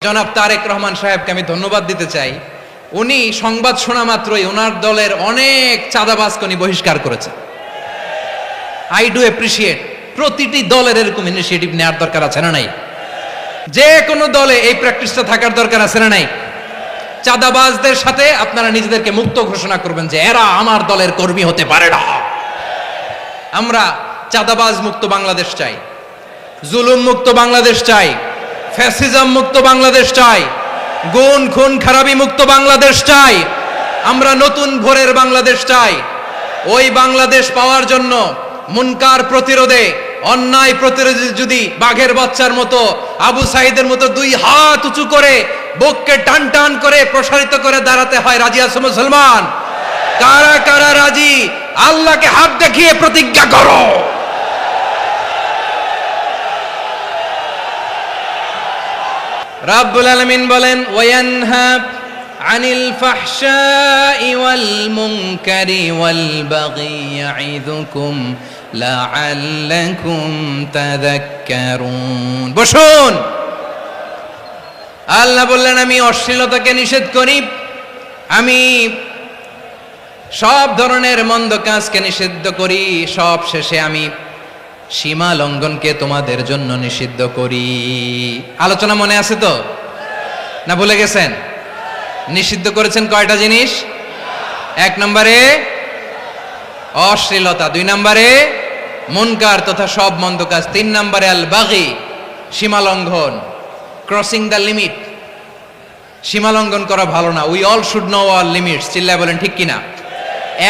জনাব তারেক রহমান সাহেবকে আমি ধন্যবাদ দিতে চাই। উনি সংবাদ শোনা মাত্রই ওনার দলের অনেক চাঁদাবাজকে উনি বহিষ্কার করেছে। I do appreciate. প্রতিটি দলের এরকম ইনিশিয়েটিভ নেওয়ার দরকার আছে না নাই? যে কোনো দলে এই প্র্যাকটিসটা থাকার দরকার আছে না নাই? চাঁদাবাজদের সাথে আপনারা নিজেদেরকে মুক্ত ঘোষণা করবেন যে এরা আমার দলের কর্মী হতে পারে না। আমরা চাঁদাবাজ মুক্ত বাংলাদেশ চাই, জুলুম মুক্ত বাংলাদেশ চাই, ফ্যাসিজম মুক্ত বাংলাদেশ চাই, গুণ খুন খারাপি মুক্ত বাংলাদেশ চাই। আমরা নতুন ভোরের বাংলাদেশ চাই। ওই বাংলাদেশ পাওয়ার জন্য মুনকার প্রতিরোধে, অন্যায় প্রতিরোধে যদি বাঘের বাচ্চার মতো, আবু সাইদের মতো দুই হাত উঁচু করে বুককে টান টান করে প্রসারিত করে দাঁড়াতে হয়, রাজি আছো মুসলমান? কারা কারা রাজি? আল্লাহকে হাত দেখিয়ে প্রতিজ্ঞা করো। রাব্বুল আলামিন বলেন, ওয়ায়ানহা আনিল ফাহশাই ওয়াল মুনকারি ওয়াল বাগি ইয়াইযুকুম লাআল্লাকুম তাযাক্কারুন। বসুন। আল্লাহ বললেন, আমি অশ্লীলতাকে নিষেধ করি, আমি সব ধরনের মন্দ কাজকে নিষিদ্ধ করি, সব শেষে আমি সীমা লঙ্ঘনকে তোমাদের জন্য নিষিদ্ধ করি। আলোচনা মনে আছে তো? না ভুলে গেছেন? নিষিদ্ধ করেছেন কয়টা জিনিস? 1 নম্বরে অশ্লীলতা, 2 নম্বরে মুনকার তথা সব মন্দ কাজ, 3 নম্বরে আল বাগি, সীমা লঙ্ঘন, ক্রসিং দ্য লিমিট। সীমা লঙ্ঘন করা ভালো না। We all should know our limits. চিল্লায় বলেন ঠিক কিনা?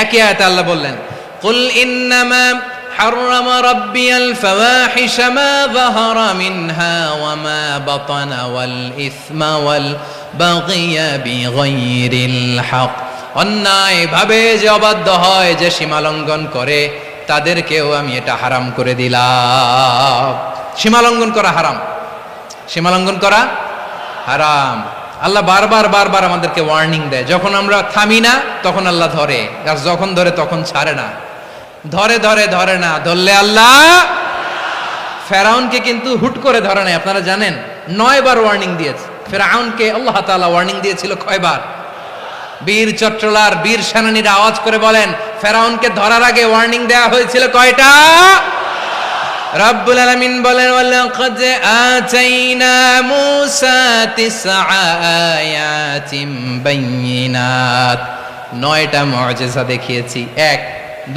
একই আয়াতে আল্লাহ বললেন, কুল ইন্নামা حرم ربي الفواحش ما ظهر منها وما بطن والإثم والبغي بغير الحق। অন্যায় ভাবে যে অবাধ্য হয়, যে সীমা লঙ্ঘন করে, তাদেরকেও আমি এটা হারাম করে দিলাম। সীমা লঙ্ঘন করা হারাম, সীমা লঙ্ঘন করা হারাম। আল্লাহ বারবার বারবার আমাদেরকে ওয়ার্নিং দেয়। যখন আমরা থামি না তখন আল্লাহ ধরে, আর যখন ধরে তখন ছাড়ে না। ধরে ধরে ধরে না, ধরলে আল্লাহ। ফেরাউনকে কিন্তু হুট করে ধরে নাই, আপনারা জানেন 9 বার ওয়ার্নিং দিয়েছে। ফেরাউনকে আল্লাহ তাআলা ওয়ার্নিং দিয়েছিল কয়বার? বীর চট্টলার বীর সেনানীরা আওয়াজ করে বলেন, ফেরাউনকে ধরার আগে ওয়ার্নিং দেওয়া হয়েছিল কয়টা? রব্বুল আলামিন বলেন, ওয়ালাকাদ আতাইনা মূসা 9 আয়াতিন বাইয়িনাত। 9টা মুআজিজা দেখিয়েছি। 1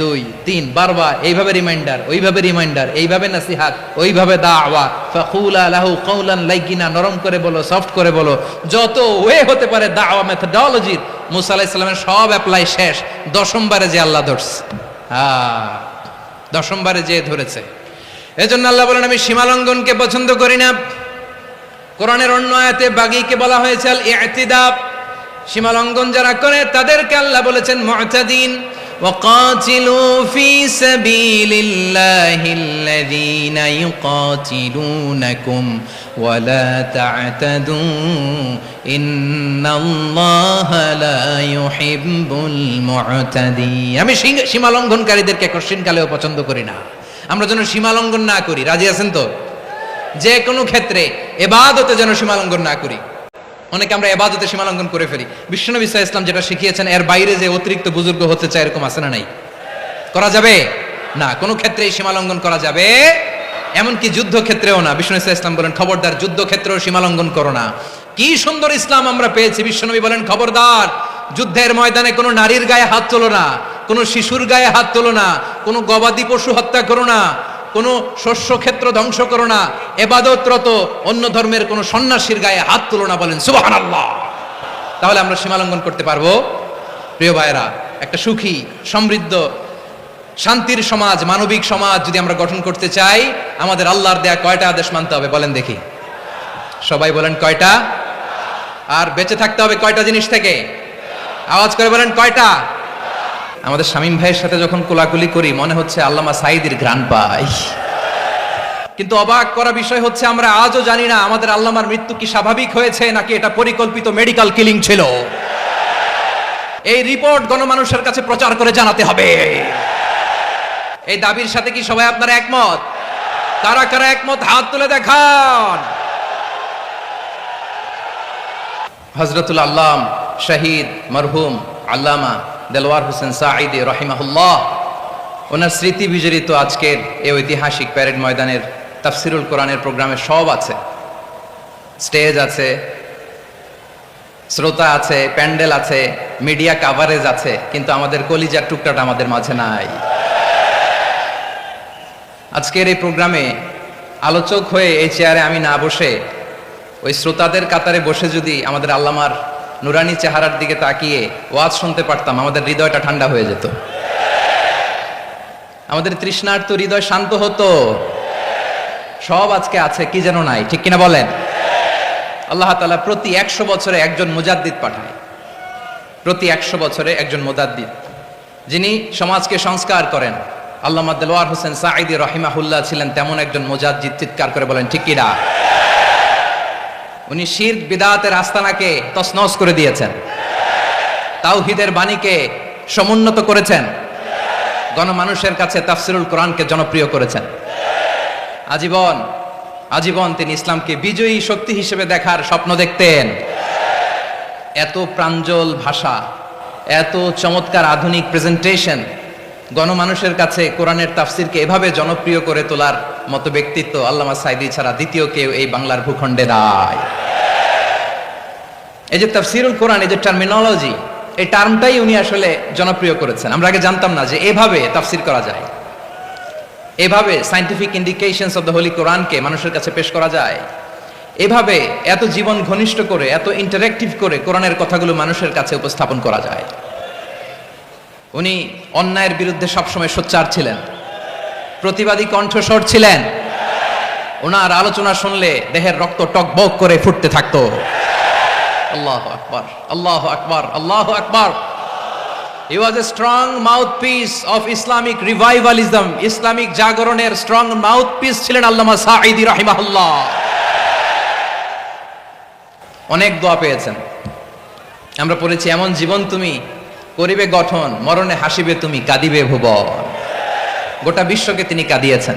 2 3 বারবার এইভাবে রিমাইন্ডার, ওইভাবে রিমাইন্ডার, এইভাবে নসিহাত, ওইভাবে দাওয়া। ফাকুলা লাহু কাওলান লাইয়িনা, নরম করে বলো, সফট করে বলো, যত ওয়ে হতে পারে দাওয়া মেথডোলজি। মুসা আলাইহিস সালামের সব অ্যাপ্লাই শেষ। 10ম বারে যে আল্লাহ ধরছে, 10ম বারে যে ধরেছে। এজন্য আল্লাহ বলেন, আমি সীমা লঙ্ঘনকে পছন্দ করি না। কোরআনের অন্য আয়াতে বাগীকে বলা হয়েছে আল ইতিদা। সীমা লঙ্ঘন যারা করে তাদেরকে আল্লাহ বলেছেন মুতাদিন। وقاتلوا في سبيل الله الذين يقاتلونكم ولا تعتدوا إن الله لا يحب المعتدين। আমি সীমা লঙ্ঘনকারীদেরকে কোশ্চিন কালেও পছন্দ করি না। আমরা যেন সীমা লঙ্ঘন না করি। রাজি আছেন তো? যে কোনো ক্ষেত্রে ইবাদতে যেন সীমা লঙ্ঘন না করি। অনেকে আমরা ইবাদতে সীমা লঙ্ঘন করে ফেলি। বিশ্বনবী সাল্লাল্লাহু আলাইহি ওয়াসাল্লাম যেটা শিখিয়েছেন, এর বাইরে যে অতিরিক্ত বুজুর্গ হতে চায়, এরকম আছে না নাই? করা যাবে না, কোনো ক্ষেত্রেই সীমা লঙ্ঘন করা যাবে, এমনকি যুদ্ধ ক্ষেত্রেও না। বিশ্বনবী সাল্লাল্লাহু আলাইহি ওয়াসাল্লাম বলেন, খবরদার যুদ্ধ ক্ষেত্রেও সীমা লঙ্ঘন করো না। কি সুন্দর ইসলাম আমরা পেয়েছি। বিশ্বনবী বলেন, খবরদার যুদ্ধের ময়দানে কোনো নারীর গায়ে হাত তোলো না, কোনো শিশুর গায়ে হাত তোলো না, কোনো গবাদি পশু হত্যা করো না, কোন শস্য ক্ষেত্র ধ্বংস করো না, ইবাদতরত অন্য ধর্মের কোন সন্ন্যাসীর গায়ে হাত তুলো না। বলেন সুবহানাল্লাহ। তাহলে আমরা সীমা লঙ্ঘন করতে পারবো? প্রিয় ভাইরা, একটা সুখী, সমৃদ্ধ, শান্তির সমাজ, মানবিক সমাজ যদি আমরা গঠন করতে চাই, আমাদের আল্লাহর দেয়া কয়টা আদেশ মানতে হবে বলেন দেখি? সবাই বলেন কয়টা? আর বেঁচে থাকতে হবে কয়টা জিনিস থেকে? আওয়াজ করে বলেন কয়টা? আমাদের শামীম ভাইয়ের সাথে যখন কোলাকুলি করি মনে হচ্ছে আল্লামা সাঈদীর ঘ্রাণ পাই। কিন্তু অবাক করা বিষয় হচ্ছে, আমরা আজও জানি না আমাদের আল্লামার মৃত্যু কি স্বাভাবিক হয়েছে নাকি এটা পরিকল্পিত মেডিকেল কিলিং ছিল। এই রিপোর্ট গণমানুষের কাছে প্রচার করে জানাতে হবে। এই দাবির সাথে কি সবাই আপনারা একমত? কারা কারা একমত হাত তুলে দেখান। হযরতুল আল্লাম শহীদ মরহুম আল্লামা দেলওয়ার হোসেন সাঈদী রাহিমাহুল্লাহ, ওনার স্মৃতি বিজড়িত আজকের এই ঐতিহাসিক প্যারেড ময়দানের তাফসিরুল কোরআনের প্রোগ্রামে সব আছে, স্টেজ আছে, শ্রোতা আছে, প্যান্ডেল আছে, মিডিয়া কাভারেজ আছে, কিন্তু আমাদের কলিজার টুকটাটা আমাদের মাঝে নাই। আজকের এই প্রোগ্রামে আলোচক হয়ে এই চেয়ারে আমি না বসে ওই শ্রোতাদের কাতারে বসে যদি আমাদের আল্লামার নুরানি চেহারার দিকে তাকিয়ে ওয়াজ শুনতে পারতাম, আমাদের হৃদয়টা ঠান্ডা হয়ে যেত, আমাদের তৃষ্ণার্ত হৃদয় শান্ত হতো। সব আজকে আছে, কি যেন নাই, ঠিক কিনা বলেন? আল্লাহ তাআলা প্রতি 100 বছরে একজন মুজাদ্দিদ পাঠায়, প্রতি 100 বছরে একজন মুজাদ্দিদ, যিনি সমাজকে সংস্কার করেন। আল্লামা দেলওয়ার হোসেন সাঈদী রাহিমাহুল্লাহ ছিলেন তেমন একজন মুজাদ্দিদ। চিৎকার করে বলেন ঠিক কিনা? উনি শিরক বিদআতের আস্তানাকে তছনছ করে দিয়েছেন, তাওহীদের বাণীকে সমুন্নত করেছেন, গণমানুষের কাছে তাফসিরুল কোরআনকে জনপ্রিয় করেছেন। আজীবন আজীবন তিনি ইসলামকে বিজয়ী শক্তি হিসেবে দেখার স্বপ্ন দেখতেন। এত প্রাঞ্জল ভাষা, এত চমৎকার আধুনিক প্রেজেন্টেশন, গণমানুষের কাছে কোরআনের তাফসিরকে এভাবে জনপ্রিয় করে তোলার মতো ব্যক্তিত্ব আল্লামা সাঈদী ছাড়া দ্বিতীয় কেউ এই বাংলার ভূখণ্ডে নাই। এই যে তাফসিরুল কোরআন, এই যে টার্মিনোলজি, এই টার্মটাই উনি আসলে জনপ্রিয় করেছেন। আমরা আগে জানতাম না যে এভাবে তাফসির করা যায়, এভাবে scientific indications of the Holi কোরআনকে মানুষের কাছে পেশ করা যায়, এভাবে এত জীবন ঘনিষ্ঠ করে, এত ইন্টারেক্টিভ করে কোরআনের কথাগুলো মানুষের কাছে উপস্থাপন করা যায়। উনি অন্যায়ের বিরুদ্ধে সবসময় সোচ্চার ছিলেন, প্রতিবাদী কণ্ঠস্বর ছিলেন। ওনার আলোচনা শুনলে দেহের রক্ত টকবক করে ফুটতে থাকতো। আল্লাহু আকবার, আল্লাহু আকবার, আল্লাহু আকবার। He was a strong mouthpiece of Islamic revivalism, Islamic জাগরণের স্ট্রং মাউথপিস ছিলেন আল্লামা সাঈদী রাহিমাহুল্লাহ। অনেক দোয়া পেয়েছেন, আমরা পড়েছি, এমন জীবন তুমি করিবে গঠন, মরণে হাসিবে তুমি, কাঁদিবে ভুবন। গোটা বিশ্বকে তিনি কাঁদিয়েছেন।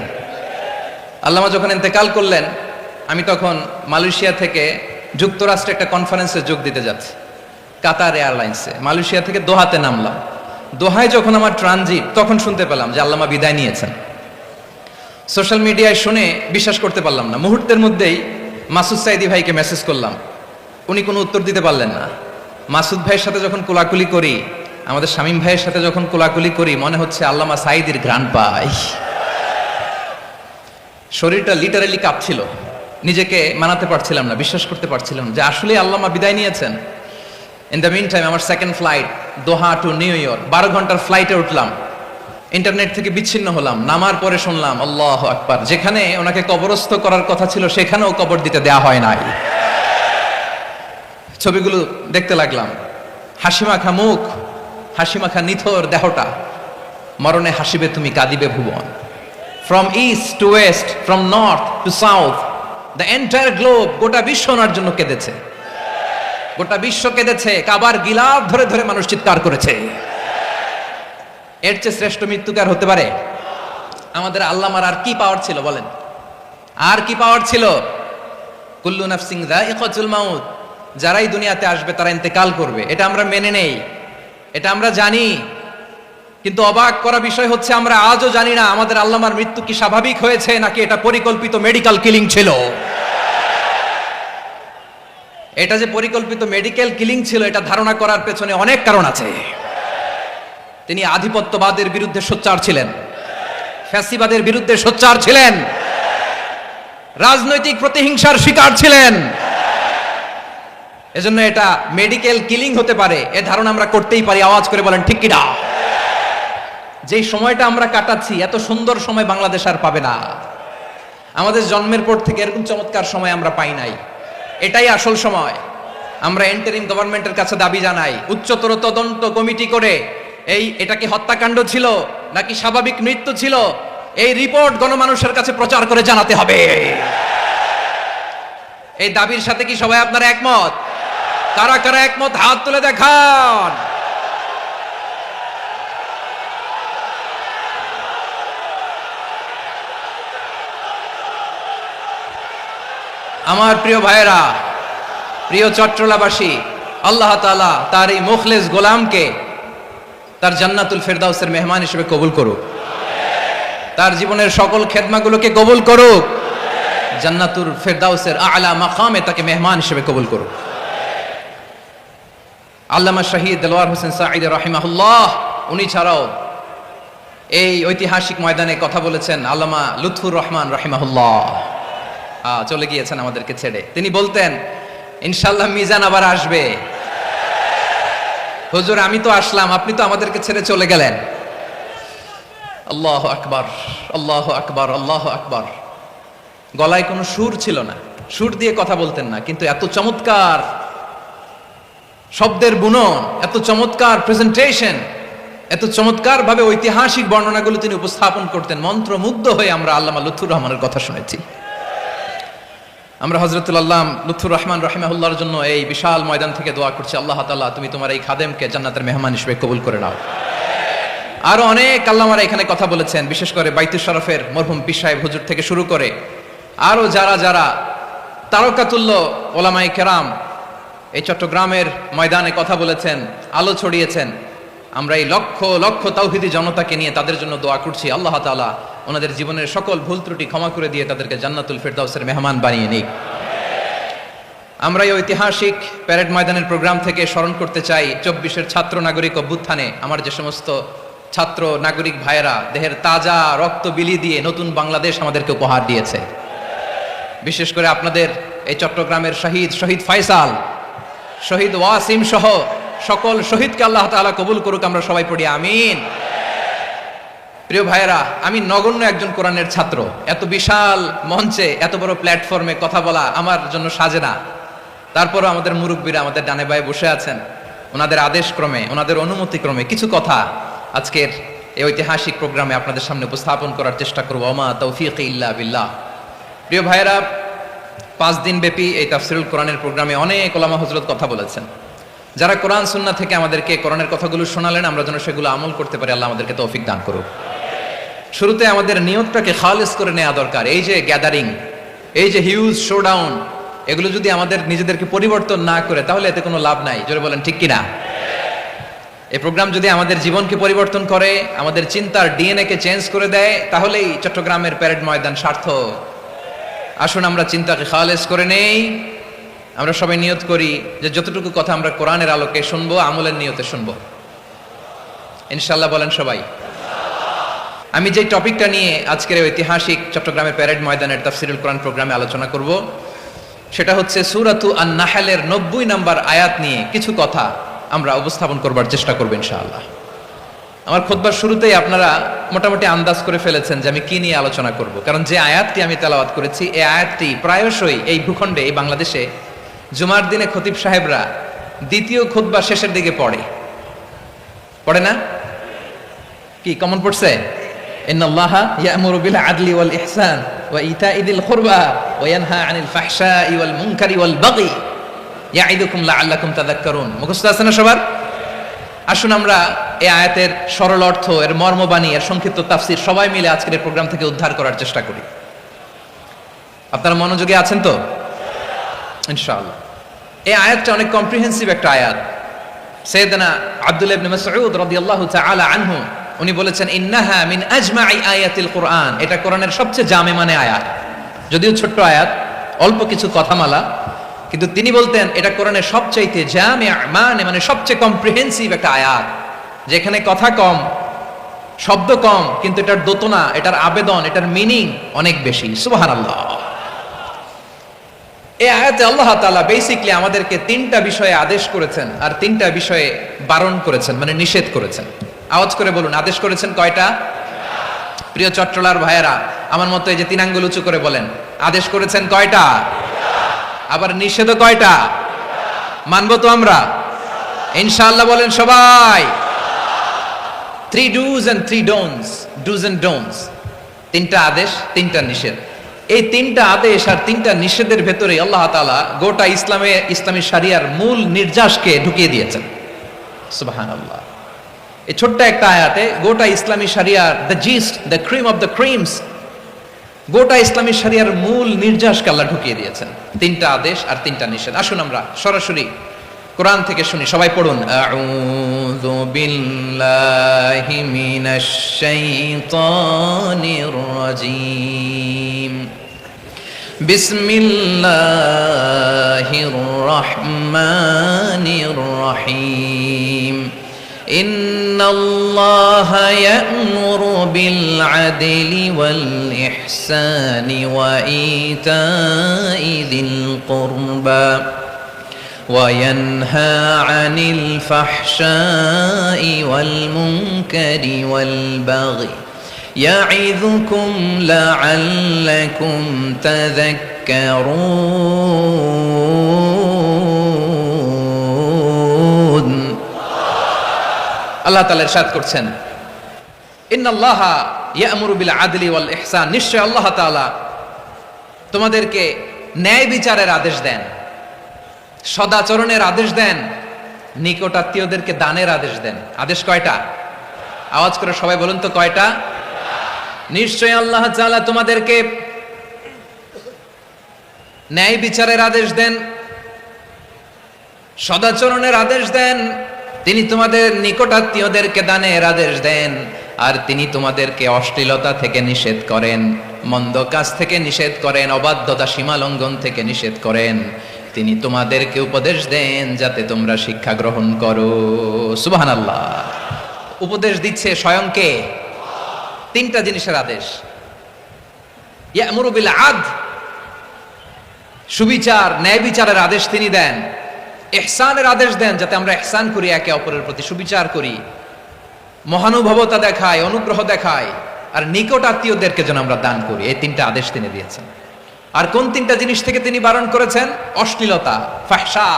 আল্লামা যখন ইন্তেকাল করলেন, আমি তখন মালয়েশিয়া থেকে যুক্তরাষ্ট্রে একটা কনফারেন্সে যোগ দিতে যাচ্ছি, কাতার এয়ারলাইন্সে। মালয়েশিয়া থেকে দোহাতে নামলাম। দোহায় যখন আমার ট্রানজিট, তখন শুনতে পেলাম যে আল্লামা বিদায় নিয়েছেন। সোশ্যাল মিডিয়ায় শুনে বিশ্বাস করতে পারলাম না। মুহূর্তের মধ্যেই মাসুদ সাঈদী ভাইকে মেসেজ করলাম, উনি কোনো উত্তর দিতে পারলেন না। মাসুদ ভাইয়ের সাথে যখন কোলাকুলি করি, আমাদের শামীম ভাইয়ের সাথে যখন কোলাকুলি করি, মনে হচ্ছে আল্লামা সাঈদীর ঘ্রাণ পাই। শরীরটা লিটারালি কাঁপছিল, নিজেকে মানাতে পারছিলাম না, বিশ্বাস করতে পারছিলাম যে আসলে আল্লামা বিদায় নিয়েছেন। ইন দ্য মিন টাইম আমার সেকেন্ড ফ্লাইট দোহা টু নিউ ইয়র্ক, 12 ঘন্টার ফ্লাইটে উঠলাম, ইন্টারনেট থেকে বিচ্ছিন্ন হলাম। নামার পরে শুনলাম আল্লাহু আকবার, যেখানে ওনাকে কবরস্থ করার কথা ছিল সেখানেও কবর দিতে দেয়া হয় নাই। ছবিগুলো দেখতে লাগলাম, হাসিমাখা মুখ, হাসিমাখা নিথর দেহটা, মরণে হাসিবে তুমি, কাঁদিবে ভুবন। From east to west, from north to south, the entire globe, গোটা বিশ্ব ওনার জন্য কেঁদেছে, গোটা বিশ্ব কেঁদেছে। কাবার গিলাফ ধরে ধরে মানুষ চিৎকার করেছে। এর চেয়ে শ্রেষ্ঠ মৃত্যুকার হতে পারে? আমাদের আল্লামার আর কি পাওয়ার ছিল বলেন? আর কি পাওয়ার ছিল? কুল্লু নাফসিন যায়িকাতুল মাউত, যারাই দুনিয়াতে আসবে তারা ইন্তেকাল করবে, এটা আমরা মেনে নেই, এটা আমরা জানি। কিন্তু অবাক করা বিষয় হচ্ছে আমরা আজও জানি না আমাদের আল্লামার মৃত্যু কি স্বাভাবিক হয়েছে নাকি এটা পরিকল্পিত মেডিকেল কিলিং ছিল। এটা যে পরিকল্পিত মেডিকেল কিলিং ছিল, এটা ধারণা করার পেছনে অনেক কারণ আছে। তিনি আধিপত্যবাদের বিরুদ্ধে সোচ্চার ছিলেন, ফ্যাসিবাদের বিরুদ্ধে সোচ্চার ছিলেন, রাজনৈতিক প্রতিহিংসার শিকার ছিলেন। এজন্য এটা মেডিকেল কিলিং হতে পারে এ ধারণা আমরা করতেই পারি। আওয়াজ করে বলেন ঠিক কিনা? যেই সময়টা আমরা কাটাচ্ছি, এত সুন্দর সময় বাংলাদেশ আর পাবে না। আমাদের জন্মের পর থেকে এরকম চমৎকার সময় আমরা পাই নাই। এটাই আসল সময়। আমরা ইন্টারিম গভর্নমেন্টের কাছে দাবি জানাই, উচ্চতর তদন্ত কমিটি করে এটা কি হত্যাকাণ্ড ছিল নাকি স্বাভাবিক মৃত্যু ছিল, এই রিপোর্ট গণমানুষের কাছে প্রচার করে জানাতে হবে। এই দাবির সাথে কি সবাই আপনারা একমত? কারা কারা একমত হাত তুলে দেখান। আমার প্রিয় ভাইয়েরা, প্রিয় চট্টলাবাসী, আল্লাহ তাআলা তার এই মুখলেস গোলামকে তার জান্নাতুল ফেরদাউসের মেহমান হিসেবে কবুল করুক, তার জীবনের সকল খেদমাগুলোকে কবুল করুক, জান্নাতুল ফেরদাউসের আলা মাকামে তাকে মেহমান হিসেবে কবুল করুক। আল্লামা শহীদ দেলোয়ার হোসেন সাঈদ রাহিমাহুল্লাহ, উনি ছাড়াও এই ঐতিহাসিক ময়দানে কথা বলেছেন আল্লামা লুৎফুর রহমান রাহিমাহুল্লাহ, চলে গিয়েছেন আমাদেরকে ছেড়ে। তিনি বলতেন, ইনশাআল্লাহ মিজান আবার আসবে। হুজুর আমি তো আসলাম, আপনি তো আমাদেরকে ছেড়ে চলে গেলেন। আল্লাহু আকবার, আল্লাহু আকবার, আল্লাহু আকবার। গলায় কোনো সুর ছিল না, সুর দিয়ে কথা বলতেন না, কিন্তু এত চমৎকার শব্দের বুনন, এত চমৎকার প্রেজেন্টেশন, এত চমৎকার ভাবে ঐতিহাসিক বর্ণনাগুলো তিনি উপস্থাপন করতেন। মন্ত্রমুগ্ধ হয়ে আমরা আল্লামা লুৎফুর রহমানের কথা শুনেছি। আমরা হযরতুল আল্লাম লুৎফুর রহমান রাহিমাহুল্লাহর জন্য এই বিশাল ময়দান থেকে দোয়া করছি, আল্লাহ তাআলা তুমি তোমার এই খাদেমকে জান্নাতের মেহমান হিসেবে কবুল করে নাও। আরো অনেক আল্লামারা এখানে কথা বলেছেন, বিশেষ করে বাইতুল শরফের মরহুম পীর সাহেব হুজুর থেকে শুরু করে আরো যারা যারা তারকাতুল্য ওলামায়ে কেরাম এই চট্টগ্রামের ময়দানে কথা বলেছেন, আলো ছড়িয়েছেন। আমরা এই লক্ষ লক্ষ তাওহীদি জনতাকে নিয়ে তাদের জন্য দোয়া করছি, আল্লাহ তাআলা ওনাদের জীবনের সকল ভুল ত্রুটি ক্ষমা করে দিয়ে তাদেরকে জান্নাতুল ফেরদাউসের মেহমান বানিয়ে নিক। আমরা এই ঐতিহাসিক প্যারেড ময়দানের প্রোগ্রাম থেকে স্মরণ করতে চাই 24-এর ছাত্র নাগরিক অভ্যুত্থানে আমার যে সমস্ত ছাত্র নাগরিক ভাইয়েরা দেহের তাজা রক্ত বিলি দিয়ে নতুন বাংলাদেশ আমাদেরকে উপহার দিয়েছে। বিশেষ করে আপনাদের এই চট্টগ্রামের শহীদ ফয়সাল, শহীদ ওয়াসিম সহ সকল শহীদকে আল্লাহ তাআলা কবুল করুক, আমরা সবাই পড়ি আমিন। প্রিয় ভাইয়েরা, আমি নগণ্য একজন কোরআনের ছাত্র, এত বিশাল মঞ্চে এত বড় প্ল্যাটফর্মে কথা বলা আমার জন্য সাজে না। তারপরও আমাদের মুরব্বীরা আমাদের ডানে বায়ে বসে আছেন, ওনাদের আদেশক্রমে, ওনাদের অনুমতিক্রমে কিছু কথা আজকের এই ঐতিহাসিক প্রোগ্রামে আপনাদের সামনে উপস্থাপন করার চেষ্টা করব। ওমা তৌফিক ইল্লা বিল্লাহ। প্রিয় ভাইয়েরা, 5 দিন ব্যাপী এই তাফসিরুল কোরআনের প্রোগ্রামে অনেক ওলামা হযরত কথা বলেছেন। যারা কোরআন সুন্নাহ থেকে আমাদেরকে কোরআনের কথাগুলো শোনালেন, আমরা যেন সেগুলো আমল করতে পারি, আল্লাহ আমাদেরকে তৌফিক দান করুক। শুরুতে আমাদের নিয়তটাকে খালিস করে নেওয়া দরকার। এই যে গ্যাদারিং, এই যে হিউজ শোডাউন, এগুলো যদি আমাদের নিজেদেরকে পরিবর্তন না করে তাহলে এতে কোনো লাভ নাই। জোরে বলেন ঠিক কিনা? এই প্রোগ্রাম যদি আমাদের জীবনকে পরিবর্তন করে, আমাদের চিন্তার ডিএনএ কে চেঞ্জ করে দেয়, তাহলেই চট্টগ্রামের প্যারেড ময়দান সার্থক। আসুন আমরা চিন্তাকে খালিস করে নেই। আমরা সবাই নিয়ত করি যে যতটুকু কথা আমরা কোরআনের আলোকে শুনবো, আমলের নিয়তে শুনবো ইনশাআল্লাহ। বলেন সবাই। আমি যে টপিকটা নিয়ে আজকের ঐতিহাসিক চট্টগ্রামের প্যারেড ময়দানের তাফসিরুল কোরআন প্রোগ্রামে আলোচনা করব, সেটা হচ্ছে সূরাতু আন-নাহলের 90 নম্বর আয়াত নিয়ে কিছু কথা আমরা উপস্থাপন করবার চেষ্টা করব ইনশাআল্লাহ। আমার খুতবার শুরুতেই আপনারা মোটামুটি আন্দাজ করে ফেলেছেন যে আমি কি নিয়ে আলোচনা করব, কারণ যে আয়াতটি আমি তেলাওয়াত করেছি এই আয়াতটি প্রায়শই এই ভূখণ্ডে, এই বাংলাদেশে জুমার দিনে খতিব সাহেবরা দ্বিতীয় খুতবা শেষের দিকে পড়ে না? কি কমন পড়ছে? ইন্নাল্লাহা ইয়া'মুরু বিল আদলি ওয়াল ইহসান ওয়া ইতা'i যিল কুরবা ওয়া ইয়ানহা আনিল ফাহশাই ওয়াল মুনকারি ওয়াল বাগি ইয়া'iদুকুম লাআল্লাকুম তাযাক্কারুন। মুখস্থ আছে না সবার? আসুন আমরা এই আয়াতের সরল অর্থ, এর মর্মবাণী, এর সংক্ষিপ্ত তাফসীর সবাই মিলে আজকের এই প্রোগ্রাম থেকে উদ্ধার করার চেষ্টা করি। আপনারা মনোযোগী আছেন তো? ইনশাআল্লাহ। এই আয়াতটা অনেক কম্প্রিহেন্সিভ একটা আয়াত। সাইয়েদনা আব্দুল্লাহ ইবনে মাসউদ রাদিয়াল্লাহু তাআলা আনহু উনি বলেছেন, ইন্নাহা মিন আজমাই আয়াতিল কুরআন, এটা কোরআনের সবচেয়ে জামে মানে আয়াত। যদিও ছোট্ট আয়াত, অল্প কিছু কথামালা, কিন্তু তিনি বলতেন এটা কোরআনের সবচাইতে জামে মানে সবচেয়ে কম্প্রিহেন্সিভ একটা আয়াত, যেখানে কথা কম, শব্দ কম, কিন্তু এটার দোতনা, এটার আবেদন, এটার মিনিং অনেক বেশি। সুবহানাল্লাহ। এই আয়াতে আল্লাহ তাআলা বেসিক্যালি আমাদেরকে 3টা বিষয়ে আদেশ করেছেন আর 3টা বিষয়ে বারণ করেছেন, মানে নিষেধ করেছেন। আওয়াজ করে বলুন, আদেশ করেছেন কয়টা? প্রিয় চট্টলার ভাইয়েরা, আমার মতো এই যে 3 আঙ্গুল উঁচু করে বলেন, আদেশ করেছেন কয়টা? আবার নিষেধও কয়টা? মানবো তো আমরা ইনশাআল্লাহ? বলেন সবাই। 3 do's and 3 don'ts, do's and don'ts, 3টা আদেশ, 3টা নিষেধ। এই 3টা আদেশ আর 3টা নিষেধের ভেতরে আল্লাহ তাআলা গোটা ইসলামী শরিয়ার মূল নির্যাসকে ঢুকিয়ে দিয়েছেন। সুবহানাল্লাহ। এই ছোট্ট একটা আয়াতে গোটা ইসলামী শরিয়ার the gist, the cream of the creams, গোটা ইসলামী শরিয়ার মূল নির্যাসকে আল্লাহ ঢুকিয়ে দিয়েছেন। 3টা আদেশ আর 3টা নিষেধ। আসুন আমরা সরাসরি কোরআন থেকে শুনি, সবাই পড়ুন। আউযু বিল্লাহি মিনাশ শাইতানির রাজীম। বিসমিল্লাহির রহমানির রহিম। ইন্নাল্লাহা ইয়া'মুরু বিল আদলি ওয়াল ইহসানি ওয়া ইতাই যিল কুরবা وينهى عن الفحشاء والمنكر والبغي يعظكم لعلكم تذكرون আল্লাহ তাআলা ইরশাদ করছেন, ইন্নাল্লাহা ইয়া'মুরু বিল আদলি ওয়াল ইহসান, নিশ্চয় আল্লাহ তাআলা তোমাদেরকে ন্যায় বিচারের আদেশ দেন, সদাচরণের আদেশ দেন, নিকটাত্মীয়দেরকে দানের আদেশ দেন। আদেশ কয়টা? আওয়াজ করে সবাই বলুন তো কয়টা? নিশ্চয় আল্লাহ তাআলা তোমাদেরকে ন্যায় বিচারের আদেশ দেন, সদাচরণের আদেশ দেন, তিনি তোমাদের নিকটাত্মীয়দেরকে দানের আদেশ দেন, আর তিনি তোমাদেরকে অশ্লীলতা থেকে নিষেধ করেন, মন্দ কাজ থেকে নিষেধ করেন, অবাধ্যতা সীমালঙ্ঘন থেকে নিষেধ করেন। তিনি তোমাদেরকে উপদেশ দেন যাতে তোমরা শিক্ষা গ্রহণ করো। সুবহানাল্লাহ। উপদেশ দিচ্ছে স্বয়ং কে? 3টা জিনিসের আদেশ। ইয়া'মুরু বিল আদল, সুবিচার ন্যায় বিচারের আদেশ তিনি দেন। ইহসানের আদেশ দেন, যাতে আমরা ইহসান করি, একে অপরের প্রতি সুবিচার করি, মহানুভবতা দেখাই, অনুগ্রহ দেখাই, আর নিকট আত্মীয়দেরকে যেন আমরা দান করি। এই 3টা আদেশ তিনি দিয়েছেন। আর কোন 3টা জিনিস থেকে তিনি বারণ করেছেন? অশ্লীলতা, ফাহশা,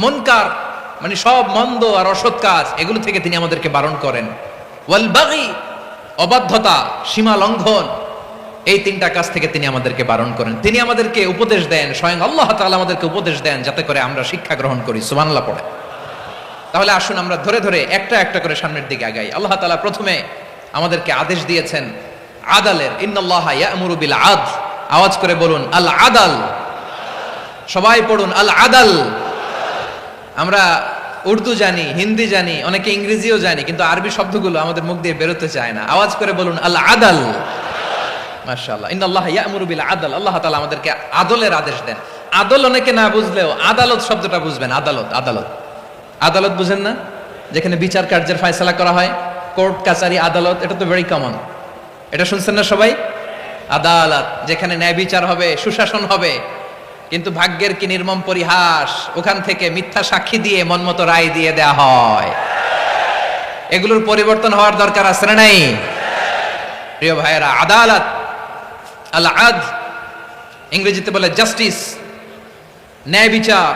মুনকার, মানে সব মন্দ আর অসৎ কাজ, এগুলো থেকে তিনি আমাদেরকে বারণ করেন। ওয়াল বাগি, অবাধ্যতা, সীমা লঙ্ঘন, এই 3টা কাজ থেকে তিনি আমাদেরকে বারণ করেন। তিনি আমাদেরকে উপদেশ দেন, স্বয়ং আল্লাহ তাআলা আমাদেরকে উপদেশ দেন যাতে করে আমরা শিক্ষা গ্রহণ করি। সুবহানাল্লাহ পড়ে। তাহলে আসুন আমরা ধরে ধরে একটা একটা করে সামনের দিকে আগাই। আল্লাহ তাআলা প্রথমে আমাদেরকে আদেশ দিয়েছেন আদালের। ইন্নাল্লাহা ইয়া'মুরু বিল আদল, আওয়াজ করে বলুন আল আদাল। সবাই পড়ুন আল আদাল। আমরা উর্দু জানি, হিন্দি জানি, অনেকে ইংরেজিও জানি, কিন্তু আরবি শব্দগুলো আমাদের মুখ দিয়ে বেরোতে চায় না। আওয়াজ করে বলুন আল আদাল। মাশাআল্লাহ। ইন্নাল্লাহা ইয়া'মুরু বিল আদল, আল্লাহ তাআলা আমাদেরকে আদলের আদেশ দেন। আদল অনেকে না বুঝলেও আদালত শব্দটা বুঝবেন। আদালত, আদালত, আদালত বুঝেন না? যেখানে বিচার কার্যের ফয়সালা করা হয়, কোর্ট কাচারি আদালত, এটা তো ভেরি কমন। এটা শুনছেন না সবাই? আদালত, যেখানে ন্যায় বিচার হবে, সুশাসন হবে। কিন্তু ভাগ্যের কি নির্মম পরিহাস, ওখান থেকে মিথ্যা সাক্ষী দিয়ে মনমতো রায় দিয়ে দেয়া হয়। এগুলোর পরিবর্তন হওয়ার দরকার আছে না নাই? প্রিয় ভাইয়েরা, আদালত, আল আদল, ইংরেজিতে বলে জাস্টিস, ন্যায় বিচার,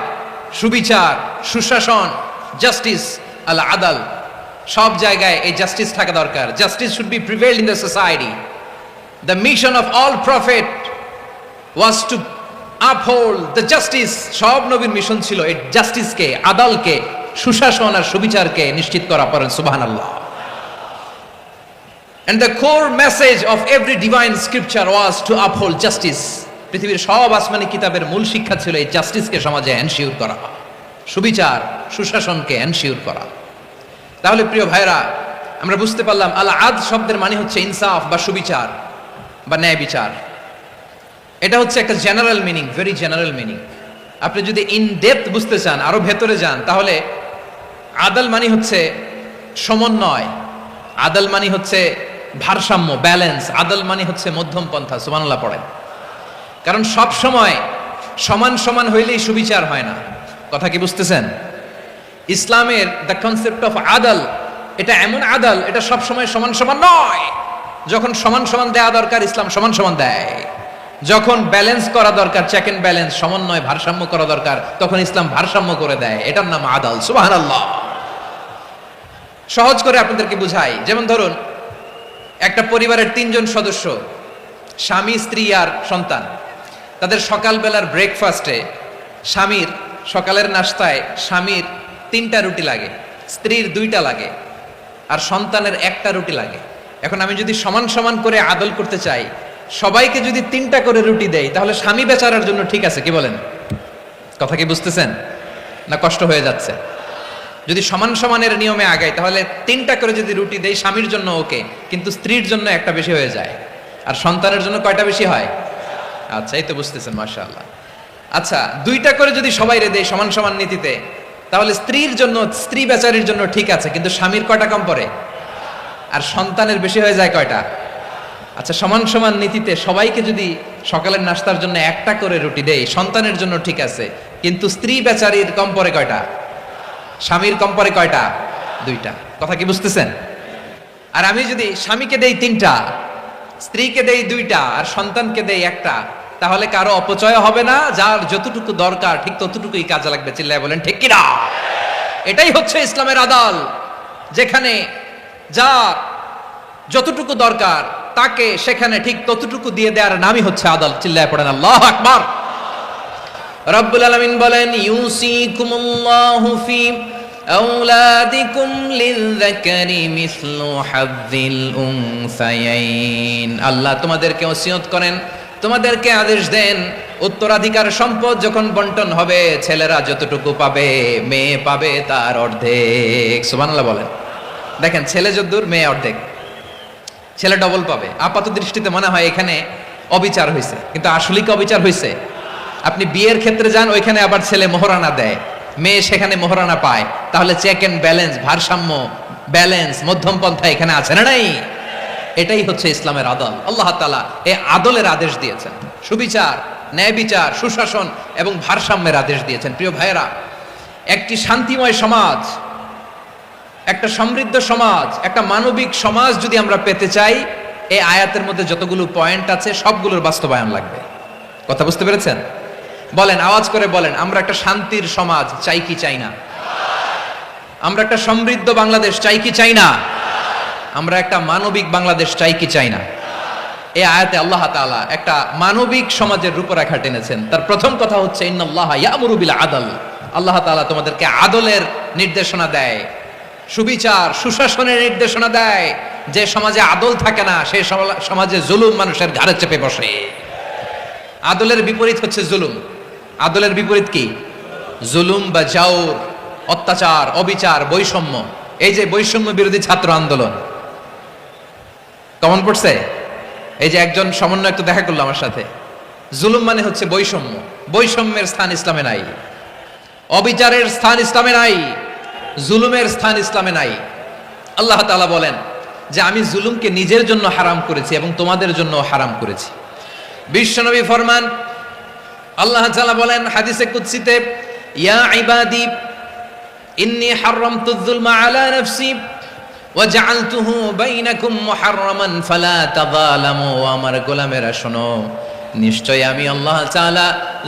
সুবিচার, সুশাসন, জাস্টিস, আল আদল, সব জায়গায় এই জাস্টিস থাকা দরকার। Justice should be prevail in the society. The mission of all prophet was to uphold the justice. সব নবীর মিশন ছিল এই জাস্টিসকে, আদালকে, সুশাসন আর সুবিচারকে নিশ্চিত করা। পড়েন সুবহানাল্লাহ। And the core message of every divine scripture was to uphold justice. পৃথিবীর সব আসমানি কিতাবের মূল শিক্ষা ছিল এই জাস্টিসকে সমাজে এনশিওর করা, সুবিচার, সুশাসনকে এনশিওর করা। তাহলে প্রিয় ভাইরা, আমরা বুঝতে পারলাম আল আদল শব্দের মানে হচ্ছে ইনসাফ বা সুবিচার বা ন্যায় বিচার। এটা হচ্ছে একটা general meaning, very general meaning. আপনি যদি ইন ডেপথ বুঝতে চান, আরো ভেতরে যান, তাহলে আদল মানে হচ্ছে সমন্বয়, আদল মানে হচ্ছে ভারসাম্য, ব্যালেন্স। আদল মানে হচ্ছে মধ্যম পন্থা। সুবহানাল্লাহ পড়েন। কারণ সব সময় সমান সমান হইলেই সুবিচার হয় না। কথা কি বুঝতেছেন? ইসলামের দ্য কনসেপ্ট অফ আদল, এটা এমন আদল, এটা সব সময় সমান সমান নয়। যখন সমান সমান দেয়া দরকার, ইসলাম সমান সমান দেয়। যখন ব্যালেন্স করা দরকার, চেক এন্ড ব্যালেন্স, সমন্বয়, ভারসাম্য করা দরকার, তখন ইসলাম ভারসাম্য করে দেয়। এটার নাম আদল। সুবহানাল্লাহ। সহজ করে আপনাদেরকে বুঝাই। যেমন ধরুন, একটা পরিবারের 3 জন সদস্য, স্বামী, স্ত্রী আর সন্তান। তাদের সকালবেলার ব্রেকফাস্টে স্বামীর, সকালের নাস্তায় স্বামীর 3টা রুটি লাগে, স্ত্রীর 2টা লাগে, আর সন্তানের 1টা রুটি লাগে। এখন আমি যদি সমান সমান করে আদল করতে চাই, সবাইকে যদি 3টা করে রুটি দেয় তাহলে স্বামী বেচারার জন্য ঠিক আছে, কি বলেন? কথা কি বুঝতেছেন না কষ্ট হয়ে যাচ্ছে? যদি সমান সমানের নিয়মে আগাই তাহলে 3টা করে যদি রুটি দেয় স্বামীর জন্য ওকে, কিন্তু স্ত্রীর জন্য একটা বেশি হয়ে যায়। আর সন্তানের জন্য কয়টা বেশি হয়? আচ্ছা, এই তো বুঝতেছেন, মাশাআল্লাহ। আচ্ছা, 2টা করে যদি সবাই দেয় সমান সমান নীতিতে, তাহলে স্ত্রীর জন্য, স্ত্রী বেচারির জন্য ঠিক আছে, কিন্তু স্বামীর কয়টা কম পড়ে? আর সন্তানের বেশি হয়ে যায় কয়টা? আচ্ছা, সমান সমান নীতিতে সবাইকে যদি সকালের নাস্তার জন্য 1টা করে রুটি দেয়, সন্তানের জন্য ঠিক আছে, কিন্তু স্ত্রী বেচারির কম পড়ে কয়টা? স্বামীর কম পড়ে কয়টা? 2টা। কথা কি বুঝতেছেন? আর আমি যদি স্বামীকে দেই 3টা, স্ত্রীকে দেই 2টা, আর সন্তানকে দেই 1টা, তাহলে কারো অপচয় হবে না, যার যতটুকু দরকার ঠিক ততটুকুই কাজে লাগবে। চিল্লায় বলেন ঠিক কিনা? এটাই হচ্ছে ইসলামের আদল, যেখানে যার যতটুকু দরকার তাকে সেখানে ঠিক ততটুকু দিয়ে দেওয়ার নামই হচ্ছে আদল। চিল্লায় পড়েন আল্লাহু আকবার। রব্বুল আলামিন বলেন, ইউসিকুমুল্লাহু ফি আওলাদিকুম লিযযাকারি মিসলু হাযযিল উনসায়াইন। আল্লাহ তোমাদেরকে ওসিয়ত করেন, তোমাদেরকে আদেশ দেন, উত্তরাধিকার সম্পদ যখন বন্টন হবে, ছেলেরা যতটুকু পাবে মেয়ে পাবে তার অর্ধেক। সুবহানাল্লাহ বলেন। দেখেন, ছেলে যদ্দূর মেয়ে অর্ধেক, ছেলে ডবল পাবে। আপাত দৃষ্টিতে মনে হয় এখানে অবিচার হয়েছে, কিন্তু আসলেই কি অবিচার হয়েছে? আপনি বিয়ের ক্ষেত্রে যান, ওইখানে আবার ছেলে মোহরানা দেয়, মেয়ে সেখানে মোহরানা পায়, তাহলে চেক এন্ড ব্যালেন্স, ভারসাম্য, ব্যালেন্স, মধ্যম পন্থা এখানে আছে না নাই? এটাই হচ্ছে ইসলামের আদল। আল্লাহ তাআলা এই আদলের আদেশ দিয়েছেন, সুবিচার, ন্যায় বিচার, সুশাসন এবং ভারসাম্যের আদেশ দিয়েছেন। প্রিয় ভাইয়েরা, একটি শান্তিময় সমাজ, একটা সমৃদ্ধ সমাজ, একটা মানবিক সমাজ যদি আমরা পেতে চাই, এই আয়াতের মধ্যে যতগুলো পয়েন্ট আছে সবগুলোর বাস্তবায়ন লাগবে। কথা বুঝতে পেরেছেন? বলেন, আওয়াজ করে বলেন, আমরা একটা শান্তির সমাজ চাই কি চাই না? আমরা একটা সমৃদ্ধ বাংলাদেশ চাই কি চাই না? আমরা একটা মানবিক বাংলাদেশ চাই কি চাই না? এই আয়াতে আল্লাহ তাআলা একটা মানবিক সমাজের রূপরেখা টেনেছেন। তার প্রথম কথা হচ্ছে, ইন্নাল্লাহা ইয়ামুরু বিল আদল। আল্লাহ তাআলা তোমাদেরকে আদলের নির্দেশনা দেয়, সুবিচার, সুশাসনের নির্দেশনা দেয়। যে সমাজে আদল থাকে না, সেই সমাজে জুলুম মানুষের ঘাড়ে চেপে বসে। আদলের বিপরীত হচ্ছে জুলুম। আদলের বিপরীত কি? জুলুম বা জাওর, অত্যাচার, অবিচার, বৈষম্য। এই যে বৈষম্য বিরোধী ছাত্র আন্দোলন কমন পড়ছে? এই যে একজন সমন্বয় একটু দেখা করলো আমার সাথে। জুলুম মানে হচ্ছে বৈষম্য। বৈষম্যের স্থান ইসলামে নাই, অবিচারের স্থান ইসলামে নাই, জুলুমের স্থান ইসলামে নাই। আল্লাহ তাআলা বলেন যে আমি জুলুমকে নিজের জন্য হারাম করেছি এবং তোমাদের জন্য হারাম করেছি। বিশ্বনবী ফরমান, আল্লাহ তাআলা বলেন হাদিসে কুদসিতে, ইয়া ইবাদি ইন্নী হারামতু যুলমা আলা নাফসি ওয়া জাআলতুহু বাইনাকুম মুহাররামান ফালা তাযালামু। আমার গোলামেরা শোনো, নিশ্চয় আমি আল্লাহ তাআলা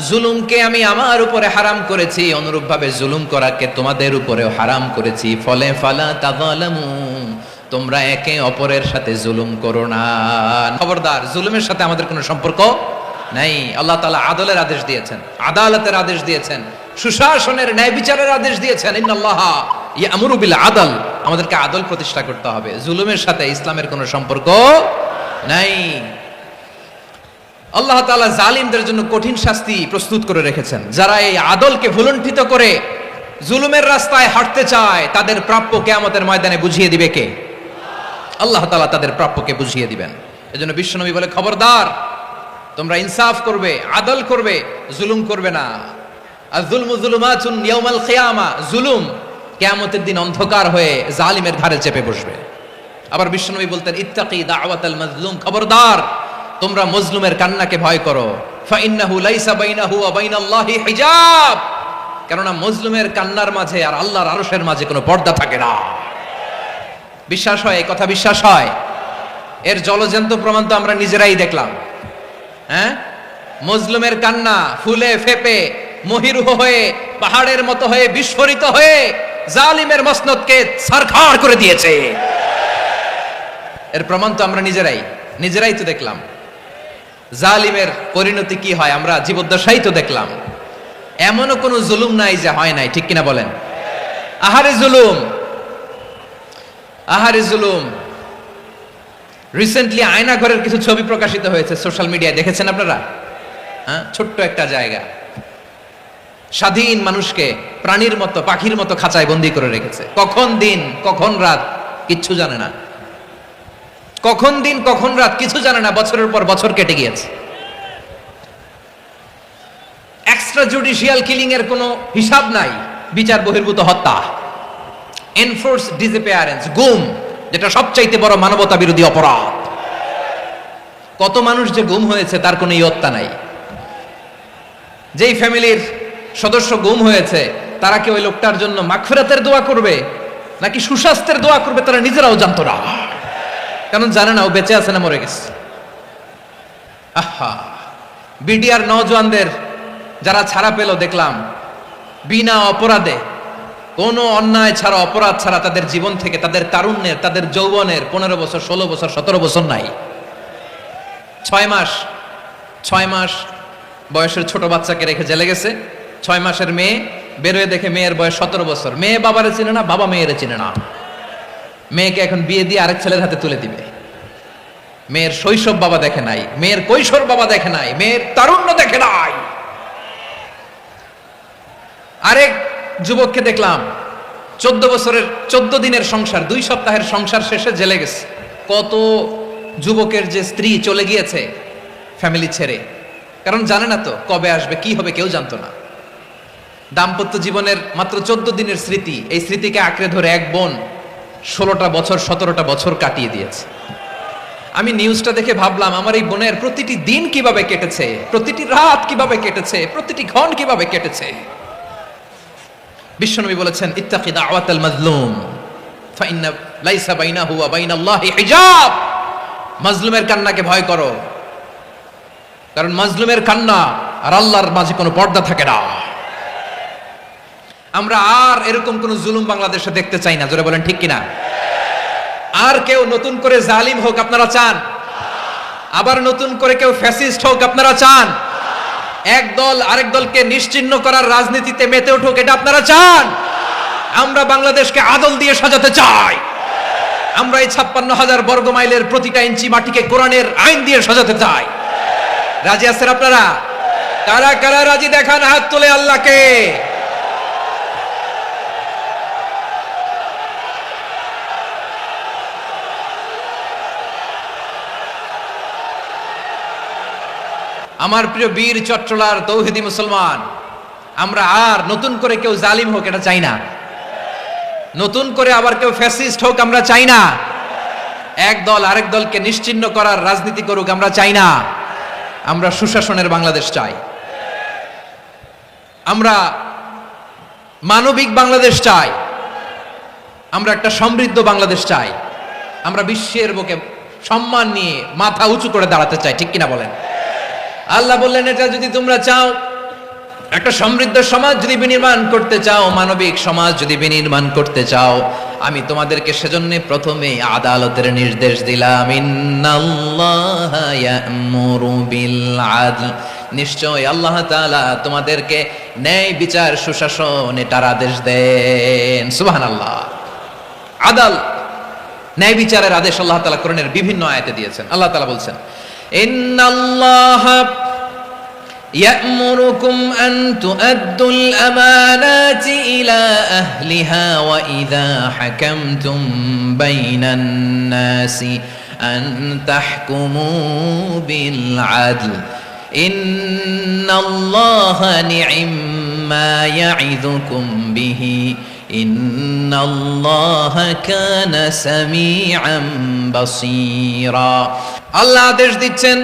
জুলুমকে আমি আমার উপরে হারাম করেছি, অনুরূপভাবে জুলুম করাকে তোমাদের উপরেও হারাম করেছি। ফলে ফালা তাযালামু, তোমরা একে অপরের সাথে জুলুম করো না। খবরদার, জুলুমের সাথে আমাদের কোনো সম্পর্ক নাই। আল্লাহ তাআলা আদলের আদেশ দিয়েছেন, আদালতের আদেশ দিয়েছেন, সুশাসনের, ন্যায় বিচারের আদেশ দিয়েছেন। ইন্নাল্লাহা ইয়ামুরু বিল আদল, আমাদেরকে আদল প্রতিষ্ঠা করতে হবে। জুলুমের সাথে ইসলামের কোনো সম্পর্ক নাই। আল্লাহ তাআলা জালিমদের জন্য কঠিন শাস্তি প্রস্তুত করে রেখেছেন। যারা এই আদলকে ভুলুণ্ঠিত করে জুলুমের রাস্তায় হাঁটতে চায়, তাদের প্রাপ্য কিয়ামতের ময়দানে বুঝিয়ে দিবে কে? আল্লাহ তাআলা তাদের প্রাপ্যকে বুঝিয়ে দিবেন। এজন্য বিশ্বনবী বলে, খবরদার, তোমরা ইনসাফ করবে, আদল করবে, জুলুম করবে না। আয-যুলমু যুলুমাতুন ইয়াউমাল কিয়ামা, জুলুম কিয়ামতের দিন অন্ধকার হয়ে জালিমের ঘাড়ে চেপে বসবে। আবার বিশ্বনবী বলতেন, ইত্তাকি দাওয়াতাল মাজলুম, খবরদার, তোমরা মজলুমের কান্নাকে ভয় করো। ফাইন্নাহু লাইসা বাইনাহু ওয়া বাইনাল্লাহি হিজাব, কেননা মজলুমের কান্নার মাঝে আর আল্লাহর আরশের মাঝে কোনো পর্দা থাকে না। বিশ্বাস হয়? এই কথা বিশ্বাস হয়? এর জলজন্ত প্রমাণ তো আমরা নিজেরাই দেখলাম। হ্যাঁ, মজলুমের কান্না ফুলে ফেপে মহিরুহ হয়ে, পাহাড়ের মতো হয়ে, বিস্ফোরিত হয়ে জালিমের মসনদকে ছারখাড় করে দিয়েছে। এর প্রমাণ তো আমরা নিজেরাই তো দেখলাম। জালিমের পরিণতি কি হয় আমরা জীবদ্দশাই তো দেখলাম। এমনও কোনো জুলুম নাই যে হয় নাই, ঠিক কিনা বলেন? আহারে জুলুম, আহারে জুলুম। রিসেন্টলি আয়না ঘরের কিছু ছবি প্রকাশিত হয়েছে সোশ্যাল মিডিয়ায়, দেখেছেন আপনারা? হ্যাঁ, ছোট্ট একটা জায়গা স্বাধীন মানুষকে প্রাণীর মতো পাখির মতো খাঁচায় বন্দি করে রেখেছে। কখন দিন কখন রাত কিচ্ছু জানে না, কখন দিন কখন রাত কিছু জানে না, বছরের পর বছর কেটে গিয়েছে। এক্সট্রা জুডিশিয়াল কিলিং এর কোনো হিসাব নাই, বিচার বহির্ভূত হত্যা, এনফোর্স ডিসঅ্যাপিয়ারেন্স, গুম, যেটা সবচাইতে বড় মানবতা বিরোধী অপরাধ। কত মানুষ যে গুম হয়েছে তার কোনো ইয়ত্তা নাই। যেই ফ্যামিলির সদস্য গুম হয়েছে তারা কি ওই লোকটার জন্য মাগফিরাতের দোয়া করবে নাকি সুস্বাস্থ্যের দোয়া করবে তারা নিজেরাও জানতো না, কারণ জানে না ও বেঁচে আছে না মরে গেছে। আহা, বিডিআর নওজওয়ানদের যারা ছাড়া পেল দেখলাম, বিনা অপরাধে, কোনো অন্যায় ছাড়া অপরাধ ছাড়া তাদের জীবন থেকে, তাদের তারুণ্যের, তাদের যৌবনের 15 বছর 16 বছর 17 বছর নাই, 6 মাস বয়সের ছোট বাচ্চাকে রেখে জেলে গেছে। 6 মাসের মেয়ে বেরোয় দেখে মেয়ের বয়স 17 বছর। মেয়ে বাবারে চিনে না, বাবা মেয়েরে চিনে না। মেয়েকে এখন বিয়ে দিয়ে আরেক ছেলের হাতে তুলে দিবে। মেয়ের শৈশব বাবা দেখে নাই, মেয়ের কৈশোর বাবা দেখে নাই, মেয়ের তারুণ্য দেখে নাই। আরেক যুবককে দেখলাম 14 বছরের 14 দিনের সংসার, 2 সপ্তাহের সংসার শেষে জেলে গেছে। কত যুবকের যে স্ত্রী চলে গিয়েছে ফ্যামিলি ছেড়ে, কারণ জানে না তো কবে আসবে কি হবে, কেউ জানতো না। দাম্পত্য জীবনের মাত্র 14 দিনের স্মৃতি, এই স্মৃতিকে আঁকড়ে ধরে এক বোন 16টা বছর 17টা বছর কাটিয়ে দিয়েছে। আমি নিউজটা দেখে ভাবলাম আমার এই বোনের প্রতিটি দিন কিভাবে কেটেছে, প্রতিটি রাত কিভাবে কেটেছে, প্রতিটি ক্ষণ কিভাবে কেটেছে। বিশ্বনবী বলেছেন, ইত্তাকি দাওয়াতাল মাজলুম ফাইন্না লাইসা বাইনাহু ওয়া বাইনাল্লাহি হিজাব। মাজলুমের কান্নাকে ভয় করো, কারণ মাজলুমের কান্না আর আল্লাহর মাঝে কোনো পর্দা থাকে না। আমরা আর এরকম কোন জুলুম বাংলাদেশে দেখতে চাই না, জোরে বলেন ঠিক কিনা? আর কেউ নতুন করে জালিম হোক আপনারা চান? আবার নতুন করে কেউ ফ্যাসিস্ট হোক আপনারা চান? এক দল আরেক দলকে নিশ্চিহ্ন করার রাজনীতিতে মেতে উঠুক, এটা আপনারা চান? আমরা বাংলাদেশকে আদল দিয়ে সাজাতে চাই। আমরা এই 56,000 বর্গ মাইলের প্রতিটা ইঞ্চি মাটিকে কোরআনের আইন দিয়ে সাজাতে চাই। রাজি আছেন আপনারা? কারা কারা রাজি দেখান হাত তুলে আল্লাহকে। আমার প্রিয় বীর চট্টলার তৌহিদি মুসলমান, আমরা আর নতুন করে কেউ জালিম হোক এটা চাই না, নতুন করে আবার কেউ ফ্যাসিস্ট হোক আমরা চাই না, এক দল আরেক দলকে নিশ্চিহ্ন করার রাজনীতি করুক আমরা চাই না। আমরা সুশাসনের বাংলাদেশ চাই, আমরা মানবিক বাংলাদেশ চাই, আমরা একটা সমৃদ্ধ বাংলাদেশ চাই, আমরা বিশ্বের বুকে সম্মান নিয়ে মাথা উঁচু করে দাঁড়াতে চাই, ঠিক কিনা বলেন? আল্লাহ বললেন, এটা যদি তোমরা চাও, একটা সমৃদ্ধ সমাজ যদি বিনির্মাণ করতে চাও, মানবিক সমাজ যদি বিনির্মাণ করতে চাও, আমি তোমাদেরকে সেজন্য প্রথমে আদালতের নির্দেশ দিলাম। ইন্নাল্লাহা ইয়া'মুরু বিল আদল, নিশ্চয় আল্লাহ তাআলা তোমাদেরকে ন্যায় বিচার সুশাসন এটার আদেশ দেন। সুবহানাল্লাহ। আদাল, ন্যায় বিচারের আদেশ আল্লাহ তাআলা কোরআনের বিভিন্ন আয়াতে দিয়েছেন। আল্লাহ তাআলা বলছেন, ইন্নাল্লাহা يأمركم أن تؤدوا الأمانات إلى أهلها وإذا حكمتم بين الناس أن تحكموا بالعدل إن الله نعم ما يعظكم به إن الله كان سميعا بصيرا। আল্লাহ আদেশ দিচ্ছেন,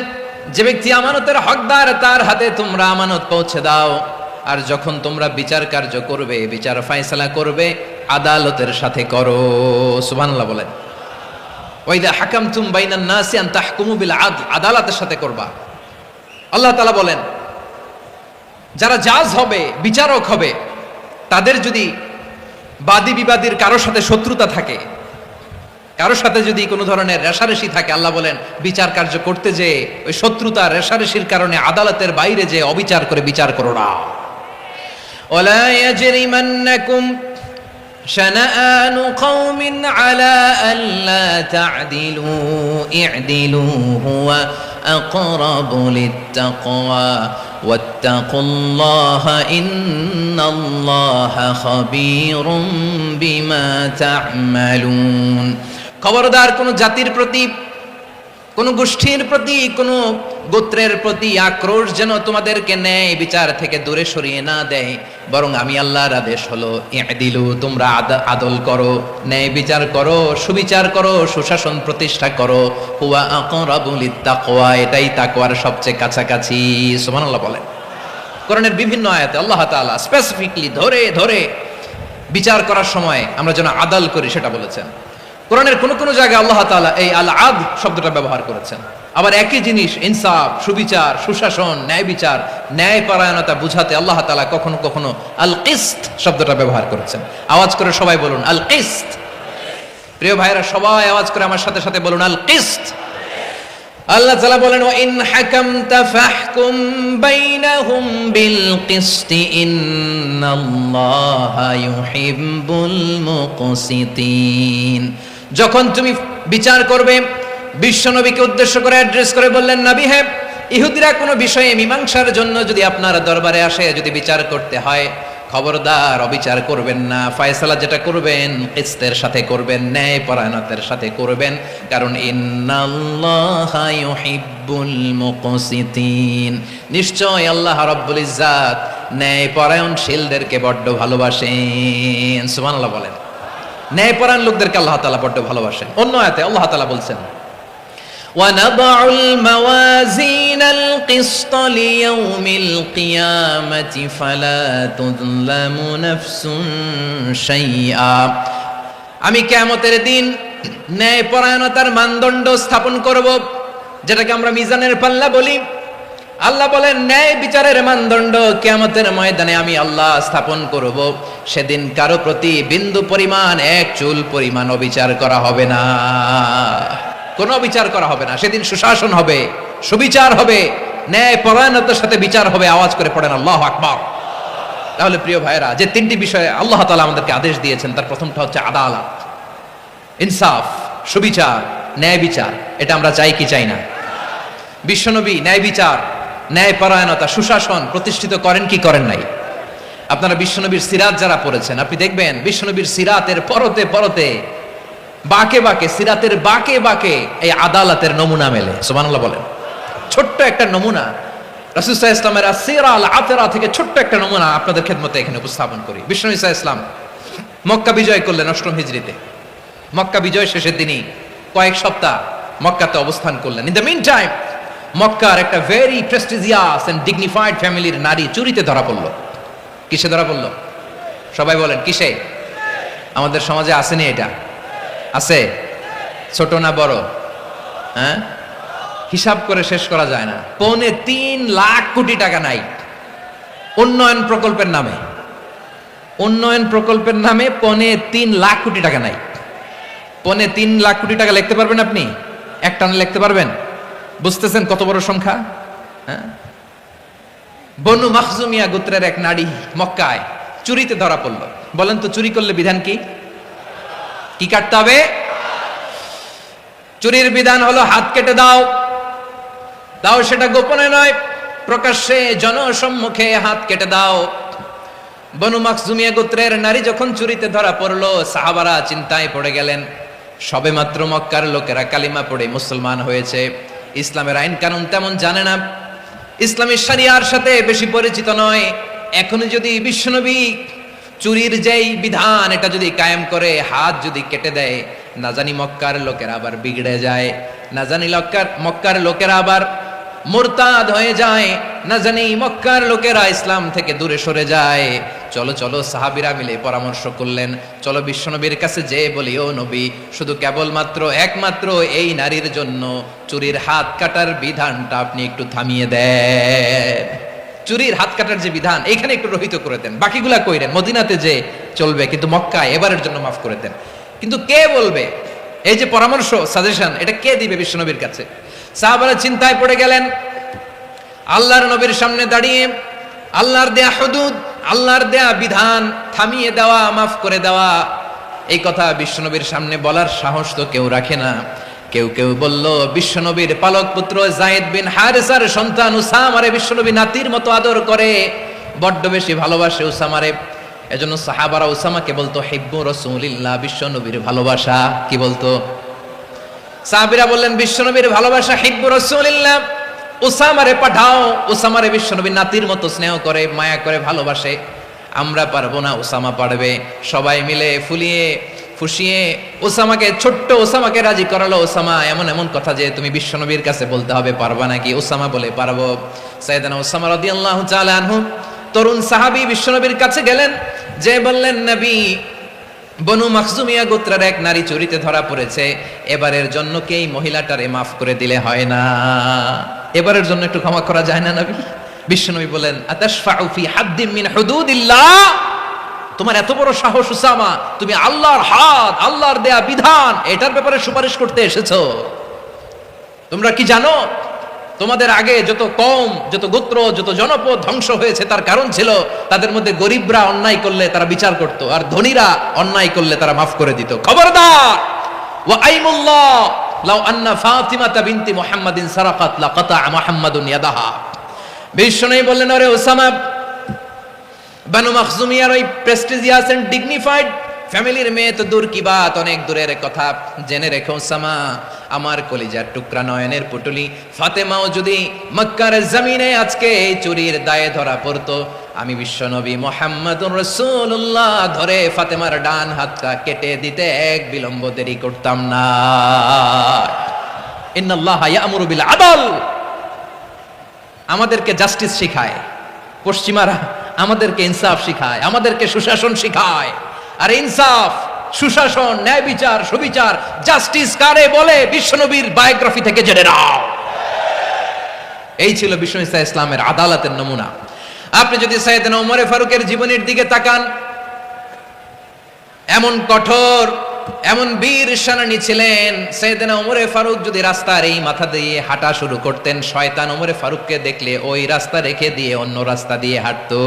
যে ব্যক্তি আমানতের হকদার তার হাতে তোমরা আমানত পৌঁছে দাও, আর যখন তোমরা বিচার কার্য করবে, বিচার ফয়সালা করবে, আদালতের সাথে করো। সুবহানাল্লাহ বলেন। ওয়াইদা হাকামতুম বাইনান নাসি আন তাহকুমু বিল আদল, আদালতের সাথে করবা। আল্লাহ তাআলা বলেন, যারা জাজ হবে, বিচারক হবে, তাদের যদি বাদী বিবাদীর কারোর সাথে শত্রুতা থাকে, কারোর সাথে যদি কোনো ধরনের রেষারেষি থাকে, আল্লাহ বলেন বিচার কার্য করতে যে ওই শত্রুতা রেষারেষির কারণে আদালতের বাইরে যে অবিচার করে বিচার করো না। ওয়ালা ইয়াজরিমান্নাকুম شنآن قوم على ألا تعدلوا اعدلوا هو أقرب للتقوى واتقوا الله إن الله خبير بما تعملون খবরদার কোন জাতির প্রতি, কোন গোষ্ঠীর প্রতি, কোন গোত্রের প্রতি আক্রোশ যেন তোমাদেরকে ন্যায় বিচার থেকে দূরে সরিয়ে না দেয়, বরং আমি আল্লাহর আদেশ হলো ইদিলু, তোমরা আদল করো, ন্যায় বিচার করো, সুবিচার করো, সুশাসন প্রতিষ্ঠা করো, হুয়া আকরাবু লিত্তাকওয়া, এটাই তাকওয়ার সবচেয়ে কাছাকাছি। সুবহানাল্লাহ বলেন। কোরআনের বিভিন্ন আয়াতে আল্লাহ তাআলা স্পেসিফিকলি ধরে ধরে বিচার করার সময় আমরা যেন আদল করি সেটা বলেছেন। কোরআনের কোন কোন জায়গায় আল্লাহ তাআলা এই আল আদল শব্দটা ব্যবহার করেছেন। আবার একই জিনিস ইনসাফ, সুবিচার, সুশাসন, ন্যায় বিচার, ন্যায় পরায়ণতা বুঝাতে আল্লাহ তাআলা কখনো কখনো আল কিসত শব্দটা ব্যবহার করেছেন। আওয়াজ করে সবাই বলুন আল কিসত। প্রিয় ভাইরা সবাই আওয়াজ করে আমার সাথে সাথে বলুন আল কিসত। আল্লাহ তাআলা বলেন ওয়া ইন হাকামতা ফাহকুম বাইনাহুম বিল কিসত ইন্নাল্লাহা ইউহিব্বুল মুকসিতিন। যখন তুমি বিচার করবে, বিশ্বনবীকে উদ্দেশ্য করে অ্যাড্রেস করে বললেন, নবী হে, ইহুদিরা কোনো বিষয়ে মীমাংসার জন্য যদি আপনার দরবারে আসে, যদি বিচার করতে হয়, খবরদার অবিচার করবেন না, ফয়সালা যেটা করবেন কিসতের সাথে করবেন, ন্যায় পরায়ণতার সাথে করবেন, কারণ ইন্নাল্লাহা ইউহিব্বুল মুকসিতিন, নিশ্চয় আল্লাহ রাব্বুল ইজ্জাত ন্যায় পরায়ণশীলদেরকে বড্ড ভালোবাসেন। সুবহানাল্লাহ বলেন। ন্যায়পরায়ণ লোকদেরকে আল্লাহ তাআলা বড্ড ভালোবাসেন। অন্য আয়াতে আল্লাহ তাআলা বলছেন وَنَضَعُ الْمَوَازِينَ الْقِسْطَ لِيَوْمِ الْقِيَامَةِ فَلَا تُظْلَمُ نَفْسٌ شَيْئًا। আমি কিয়ামতের দিন ন্যায়পরায়ণতার মানদণ্ড স্থাপন করব, যেটাকে আমরা মিজানের পাল্লা বলি। আল্লাহ বলেন ন্যায় বিচারের মানদণ্ড কিয়ামতের ময়দানে আমি আল্লাহ স্থাপন করব। সেদিন কারো প্রতি বিন্দু পরিমাণ, এক চুল পরিমাণ অবিচার করা হবে না, কোনো বিচার করা হবে না। সেদিন সুশাসন হবে, সুবিচার হবে, ন্যায় পরায়ণতার সাথে বিচার হবে। আওয়াজ করে পড়েন আল্লাহু আকবার। তাহলে প্রিয় ভাইরা, যে তিনটি বিষয়ে আল্লাহ তাআলা আমাদেরকে আদেশ দিয়েছেন, তার প্রথমটা হচ্ছে আদালত, ইনসাফ, সুবিচার, ন্যায় বিচার। এটা আমরা চাই কি চাই না? বিশ্বনবী ন্যায় বিচার, ন্যায় পরায়ণতা, সুশাসন প্রতিষ্ঠিত করেন কি করেন নাই? আপনারা বিশ্বনবীর সিরাত যারা পড়েছেন, আপনি দেখবেন বিশ্বনবীর সিরাতের পরতে পরতে, বাঁকে বাঁকে, সিরাতের বাঁকে বাঁকে এই আদালতের নমুনা মেলে। সুবহানাল্লাহ বলেন। ছোট্ট একটা নমুনা রাসূল সাল্লাল্লাহু আলাইহি ওয়াসাল্লামের আসিরা আল আতরা থেকে ছোট্ট একটা নমুনা আপনাদের খেদমতে এখানে উপস্থাপন করি। বিশ্বনবী সাল্লাল্লাহু আলাইহি ওয়াসাল্লাম মক্কা বিজয় করলেন 8ম হিজরিতে। মক্কা বিজয় শেষের দিনই কয়েক সপ্তাহ মক্কাতে অবস্থান করলেন। ইন দ্য মিন টাইম মক্কার একটা ভেরি প্রেস্টিজিয়াস এন্ড ডিগনিফাইড ফ্যামিলির নারী চুরিতে ধরা পড়ল। কিসে ধরা পড়ল? সবাই বলেন কিসে? আমাদের সমাজে আসেনি এটা? আছে? ছোট না বড়? হ্যাঁ, হিসাব করে শেষ করা যায় না। 3.25 লাখ কোটি টাকা নাই উন্নয়ন প্রকল্পের নামে। উন্নয়ন প্রকল্পের নামে 3.25 লাখ কোটি টাকা নাই। 3.25 লাখ কোটি টাকা লিখতে পারবেন আপনি? একটানা লিখতে পারবেন? বুঝতেছেন কত বড় সংখ্যা? হ্যাঁ, বনু মাখজুমিয়া গোত্রের এক নারী মক্কায় চুরিতে ধরা পড়ল। বলেন তো চুরি করলে বিধান কি? কি কাটতে হবে? চুরির বিধান হলো হাত কেটে দাও। দাও সেটা গোপনে নয়, প্রকাশ্যে জনসম্মুখে হাত কেটে দাও। বনু মাখজুমিয়া গোত্রের নারী যখন চুরিতে ধরা পড়লো, সাহাবারা চিন্তায় পড়ে গেলেন। সবেমাত্র মক্কার লোকেরা কালিমা পড়ে মুসলমান হয়েছে, ইসলামের আইন কানুন তেমন জানে না, ইসলামী শরিয়ার সাথে বেশি পরিচিত নয়। এখন যদি বিশ্বনবী চুরির যেই বিধান এটা যদি কায়েম করে, হাত যদি কেটে দেয়, না জানি মক্কার লোকেরা আবার বিগড়ে যায়, না জানি মক্কার লোকেরা আবার মুরতাদ হয়ে যায়, না জানি মক্কার লোকেরা ইসলাম থেকে দূরে সরে যায়। চলো চলো সাহাবীরা মিলে পরামর্শ করলেন, চলো বিশ্বনবীর কাছে যেয়ে বলি, ও নবী, শুধু কেবলমাত্র একমাত্র এই নারীর জন্য চুরির হাত কাটার বিধানটা আপনি একটু থামিয়ে দেন। চুরির হাত কাটার যে বিধান এখানে একটু রহিত করে দেন, বাকিগুলা কইরেন মদিনাতে যে চলবে, কিন্তু মক্কায় এবারের জন্য মাফ করে দেন। কিন্তু কে বলবে? এই যে পরামর্শ, সাজেশন, এটা কে দিবে বিশ্বনবীর কাছে? সাহাবারা চিন্তায় পড়ে গেলেন। আল্লাহর নবীর সামনে দাঁড়িয়ে আল্লাহর দেয়া হুদুদ, আল্লাহর দেয়া বিধান থামিয়ে দেওয়া, মাফ করে দেওয়া এই কথা বিশ্বনবীর সামনে বলার সাহস তো কেউ রাখে না। কেউ কেউ বলল বিশ্বনবীর পালক পুত্র যায়েদ বিন হারেসার সন্তান উসামারে বিশ্বনবী নাতির মতো আদর করে, বড্ড বেশি ভালোবাসে উসামারে। এজন্য সাহাবারা উসামাকে বলতো হিব্বু রাসূলিল্লাহ, বিশ্বনবীর ভালোবাসা। কি বলতো? সাহাবীরা বললেন বিশ্বনবীর ভালোবাসা হিব্বু রাসূলিল্লাহ, উসামারে পাঠাও। উসামারে বিশ্বনবী নাতির মতো স্নেহ করে, মায়া করে, ভালোবাসে। আমরা পারবো না, উসামা পারবে। সবাই মিলে ফুলিয়ে ফুসিয়ে ওসামাকে, ছোট্ট ওসামাকে রাজি করালো। ওসামা এমন এমন কথা যে তুমি বিশ্বনবীর কাছে বলতে হবে, পারবা নাকি? ওসামা বলে পারবো। সাইয়েদনা ওসামা রাদিয়াল্লাহু তাআলা আনহু তরুণ সাহাবী বিশ্বনবীর কাছে গেলেন, যে বললেন নবী, বনু মাখজুমিয়া গোত্রের এক নারী চুরিতে ধরা পড়েছে, এবারের জন্য কি এই মহিলাটারে মাফ করে দিলে হয় না? এবারের জন্য একটু ক্ষমা করা যায় না নবী? বিশ্বনবী বলেন আতাশফাউ ফি হাদ্দিন মিন হুদুদিল্লাহ, তোমার এত বড় সাহস উসামা, তুমি আল্লাহর হাত, আল্লাহর দেয়া বিধান, এটার ব্যাপারে সুপারিশ করতে এসেছো? তোমরা কি জানো তোমাদের আগে যত কওম, যত গোত্র, যত জনপদ ধ্বংস হয়েছে তার কারণ ছিল তাদের মধ্যে গরিবরা অন্যায় করলে তারা বিচার করত, আর ধনীরা অন্যায় করলে তারা মাফ করে দিত। খবরদার! ওয়া আইমুল্লাহ লাউ আন্না ফাতিমাতা বিনতি মুহাম্মাদিন সারাকাত লাকাতা মুহাম্মাদুন ইয়াদাহা। বিশ্বনবী বললেন, আরে ওসামা, বানু মাখজুমিয়ার ওই প্রেস্টিজিয়াস এন্ড ডিগনিফাইড ফ্যামিলির মেয়ে তো দূর কি বাত, অনেক দূরের কথা। জেনে রেখো ওসামা, আমার কলিজার টুকরা নয়নের পুটুলি ফাতেমাও যদি মক্কার জমিনে আজকে এই চুরির দায়ে ধরা পড়তো, আমি বিশ্বনবী মুহাম্মাদুর রাসূলুল্লাহ ধরে ফাতেমার ডান হাতটা কেটে দিতে এক বিলম্ব দেরি করতাম না। ইন্নাল্লাহা ইয়া'মুরু বিল আদল, আমাদেরকে জাস্টিস শিখায় পশ্চিমারা, আমাদেরকে ইনসাফ শিখায়, আমাদেরকে সুশাসন শিখায়। আর ইনসাফ, সুশাসন, ন্যায় বিচার, সুবিচার, জাস্টিস কারে বলে বিশ্বনবীর বায়োগ্রাফি থেকে জেনে নাও। এই ছিল বিশ্বনবী ইসলামের আদালতের নমুনা। আপনি যদি সাইয়েদনা ওমর ফারুকের জীবনের দিকে তাকান, এমন কঠোর, এমন বীর সেনানী ছিলেন। সাইয়েদনা ওমর ফারুক যদি রাস্তার এই মাথা দিয়ে হাঁটা শুরু করতেন, শয়তান ওমর ফারুককে দেখলে ওই রাস্তা রেখে দিয়ে অন্য রাস্তা দিয়ে হাঁটতো।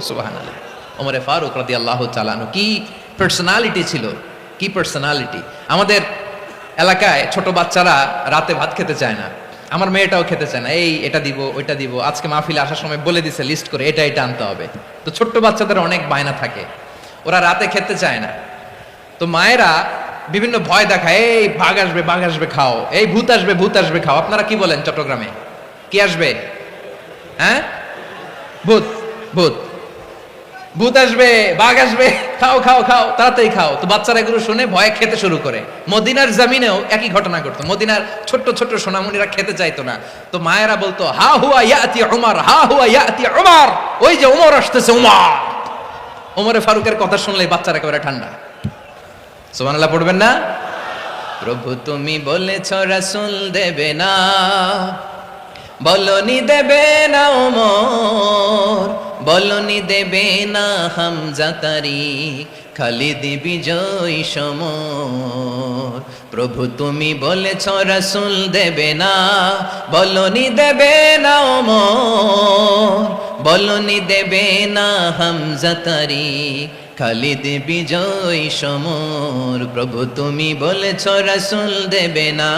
সুবহানাল্লাহ। ওমর ফারুক রাদিয়াল্লাহু তাআলা আনহু কি পার্সোনালিটি ছিল, কি পার্সোনালিটি! আমাদের এলাকায় ছোট বাচ্চারা রাতে ভাত খেতে চায় না, আমার মেয়েটাও খেতে চায় না, এই এটা দিব ওইটা দিব, আজকে মাহফিলে আসার সময় বলে দিছে লিস্ট করে এটা এটা আনতে হবে। তো ছোট্ট বাচ্চাদের অনেক বায়না থাকে, ওরা রাতে খেতে চায় না। তো মায়েরা বিভিন্ন ভয় দেখায়, এই বাঘ আসবে খাও, এই ভূত আসবে খাও। আপনারা কি বলেন চট্টগ্রামে? কি আসবে? হ্যাঁ, ভূত ভূত ভূত আসবে, বাঘ আসবে, খাও খাও খাও, তাড়াতাড়ি খাও। তো বাচ্চারা এগুলো শুনে ভয়ে খেতে শুরু করে। মদিনার জমিনেও একই ঘটনা ঘটতো। মদিনার ছোট্ট ছোট্ট সোনামণিরা খেতে চাইতো না, তো মায়েরা বলতো হা হুয়া ইয়াতি উমর, হা হুয়া ইয়াতি উমর, ওই যে উমর আসতেছে, উমর। ওমরে ফারুকের কথা শুনলে বাচ্চারা একেবারে ঠান্ডা। সুবহানাল্লাহ পড়বেন না? প্রভু তুমি বলেছ রাসূল দেবে না, বলনি দেবে না ওমর, বলনি দেবে না হামজা তারিক, খালিদ বিজয় সমর। প্রভু তুমি বলেছ রাসূল দেবে না, বলনি দেবে না ওমর, বলনি দেবে না হামজা তারিক, খালিদ বিজয় সমর। প্রভু তুমি বলেছ রাসূল দেবে না।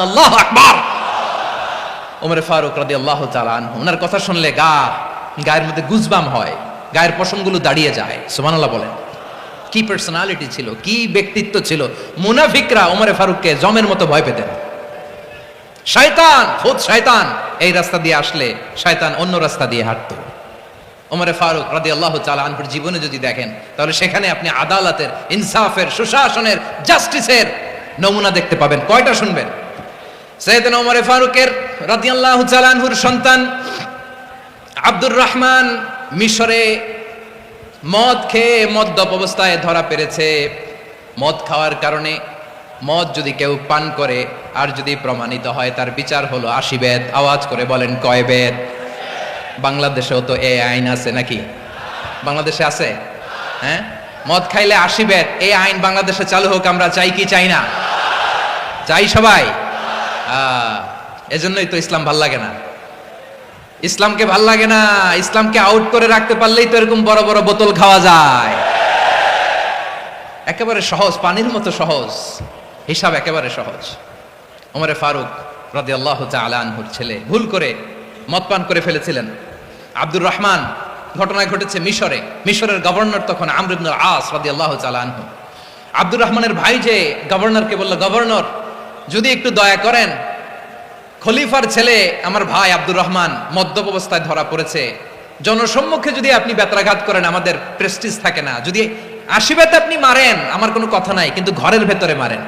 আল্লাহু আকবার। ওমর ফারুক রাদিয়াল্লাহু তাআলা আনহু, ওনার কথা শুনলে গায়ের মধ্যে গুজবাম হয়, গায়ের পশমগুলো দাঁড়িয়ে যায়। সুবহানাল্লাহ বলেন। কি পার্সোনালিটি ছিল, কি ব্যক্তিত্ব ছিল! মুনাফিকরা ওমর ফারুককে জমের মতো ভয় পেতেন। শয়তান, খুদ শয়তান এই রাস্তা দিয়ে আসলে শয়তান অন্য রাস্তা দিয়ে হাঁটতো। ওমর ফারুক রাদিয়াল্লাহু তাআলা আনহুর জীবনে যদি দেখেন, তাহলে সেখানে আপনি আদালতের, ইনসাফের, সুশাসনের, জাস্টিসের নমুনা দেখতে পাবেন। কয়টা শুনবেন? সাইয়েদনা ওমর ফারুকের রাদিয়াল্লাহু তাআলা আনহুর সন্তান আব্দুর রহমান মিশরে মদ খেয়ে মদ্যপ অবস্থায় ধরা পড়েছে। মদ খাওয়ার কারণে, মদ যদি কেউ পান করে আর যদি প্রমাণিত হয়, তার বিচার হলো 80 বেদ। আওয়াজ করে বলেন কয় বেদ? বাংলাদেশেও তো এই আইন আছে নাকি? বাংলাদেশে আছে? হ্যাঁ, মদ খাইলে 80 বেদ, এই আইন বাংলাদেশে চালু হোক। আমরা চাই কি চাই না? চাই সবাই। এজন্যই তো ইসলাম ভাল লাগে না। ইসলামকে ভাল লাগে না, ইসলামকে আউট করে রাখতে পারলেই তো এরকম বড় বড় বোতল খাওয়া যায়। একেবারে সহজ, পানির মতো সহজ, হিসাব একেবারে সহজ। ওমরে ফারুক রাদিয়াল্লাহু তাআলা আনহুর ছেলে ভুল করে মদ পান করে ফেলেছিলেন। আব্দুর রহমান, ঘটনা ঘটেছে মিশরে। মিশরের গভর্নর তখন আমর ইবনুল আস রাদিয়াল্লাহু তাআলা আনহু। আব্দুর রহমানের ভাই যে গভর্নরকে বলল, গভর্নর যদি একটু দয়া করেন, খলিফার ছেলে আমার ভাই আব্দুর রহমান মদ্যপ অবস্থায় ধরা পড়েছে, জনসম্মুখে যদি আপনি বেত্রাঘাত করেন আমাদের প্রেস্টিজ থাকে না, যদি আশীর্বাদ আপনি মারেন আমার কোনো কথা নাই, কিন্তু ঘরের ভেতরে মারেন।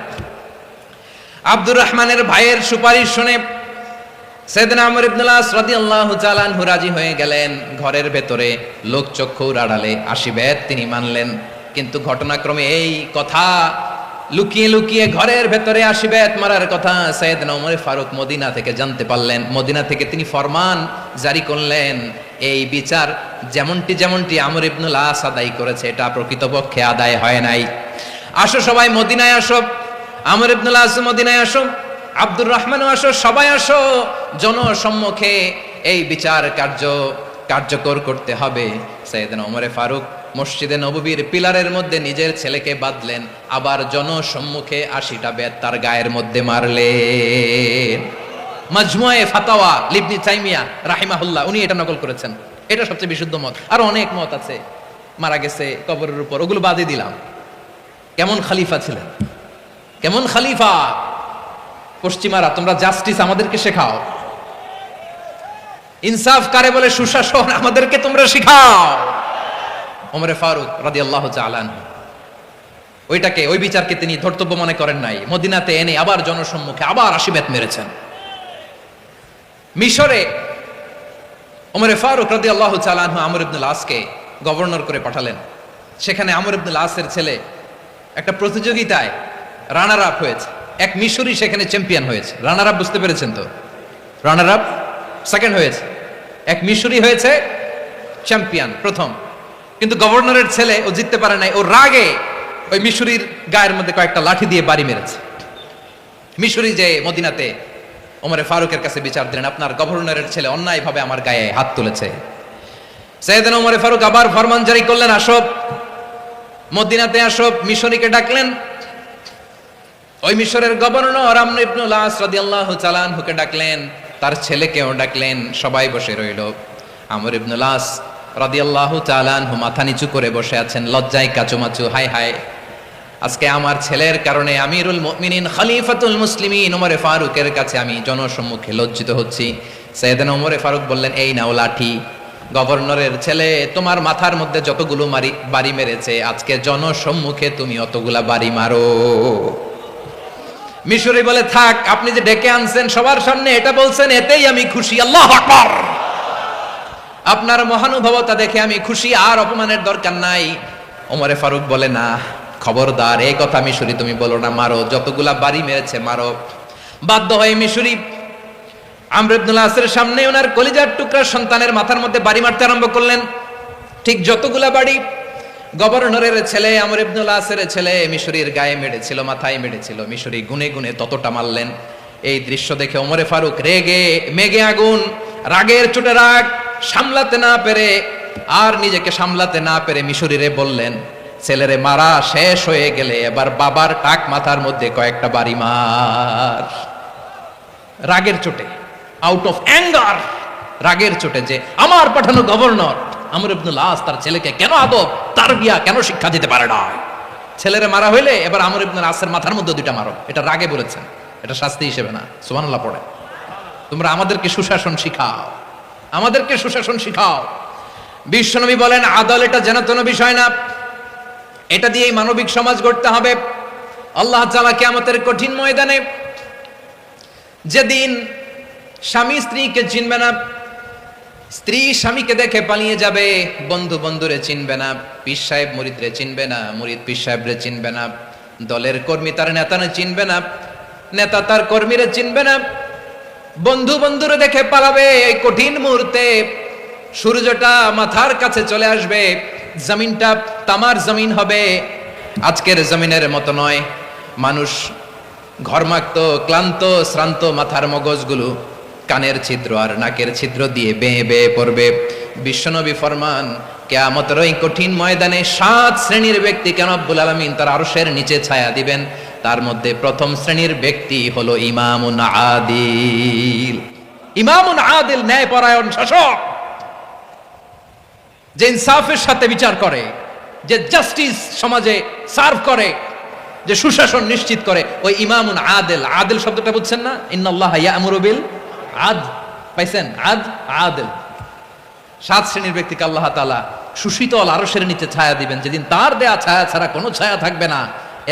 আব্দুর রহমানের ভাইয়ের সুপারিশ শুনে সাইয়েদনা আমর ইবনুল আস রাদিয়াল্লাহু তাআলা আনহু রাজি হয়ে গেলেন। ঘরের ভেতরে লোকচক্ষুর আড়ালে আশীর্বাদ তিনি মানলেন। কিন্তু ঘটনাক্রমে এই কথা লুকিয়ে লুকিয়ে ঘরের ভেতরে আশীর্বাদ মারার কথা সাইয়েদনা ওমর ফারুক মদিনা থেকে জানতে পারলেন। মদিনা থেকে তিনি ফরমান জারি করলেন, এই বিচার যেমনটি আমর ইবনুল আস আদায় করেছে এটা প্রকৃতপক্ষে আদায় হয় নাই। আসো সবাই মদিনায় আসো, আমর ইবনুল আস মদিনায় আসো, আব্দুর রহমানও আসো, সবাই আসো, জনসম্মুখে এই বিচার কার্যকর করতে হবে। সাইয়েদনা ওমর ফারুক মসজিদে নববীর পিলারের মধ্যে নিজের ছেলেকে বাঁধলেন, আবার জনসম্মুখে 80টা বেত তার গায়ের মধ্যে মারলেন। মাজমুয়ে ফাতাওয়া ইবনে তাইমিয়া রাহিমাহুল্লাহ উনি এটা নকল করেছেন। এটা সবচেয়ে বিশুদ্ধ মত, আর অনেক মত আছে। মারা গেছে কবরের উপর, ওগুলো বাদই দিলাম। কেমন খলিফা ছিলেন, কেমন খলিফা! পশ্চিমারা তোমরা জাস্টিস আমাদেরকে শেখাও, ইনসাফ কারে বলে সুশাসন আমাদেরকে তোমরা শিখাও। ওমরে ফারুক রাদিয়াল্লাহু তাআলা আনহু ওই বিচারকে তিনি ধর্তব্য মনে করেন নাই। মদিনাতে এনে আবার জনসম্মুখে আবার 80 বেত মেরেছেন। মিশরে ওমরে ফারুক রাদিয়াল্লাহু তাআলা আনহু আমর ইবনুল আসকে গভর্নর করে পাঠালেন। সেখানে আমর ইবনুল আসের ছেলে একটা প্রতিযোগিতায় রানার আপ হয়েছে। এক মিশরি সেখানে চ্যাম্পিয়ন হয়েছে। রানার আপ বুঝতে পেরেছেন তো? রানার আপ সেকেন্ড হয়েছে, এক মিশরি হয়েছে চ্যাম্পিয়ন প্রথম। কিন্তু গভর্নরের ছেলে ও জিততে পারে নাই। ও রাগে ওই মিশরির গায়ের মধ্যে কয়েকটা লাঠি দিয়ে বাড়ি মেরেছে। মিশরি যে মদিনাতে ওমরে ফারুকের কাছে বিচার দিলেন, আপনার গভর্নরের ছেলে অন্যায়ভাবে আমার গায়ে হাত তুলেছে। সাইয়েদনা ওমরে ফারুক আবার ফরমান জারি করলেন, আসো মদিনাতে আসো। মিশরীকে ডাকলেন। ওই মিশরের গভর্নর আমর ইবনুল আস রাদিয়াল্লাহু তাআলা আনহুকে ডাকলেন, তার ছেলেকেও ডাকলেন। সবাই বসে রইল। আমর ইবনুল আস রাদিয়াল্লাহু তাআলা আনহু মাথা নিচু করে বসে আছেন, লজ্জায় কাচুমাচু। হায় হায়, আজকে আমার ছেলের কারণে আমিরুল মুমিনিন খলিফাতুল মুসলিমিন ওমরে ফারুকের কাছে আমি জনসম্মুখে লজ্জিত হচ্ছি। সাইয়েদনা ওমরে ফারুক বললেন, এই নাও লাঠি। গভর্নরের ছেলে তোমার মাথার মধ্যে যতগুলো বাড়ি মেরেছে, আজকে জনসম্মুখে তুমি অতগুলা বাড়ি মারো। মিশরি বলে, থাক, আপনি যে ডেকে আনছেন সবার সামনে এটা বলছেন, এতেই আমি খুশি। আল্লাহু আকবার! আপনার মহানুভবতা দেখে আমি খুশি, আর অপমানের দরকার নাই। ওমরে ফারুক বলে, না, খবরদার, এই কথা মিশরি তুমি বলো না, মারো, যতগুলা বাড়ি মেরেছে মারো। বাধ্য হয়ে মিশরি আমর ইবনুল আসের সামনে ওনার কলিজার টুকরা সন্তানের মাথার মধ্যে বাড়ি মারতে আরম্ভ করলেন। ঠিক যতগুলা বাড়ি গভর্নরের ছেলে আমর ইবনুল আসের ছেলে মিশরির গায়ে মেরেছিল, মাথায় মেরেছিল, মিশরি গুনে গুনে ততটা মারলেন। এই দৃশ্য দেখে ওমরে ফারুক রেগে মেগে আগুন, রাগের চোটে রাগ সামলাতে না পেরে, আর নিজেকে সামলাতে না পেরে মিশরিরে বললেন, ছেলেরে মারা শেষ হয়ে গেলে এবার বাবার টাক মাথার মধ্যে কয়েকটা বাড়ি মার। রাগের চোটে, আউট অফ অ্যাঙ্গার, রাগের চোটে, যে আমার পাঠানো গভর্নর আমর ইবনুল আস তার ছেলেকে কেন আদব তারবিয়া কেন শিক্ষা দিতে পারে না। ছেলেরে মারা হইলে এবার আমর ইবনুল আসের মাথার মধ্যে দুইটা মারো। এটা রাগে বলেছেন, এটা শাস্তি হিসেবে না। সুবহানাল্লাহ পড়ে। তোমরা আমাদেরকে সুশাসন শিখাও, আমাদেরকে সুশাসন শিখাও। বিশ্বনবী বলেন, আদল এটা যেন তেন বিষয় না, এটা দিয়েই মানবিক সমাজ গড়তে হবে। আল্লাহ তাআলা কিয়ামতের কঠিন ময়দানে, যেদিন স্বামী স্ত্রীকে চিনবে না, স্ত্রী স্বামীকে দেখে পালিয়ে যাবে, বন্ধু বন্ধুরে চিনবে না, পীর সাহেব মুরিদরে চিনবে না, মুরিদ পীর সাহেবরে চিনবে না, দলের কর্মী তার নেতারে চিনবে না, নেতা তার কর্মীরে চিনবে না, বন্ধু বন্ধুরে দেখে পালাবে। এই কঠিন মুহূর্তে সূর্যটা মাথার কাছে চলে আসবে, জমিনটা তামার জমিন হবে। আজকের জমিনের মতো নয়। মানুষ ঘর্মাক্ত, ক্লান্ত, শ্রান্ত মাথার মগজগুলো কানের ছিদ্র আর নাকের ছিদ্র দিয়ে বেয়ে বেয়ে পড়বে। বিশ্বনবী ফরমান, কিয়ামতের ওই কঠিন ময়দানে 7 শ্রেণীর ব্যক্তিকে রব্বুল আলামিন তার আরশের নিচে ছায়া দিবেন। তার মধ্যে প্রথম শ্রেণীর ব্যক্তি হলো ইমামুন আদিল। ইমামুন আদিল, ন্যায়পরায়ণ শাসক, যে ইনসাফের সাথে বিচার করে, যে জাস্টিস সমাজে সার্ভ করে, যে সুশাসন নিশ্চিত করে, ওই ইমামুন আদিল। আদিল শব্দটা বুঝছেন না? ইন্নাল্লাহা ইয়া'মুরু বিল আদল, পাইছেন? আদিল। 7 শ্রেণীর ব্যক্তিকে আল্লাহ তাআলা সুশীতল আরশের নিচে ছায়া দিবেন, যেদিন তার দেয়া ছায়া ছাড়া কোনো ছায়া থাকবে না।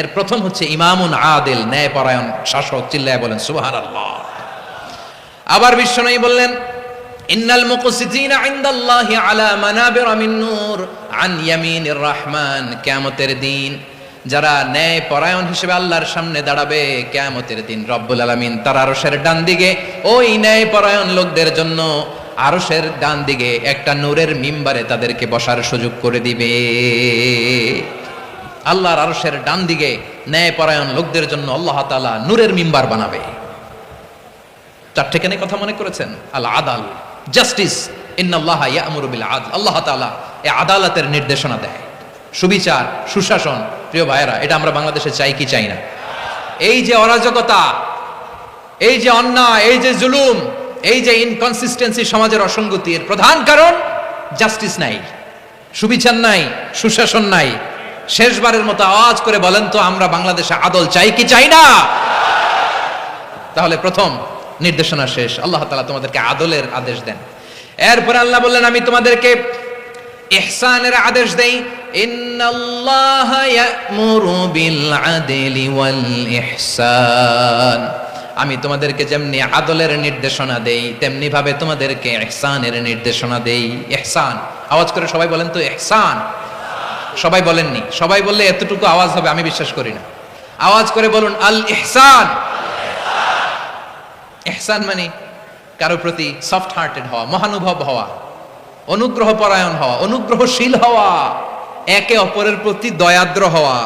এর প্রথম হচ্ছে ইমামুন আদিল, ন্যায়পরায়ণ শাসক। চিল্লায় বলেন সুবহানাল্লাহ। আবার বিশ্বনবী বললেন, ইন্নাল মুকসিতিনা ইনদাল্লাহি আলা মানাবিরা মিন নূর আন ইয়ামিনির রহমান। কিয়ামতের দিন যারা ন্যায়পরায়ণ হিসেবে আল্লাহর সামনে দাঁড়াবে, কিয়ামতের দিন রব্বুল আলামিন তার আরশের ডান দিকে ওই ন্যায়পরায়ণ লোকদের জন্য আরশের ডান দিকে একটা নূরের মিম্বারে তাদেরকে বসার সুযোগ করে দিবে। আল্লাহর আরশের ডান দিকে ন্যায়পরায়ণ লোকদের জন্য আল্লাহ তাআলা নূরের মিম্বার বানাবে। 4টে কেন কথা মনে করেছেন? আল আদাল, জাস্টিস। ইন্নাল্লাহা ইয়া'মুরু বিল আদল। আল্লাহ তাআলা এই আদালতের নির্দেশনা দেয়, সুবিচার, সুশাসন। প্রিয় ভাইয়েরা, এটা আমরা বাংলাদেশে চাই কি চাই না? এই যে অরাজকতা, এই যে অন্যায়, এই যে জুলুম, এই যে ইনকনসিস্টেন্সি, সমাজের অসঙ্গতি, এর প্রধান কারণ জাস্টিস নাই, সুবিচার নাই, সুশাসন নাই। শেষবারের মতো আওয়াজ করে বলেন তো, আমরা বাংলাদেশে আদল চাই কি চাই না? তাহলে প্রথম নির্দেশনা শেষ। আল্লাহ তাআলা তোমাদেরকে আদলের আদেশ দেন। এরপর আল্লাহ বললেন, আমি তোমাদেরকে ইহসানের আদেশ দেই। ইন্নাল্লাহা ইয়া'মুরু বিল আদলি ওয়াল ইহসান। আমি তোমাদেরকে যেমনি আদলের নির্দেশনা দেই, তেমনি ভাবে তোমাদেরকে ইহসানের নির্দেশনা দেই। ইহসান, আওয়াজ করে সবাই বলেন তো ইহসান। সবাই বলেননি, সবাই বললে এতটুকু আওয়াজ হবে আমি বিশ্বাস করি না। আওয়াজ করে বলুন আল ইহসান। ইহসান মানে কারো প্রতি সফট হার্টেড হওয়া, মহানুভব হওয়া, অনুগ্রহ পরায়ণ হওয়া, অনুগ্রহশীল হওয়া, একে অপরের প্রতি দয়াদ্র হওয়া।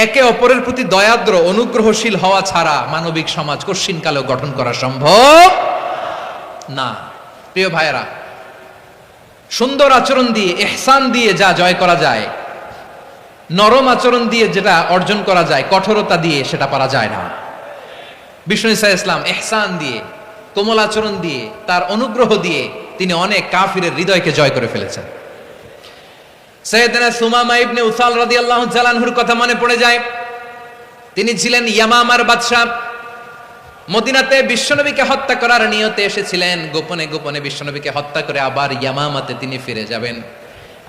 একে অপরের প্রতি দয়াদ্র, অনুগ্রহশীল হওয়া ছাড়া মানবিক সমাজ কশিনকালেও গঠন করা সম্ভব না। প্রিয় ভাইয়েরা, সুন্দর আচরণ দিয়ে, ইহসান দিয়ে যা জয় করা যায়, নরম আচরণ দিয়ে যেটা অর্জন করা যায়, কঠোরতা দিয়ে সেটা পারা যায় না। বিষ্ণু ঈসা ইসলাম ইহসান দিয়ে, কোমল আচরণ দিয়ে, তার অনুগ্রহ দিয়ে তিনি অনেক কাফিরের হৃদয়কে জয় করে ফেলেছেন। সাইয়েদনা সুমামা ইবনে উসাল রাদিয়াল্লাহু তাআলা আনহুর কথা মনে পড়ে যায়। তিনি ছিলেন ইয়ামামার বাদশা। মদিনাতে বিশ্বনবীকে হত্যা করার নিয়তে এসেছিলেন। গোপনে গোপনে বিশ্বনবীকে হত্যা করে আবার ইয়ামামাতে তিনি ফিরে যাবেন।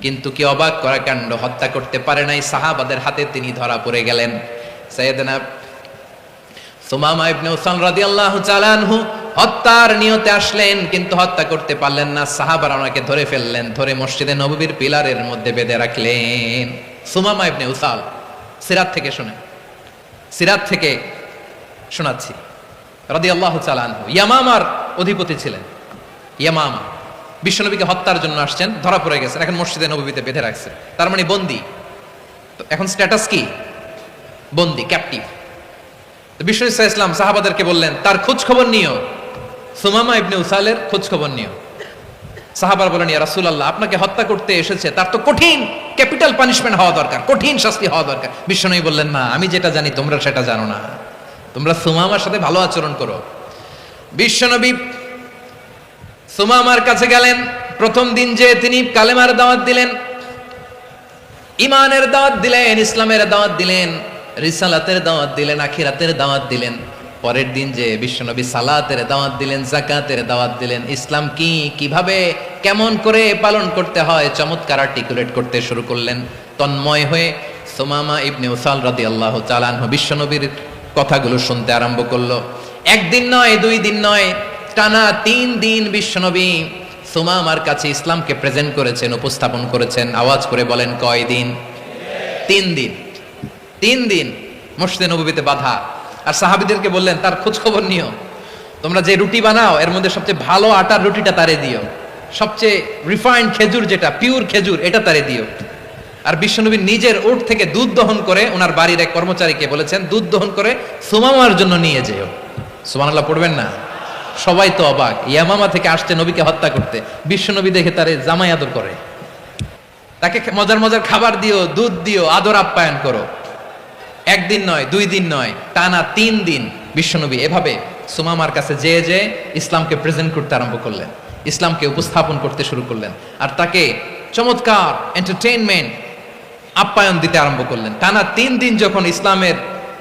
কিন্তু কি অবাক করা কাণ্ড, হত্যা করতে পারে নাই, সাহাবাদের হাতে তিনি ধরা পড়ে গেলেন। সাইয়েদনা সুমামা ইবনে উসাল রাদিয়াল্লাহু তাআলা আনহু হত্যার নিয়তে আসলেন, কিন্তু হত্যা করতে পারলেন না। সাহাবারা ওনাকে ধরে ফেললেন, ধরে মসজিদে নববীর পিলারের মধ্যে বেঁধে রাখলেন। সুমামা ইবনে উসাল, সিরাত থেকে শুনে, সিরাত থেকে শোনাচ্ছি, রাদিয়াল্লাহু তাআলা আনহু ইয়ামামার অধিপতি ছিলেন। ইয়ামামা বিশ্বনবীকে হত্যার জন্য আসছেন, ধরা পড়ে গেছেন, এখন মসজিদে নববীতে বেঁধে রাখছে, তার মানে বন্দী। তো এখন স্ট্যাটাস কি? বন্দী, ক্যাপটিভ। বিষ্ণু ঈসা ইসলাম সাহাবাদেরকে বললেন, তার খোঁজ খবর নিও, সুমামা ইবনে উসালের খোঁজ খবর নিও। সাহাবার বলেন, ইয়া রাসূলুল্লাহ, আপনাকে হত্যা করতে এসেছে, তার তো কঠিন ক্যাপিটাল পানিশমেন্ট হওয়া দরকার, কঠিন শাস্তি হওয়া দরকার। বিশ্বনবী বললেন, না, আমি যেটা জানি তোমরা সেটা জানো না, তোমরা সুমামার সাথে ভালো আচরণ করো। বিশ্বনবী সুমামার কাছে গেলেন। প্রথম দিন যে তিনি কালেমার দাওয়াত দিলেন, ঈমানের দাওয়াত দিলেন, ইসলামের দাওয়াত দিলেন, রিসালাতের দাওয়াত দিলেন, আখিরাতের দাওয়াত দিলেন। পরের দিন যে বিশ্বনবী সালাতের দাওয়াত দিলেন, যাকাতের দাওয়াত দিলেন, ইসলাম কি, কিভাবে, কেমন করে পালন করতে হয় চমৎকার আর্টিকুলেট করতে শুরু করলেন। তন্ময় হয়ে সুমামা ইবনে উসাল রাদিয়াল্লাহু তাআলা আনহু বিশ্বনবীর কথাগুলো শুনতে আরম্ভ করলো। একদিন নয়, 2 দিন নয়, টানা 3 দিন বিশ্বনবী সুমামার কাছে ইসলামকে প্রেজেন্ট করেছেন, উপস্থাপন করেছেন। আওয়াজ করে বলেন, কয় দিন? 3 দিন। 3 দিন মসজিদে নববীতে বাঁধা। আর সাহাবীদেরকে বললেন, তার খোঁজ খবর নিও, তোমরা যে রুটি বানাও এর মধ্যে সবচেয়ে ভালো আটার রুটিটা তারে দিও, সবচেয়ে রিফাইন্ড খেজুর, যেটা পিওর খেজুর, এটা তারে দিও। আর বিশ্বনবী নিজের উট থেকে দুধ দহন করে ওনার বাড়ির এক কর্মচারীকে বলেছেন, দুধ দহন করে সুমামার জন্য নিয়ে যেও। সুবহানাল্লাহ পড়বেন না? সবাই তো অবাক, ইয়ামামা থেকে আসছে নবীকে হত্যা করতে, বিশ্বনবী দেখে তারে জামাই আদর করে। তাকে মজার মজার খাবার দিও, দুধ দিও, আদর আপ্যায়ন করো। একদিন নয়, 2 দিন নয়, টানা 3 দিন বিশ্বনবী এভাবে সুমামার কাছে যে ইসলামকে প্রেজেন্ট করতে আরম্ভ করলেন, ইসলামকে উপস্থাপন করতে শুরু করলেন, আর তাকে চমৎকার এন্টারটেইনমেন্ট আপ্যায়ন দিতে আরম্ভ করলেন। টানা 3 দিন যখন ইসলামের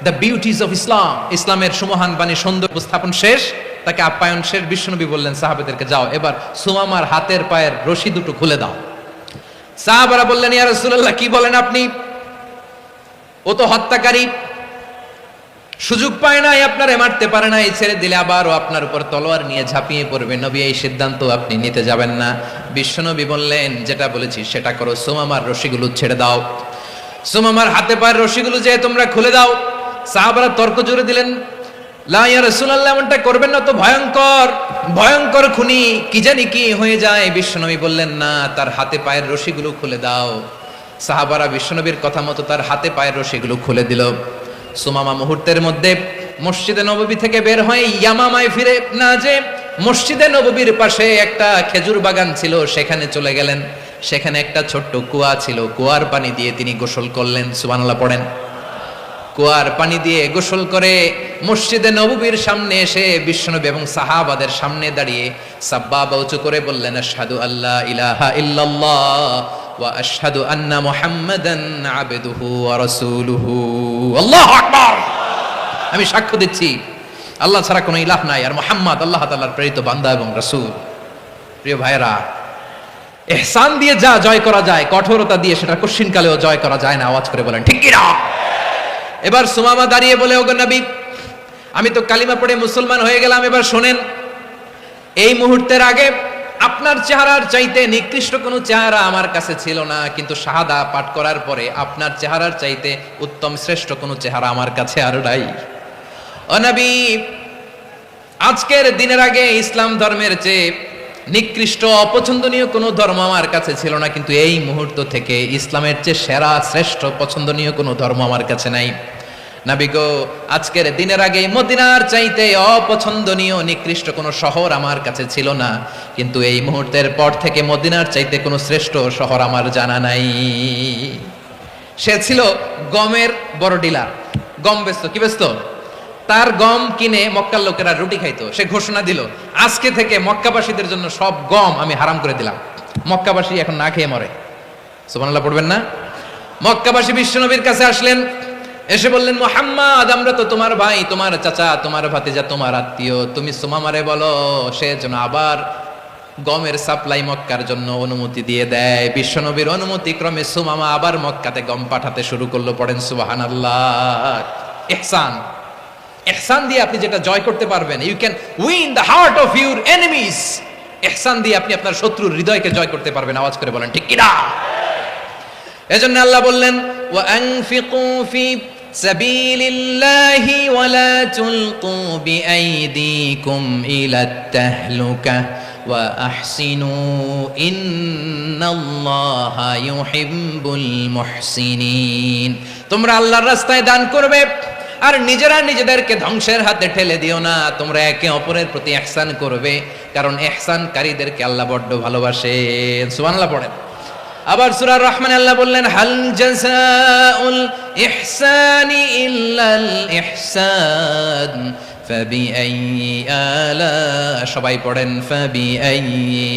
দ্য বিউটিজ অফ ইসলাম, ইসলামের সুমহান বাণী সুন্দর উপস্থাপন শেষ, তাকে আপ্যায়ন শেষ, বিশ্বনবী বললেন সাহাবাদেরকে, যাও এবার সুমামার হাতের পায়ের রশি দুটো খুলে দাও। সাহাবারা বললেন, ইয়া রাসূলুল্লাহ, কি বলেন আপনি? ও তো হত্যাকারী, সুযোগ পায় নাই, আপনারে মারতে পারে নাই, ছেড়ে দিলে আবারও আপনার উপর তলোয়ার নিয়ে ঝাঁপিয়ে পড়বে। নবী, এই সিদ্ধান্ত আপনি নিতে যাবেন না। বিশ্বনবী বললেন, যেটা বলেছি সেটা করো, সুমামার রশিগুলো ছেড়ে দাও, সুমামার হাতে পায়ের রশিগুলো যে তোমরা খুলে দাও। সাহাবারা তর্ক জুড়ে দিলেন, লা ইয়া রাসূলুল্লাহ, এমনটা করবেন না, তো ভয়ঙ্কর ভয়ঙ্কর খুনি, কি জানি কি হয়ে যায়। বিশ্বনবী বললেন, না, তার হাতে পায়ের রশিগুলো খুলে দাও। সাহাবারা বিশ্বনবীর কথা মতো তার হাতে পায়ের রশিগুলো খুলে দিল। সুমামা মুহূর্তের মধ্যে মসজিদে নববী থেকে বের হয়ে ইয়ামামায় ফিরে না যে মসজিদে নববীর পাশে একটা খেজুর বাগান ছিল, সেখানে চলে গেলেন। সেখানে একটা ছোট্ট কুয়া ছিল, কুয়ার পানি দিয়ে তিনি গোসল করলেন। সুবহানাল্লাহ পড়েন। কুয়ার পানি দিয়ে গোসল করে মসজিদে নববীর সামনে এসে বিশ্বনবী এবং সাহাবাদের সামনে দাঁড়িয়ে সাব্বাবা উঁচু করে বললেন, আশহাদু আল্লা ইলাহা ইল্লাল্লাহ ওয়া আশহাদু আন্না মুহাম্মাদান আবদুহু ওয়া রাসূলুহু। আল্লাহু আকবার। আমি সাক্ষ্য দিচ্ছি আল্লাহ ছাড়া কোনো ইলাহ নাই, আর মুহাম্মদ আল্লাহ তাআলার প্রেরিত বান্দা এবং রাসূল। প্রিয় ভাইরা, ইহসান দিয়ে যা জয় করা যায়, কঠোরতা দিয়ে সেটা কঠিনকালেও জয় করা যায় না। আওয়াজ করে বলেন ঠিক কি না? এবার সুমামা দাঁড়িয়ে বলে, ওগো নবী, আমি তো কালিমা পড়ে মুসলমান হয়ে গেলাম, এবার শোনেন, এই মুহূর্তের আগে আপনার চেহারার চাইতে নিকৃষ্ট কোনো চেহারা আমার কাছে ছিল না, কিন্তু শাহাদা পাঠ করার পরে আপনার চেহারার চাইতে উত্তম শ্রেষ্ঠ কোনো চেহারা আমার কাছে আর নাই। ও নবী, আজকের দিনের আগে ইসলাম ধর্মের চেয়ে নিকৃষ্ট অপছন্দনীয় কোনো ধর্ম আমার কাছে ছিল না, কিন্তু এই মুহূর্ত থেকে ইসলামের চেয়ে সেরা শ্রেষ্ঠ পছন্দনীয় কোনো ধর্ম আমার কাছে নাই। নবী গো, আজকের দিনের আগে মদিনার চাইতে অপছন্দনীয় নিকৃষ্ট কোনো শহর আমার কাছে ছিল না, কিন্তু এই মুহূর্তের পর থেকে মদিনার চাইতে কোনো শ্রেষ্ঠ শহর আমার জানা নাই। সে ছিল গমের বড় ডিলার, গম বেচতো। কি বেচতো? তার গম কিনে মক্কার লোকেরা রুটি খাইতো। সে ঘোষণা দিল, আজকে থেকে মক্কাবাসীদের জন্য সব গম আমি হারাম করে দিলাম, মক্কাবাসী এখন না খেয়ে মরে। সুবহানাল্লাহ পড়বেন না? মক্কাবাসী বিশ্বনবীর কাছে আসলেন, এসে বললেন, মুহাম্মদ, আমরা তো তোমার ভাই, তোমার চাচা, তোমার ভাতিজা, তোমার আত্মীয়, তুমি সুমামারে বলো সে যেন আবার গমের সাপ্লাই মক্কার জন্য অনুমতি দিয়ে দেয়। বিশ্বনবীর অনুমতি ক্রমে সুমামা আবার মক্কাতে গম পাঠাতে শুরু করলো। পড়েন সুবহানাল্লাহ। ইহসান, ইহসান দিয়ে আপনি যেটা জয় করতে পারবেন, you can win the heart of your enemies. ইহসান দিয়ে আপনি আপনার শত্রুর হৃদয়কে জয় করতে পারবেন। আওয়াজ করে বলেন ঠিক কি না? এজন্য আল্লাহ বললেন, ওয়া আনফিকু ফি সাবিলিল্লাহি ওয়া লা তুলকু বিআইদিকুম ইলাত তাহলুকা ওয়া আহসিনু ইন্নাল্লাহা ইউহিব্বুল মুহসিনিন। তোমরা আল্লাহর রাস্তায় দান করবে আর নিজেরা নিজেদেরকে ধ্বংসের হাতে ঠেলে দিও না। তোমরা একে অপরের প্রতি ইহসান করবে, কারণ ইহসানকারীদেরকে আল্লাহ বড্ড ভালোবাসেন। সুবহানাল্লাহ পড়েন। আবার সূরা রহমানে আল্লাহ বললেন, হাল জাযাউল ইহসানি ইল্লাল ইহসান ফাবিআইয়ি আলা, সবাই পড়েন, ফাবিআইয়ি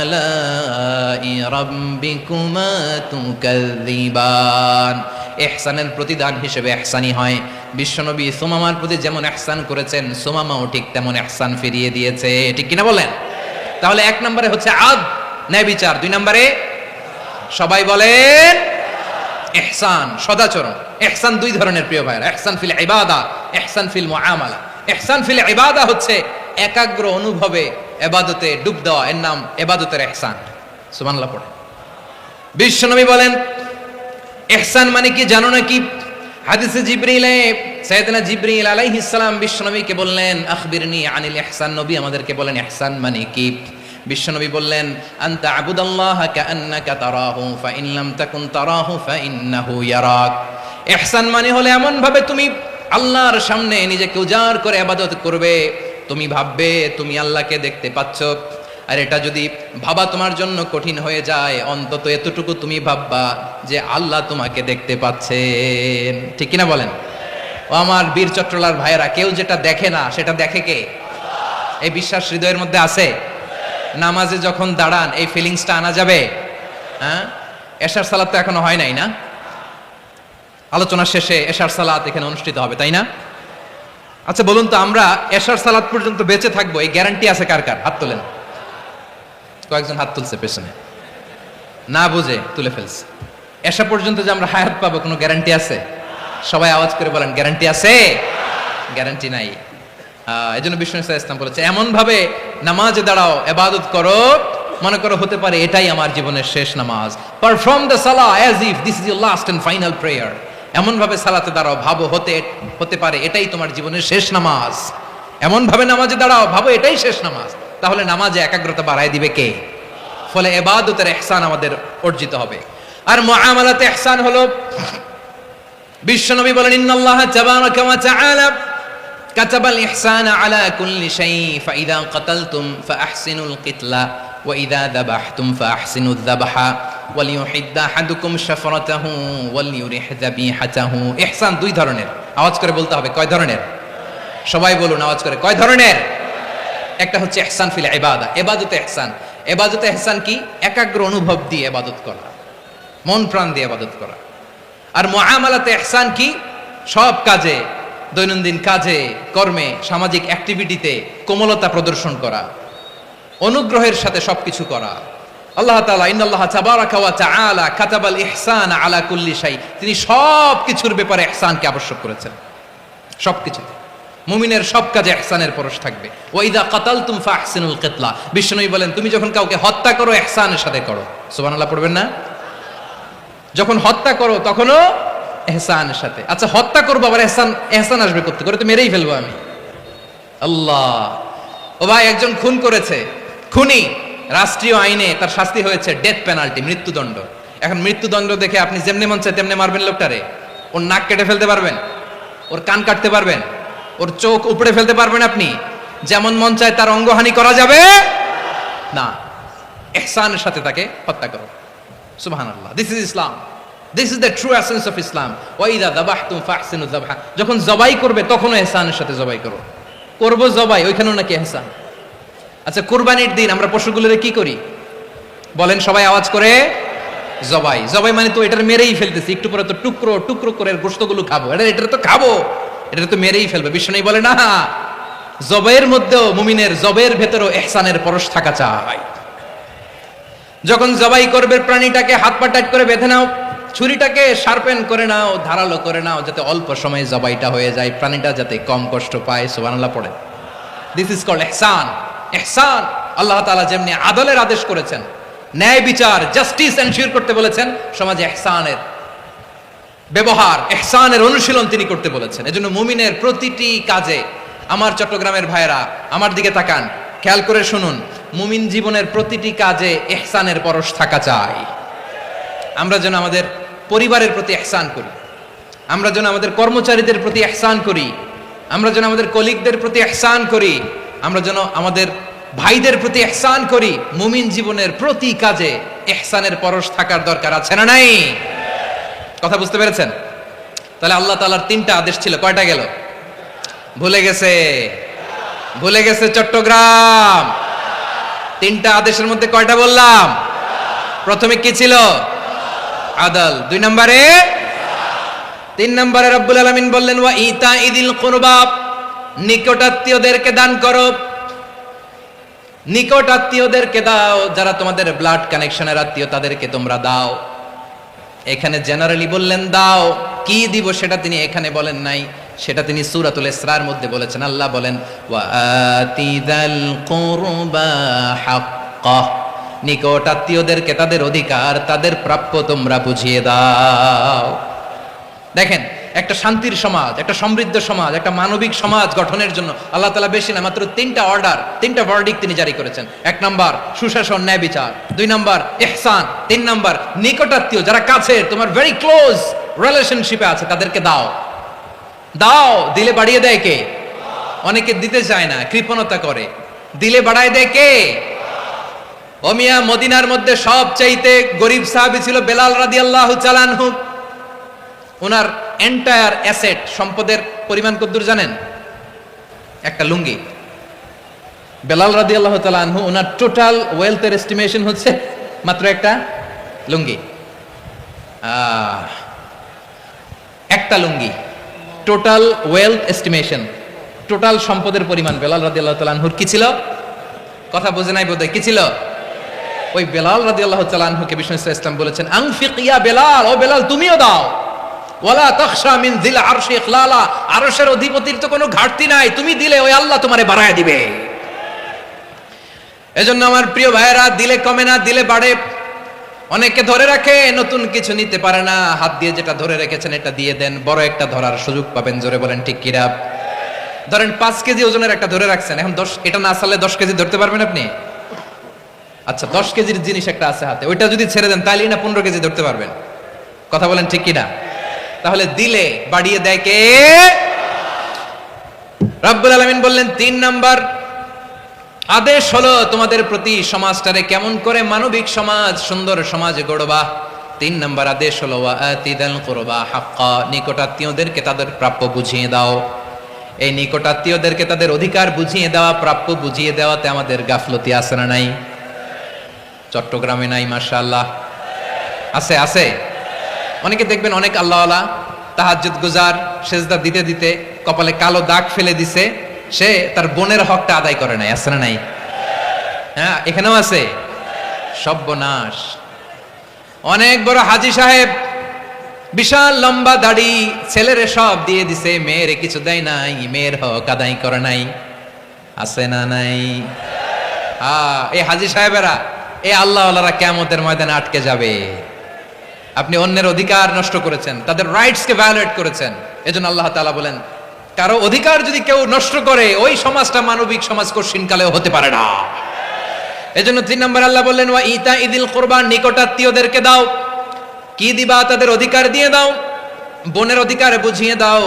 আলাই রাব্বিকুমা তুকাযযিবান। ইহসানের প্রতিদান হিসেবে ইহসানি হয়। বিশ্বনবী সুমামার প্রতি যেমন ইহসান করেছেন, সুমামাও ঠিক তেমন ইহসান ফিরিয়ে দিয়েছে। ঠিক কিনা বলেন? তাহলে 1 নম্বরে হচ্ছে আদ, ন্যায় বিচার। 2 নম্বরে সবাই বলেন ইহসান, সদাচরণ। ইহসান 2 ধরনের প্রিয় ভাইরা, ইহসান ফিল ইবাদা, ইহসান ফিল মুআমালা। ইহসান ফিল ইবাদা হচ্ছে একাগ্র অনুভবে ইবাদতে ডুব দেওয়া, এর নাম ইবাদতের ইহসান। সুবহানাল্লাহ পড়ে। বিশ্বনবী বলেন ইহসান মানে কি জানো নাকি? হাদিসে জিবরিলে সাইয়েদনা জিবরিল আলাইহিস সালাম বিশ্বনবীকে বললেন, আখবিরনি আনিল ইহসান। নবী আমাদেরকে বলেন ইহসান মানে কি? বিশ্বনবী বললেন, আনতা আবুদাল্লাহা কাআন্নাকা তারাহু ফাইন লাম তাকুন তারাহু ফাইন্নাহু ইয়ারাক। ইহসান মানে হলো এমন ভাবে তুমি আল্লাহর সামনে নিজেকে উজাড় করে ইবাদত করবে, তুমি ভাববে তুমি আল্লাহকে দেখতে পাচ্ছ, আর এটা যদি ভাবা তোমার জন্য কঠিন হয়ে যায়, অন্তত এতটুকু তুমি ভাববা যে আল্লাহ তোমাকে দেখতে পাচ্ছেন। ঠিক কিনা বলেন? ও আমার বীর চট্টলার ভাইয়েরা, কেউ যেটা দেখে না সেটা দেখে কে? এই বিশ্বাস হৃদয়ের মধ্যে আছে? নামাজে যখন দাঁড়ান এই ফিলিংসটা আনা যাবে? হ্যাঁ, এশার সালাত তো এখনো হয় নাই না? আলোচনা শেষে এশার সালাত এখানে অনুষ্ঠিত হবে, তাই না? আচ্ছা বলুন তো, আমরা এশার সালাত পর্যন্ত বেঁচে থাকবো এই গ্যারান্টি আছে কার কার? হাত তোলেন। কয়েকজন হাত তুলছে পেছনে, না বুঝে তুলে ফেলছে। এশা পর্যন্ত যে আমরা হায়াত পাবো কোনো গ্যারান্টি আছে? সবাই আওয়াজ করে বলেন, গ্যারান্টি আছে? গ্যারান্টি নাই। এই জন্য বিষ্ণু ইসলাম বলেছে, এমন ভাবে নামাজে দাঁড়াও, ইবাদত করো, মনে করো হতে পারে এটাই আমার জীবনের শেষ নামাজ। পারফর্ম দ্য সালাহ as if this is your last and final prayer. এমন ভাবে সালাতে দাঁড়াও, ভাবো হতে পারে এটাই তোমার জীবনের শেষ নামাজ। এমন ভাবে নামাজে দাঁড়াও, ভাবো এটাই শেষ নামাজ। তাহলে নামাজে একাগ্রতা বাড়ায় দিবে কে? ফলে ইবাদতের ইহসান আমাদের অর্জিত হবে। আর মুআমালাতে ইহসান হলো, বিশ্বনবী বলেন, ইন্নাল্লাহা তাবারাকা ওয়া তাআলা কাতাবাল ইহসানা আলা কুল্লি শাই, ফাইদা কাতালতুম ফাআহসিনুল কিতলা ওয়া ইযা যাবাহতুম ফাআহসিনুয যাবহা ওয়ালিয়ুহিদ্দা আহাদুকুম শাফরাতাহু ওয়ালিয়ুরিহ যাবিহাতাহু। ইহসান দুই ধরনের, আওয়াজ করে বলতে হবে। কয় ধরনের? সবাই বলুন আওয়াজ করে, কয় ধরনের? একটা হচ্ছে ইহসান ফিল ইবাদা, ইবাদতে ইহসান। ইবাদতে ইহসান কি? একাগ্র অনুভব দিয়ে ইবাদত করা, মন প্রাণ দিয়ে ইবাদত করা। আর মুআমালাতে ইহসান কি? সব কাজে, দৈনন্দিন কাজে, কর্মে, সামাজিক অ্যাক্টিভিটিতে কোমলতা প্রদর্শন করা, অনুগ্রহের সাথে সবকিছু করা। আল্লাহ তাআলা ইন্নাল্লাহা তাবারাকা ওয়া তাআলা কাতাবাল ইহসান আলা কুল্লি শাই, তিনি সব কিছুর ব্যাপারে ইহসানকে আবশ্যক করেছেন। সবকিছুতে মুমিনের সব কাজে ইহসানের পরশ থাকবে। ওয়া ইযা কাতালতুম ফাহসিনুল কিতলা, বিশ্বনবী বলেন, তুমি যখন কাউকে হত্যা করো ইহসানের সাথে করো। সুবহানাল্লাহ পড়বেন না? যখন হত্যা করো তখনও ইহসানের সাথে। আচ্ছা হত্যা করবো, আবার ইহসান আসবে করতে করে, তো মেরেই ফেলবো আমি। আল্লাহ, ও ভাই একজন খুন করেছে, খুনি, রাষ্ট্রীয় আইনে তার শাস্তি হয়েছে ডেথ পেনাল্টি, মৃত্যুদণ্ড। এখন মৃত্যুদণ্ড দেখে আপনি যেমনি মন চায় তেমনি মারবেন লোকটারে? ওর নাক কেটে ফেলতে পারবেন? ওর কান কাটতে পারবেন? ওর চোখ উপড়ে ফেলতে পারবেন আপনি? যেমন মন চায় তার অঙ্গহানি করা যাবে না। ইহসানের সাথে তাকে হত্যা করো। সুবহানাল্লাহ, this is Islam, this is the true essence of Islam. ওয়া ইযা যাবাহতুম ফাহসিনুয যাবহা, যখন জবাই করবে তখনও ইহসানের সাথে জবাই করো। করব জবাই, ওইখানেও নাকি ইহসান। আচ্ছা কুরবানির দিন আমরা পশুগুলোরে কি করি বলেন সবাই আওয়াজ করে? জবাই। জবাই মানে তো এটার মেরেই ফেলতেছি, একটু পরে তো টুকরো টুকরো করে গোশতগুলো খাবো, এটা তো খাবো, এটা তো মেরেই ফেলবে। বিষ্ণু বলে না, জবাইয়ের মধ্যেও মুমিনের জবের ভেতরেও ইহসানের পরশ থাকা চাই। যখন জবাই করবে প্রাণীটাকে হাত পা টাইট করে বেঁধে নাও, ছুরিটাকে শার্পেন করে নাও, ধারালো করে নাও, যাতে অল্প সময়ে জবাইটা হয়ে যায়, প্রাণীটা যাতে কম কষ্ট পায়। সুবহানাল্লাহ পড়ে। দিস ইজ কল্ড ইহসান। ইহসান, আল্লাহ তাআলা যেমনি আদলের আদেশ করেছেন, ন্যায় বিচার, জাস্টিস এনশিওর করতে বলেছেন, সমাজে ইহসানের ব্যবহার, ইহসানের অনুশীলন তিনি করতে বলেছেন। এজন্য মুমিনের প্রতিটি কাজে, আমার চট্টগ্রামের ভাইরা আমার দিকে তাকান, খেয়াল করে শুনুন, মুমিন জীবনের প্রতিটি কাজে ইহসানের পরশ থাকা চাই। আমরা যেন আমাদের পরিবারের প্রতি ইহসান করি, আমরা যেন আমাদের কর্মচারীদের প্রতি ইহসান করি, আমরা যেন আমাদের কলিগদের প্রতি ইহসান করি, আমরা যেন আমাদের ভাইদের প্রতি ইহসান করি। মুমিন জীবনের প্রতি কাজে ইহসানের পরশ থাকার দরকার আছে না নাই? কথা বুঝতে পেরেছেন? তাহলে আল্লাহ তাআলার তিনটা আদেশ ছিল, কয়টা গেল? ভুলে গেছে? ভুলে গেছে চট্টগ্রাম? তিনটা আদেশের মধ্যে কয়টা বললাম? প্রথমে কি ছিল? আদল। 2 নম্বরে? 3 নম্বরে রব্বুল আলামিন বললেন, ওয়া ইতাইদিল কুরবা, নিকটাত্মীয়দেরকে দান করো। নিকট আত্মীয়দেরকে দাও, যারা তোমাদের ব্লাড কানেকশনের আত্মীয় তাদেরকে তোমরা দাও। এখানে জেনারেলি বললেন দাও, কি দিব সেটা তিনি এখানে বলেন নাই, সেটা তিনি সূরাতুল ইসরার মধ্যে বলেছেন। আল্লাহ বলেন, ওয়া আতিদাল কুরবা হাক্কা, নিকট আত্মীয়দেরকে তাদের অধিকার, তাদের প্রাপ্য তোমরা বুঝিয়ে দাও। দেখেন, একটা শান্তির সমাজ, একটা সমৃদ্ধ সমাজ, একটা মানবিক সমাজ গঠনের জন্য আল্লাহ তাআলা বেশি না, মাত্র 3টা অর্ডার, 3টা ভার্ডিক্ট তিনি জারি করেছেন। 1 নাম্বার সুশাসন, ন্যায় বিচার। 2 নাম্বার ইহসান। 3 নাম্বার নিকটাত্মীয়, যারা কাছে, তোমার ভেরি ক্লোজ রিলেশনশিপে আছে, তাদেরকে দাও। দাও, দিলে বাড়িয়ে দেয় কে? অনেকে দিতে চায় না, কৃপণতা করে। দিলে বাড়ায় দেয় কে? ও মিয়া, মদিনার মধ্যে সবচাইতে গরিব সাহাবী ছিল বেলাল রাদিয়াল্লাহু তাআলা আনহু। ওনার এন্টায়ার অ্যাসেট, সম্পদের পরিমাণ কতদূর জানেন? একটা লুঙ্গি। বেলাল রাদিয়াল্লাহু তাআলা আনহু, ওনার টোটাল ওয়েলথের এস্টিমেশন হচ্ছে মাত্র একটা লুঙ্গি। একটা লুঙ্গি, টোটাল ওয়েলথ এস্টিমেশন, টোটাল সম্পদের পরিমাণ বেলাল রাদিয়াল্লাহু তাআলা আনহুর কি ছিল? কথা বোঝে নাই বোধহয়। কি ছিল? ওই বেলাল রাদিয়াল্লাহু তাআলা আনহুকে বিষ্ণু ইসলাম বলেছেন, আনফিক ইয়া বেলাল, ও বেলাল তুমিও দাও। ওয়ালা তাখশা মিন যিল আরশি ইখলালা, আরশের অধিপতির তো কোনো ঘাটতি নাই, তুমি দিলে ওই আল্লাহ তোমারে বাড়ায় দিবে। এজন্য আমার প্রিয় ভাইয়েরা, দিলে কমে না, দিলে বাড়ে। অনেকে ধরে রাখে, নতুন কিছু নিতে পারে না, হাত দিয়ে যেটা ধরে রেখেছেন এটা দিয়ে দেন, বড় একটা ধরার সুযোগ পাবেন। জোরে বলেন ঠিক কিনা? ধরেন 5 কেজি ওজনের একটা ধরে রাখছেন, এখন 10, এটা না আসলে 10 কেজি ধরতে পারবেন আপনি? আচ্ছা, 10 কেজির জিনিস একটা আছে হাতে, ওইটা যদি ছেড়ে দেন তাহলেই না 15 কেজি ধরতে পারবেন। কথা বলেন ঠিক কিনা? তাহলে দিলে বাড়িয়ে দেয় কে? রব্বুল আলামিন বললেন 3 নাম্বার আদেশ হলো তোমাদের প্রতি, সমাজটারে কেমন করে মানবিক সমাজ, সুন্দর সমাজ গড়বা। 3 নাম্বার আদেশ হলো ওয়াতিদাল কুরবা হাক্কা, নিকটাত্মীয়দেরকে তাদের প্রাপ্য বুঝিয়ে দাও। এই নিকটাত্মীয়দেরকে তাদের অধিকার বুঝিয়ে দেওয়া, প্রাপ্য বুঝিয়ে দেওয়াতে আমাদের গাফলতি আছে না নাই? চট্টগ্রামে নাই? মাশাআল্লাহ আছে, আছে। অনেকে দেখবেন অনেক আল্লাহওয়ালা, তাহাজ্জুদ গুজার, সেজদা দিতে দিতে কপালে কালো দাগ ফেলে দিছে, সে তার বোনের হকটা আদায় করে নাই। আছে না নাই? হ্যাঁ, এখানেও আছে। সর্বনাশ। অনেক বড় হাজী সাহেব, বিশাল লম্বা দাড়ি, ছেলেরে সব দিয়ে দিছে, মেয়েরে কিছু দেয় নাই, মেয়ের হক আদায় করে নাই। আছে না নাই? এই হাজী সাহেবেরা, এই আল্লাহওয়ালারা কিয়ামতের ময়দানে আটকে যাবে। আপনি অন্যের অধিকার নষ্ট করেছেন, তাদের রাইটসকে ভায়োলেট করেছেন। এজন্য আল্লাহ তাআলা বলেন, কারো অধিকার যদি কেউ নষ্ট করে, ওই সমাজটা মানবিক সমাজ কঠিনকালেও হতে পারে না। এজন্য 3 নম্বর আল্লাহ বললেন ওয়া ইতা ইদিল কুরবা, নিকটাত্মীয়দেরকে দাও। কি দিবা? তাদের অধিকার দিয়ে দাও। বোনের অধিকার বুঝিয়ে দাও,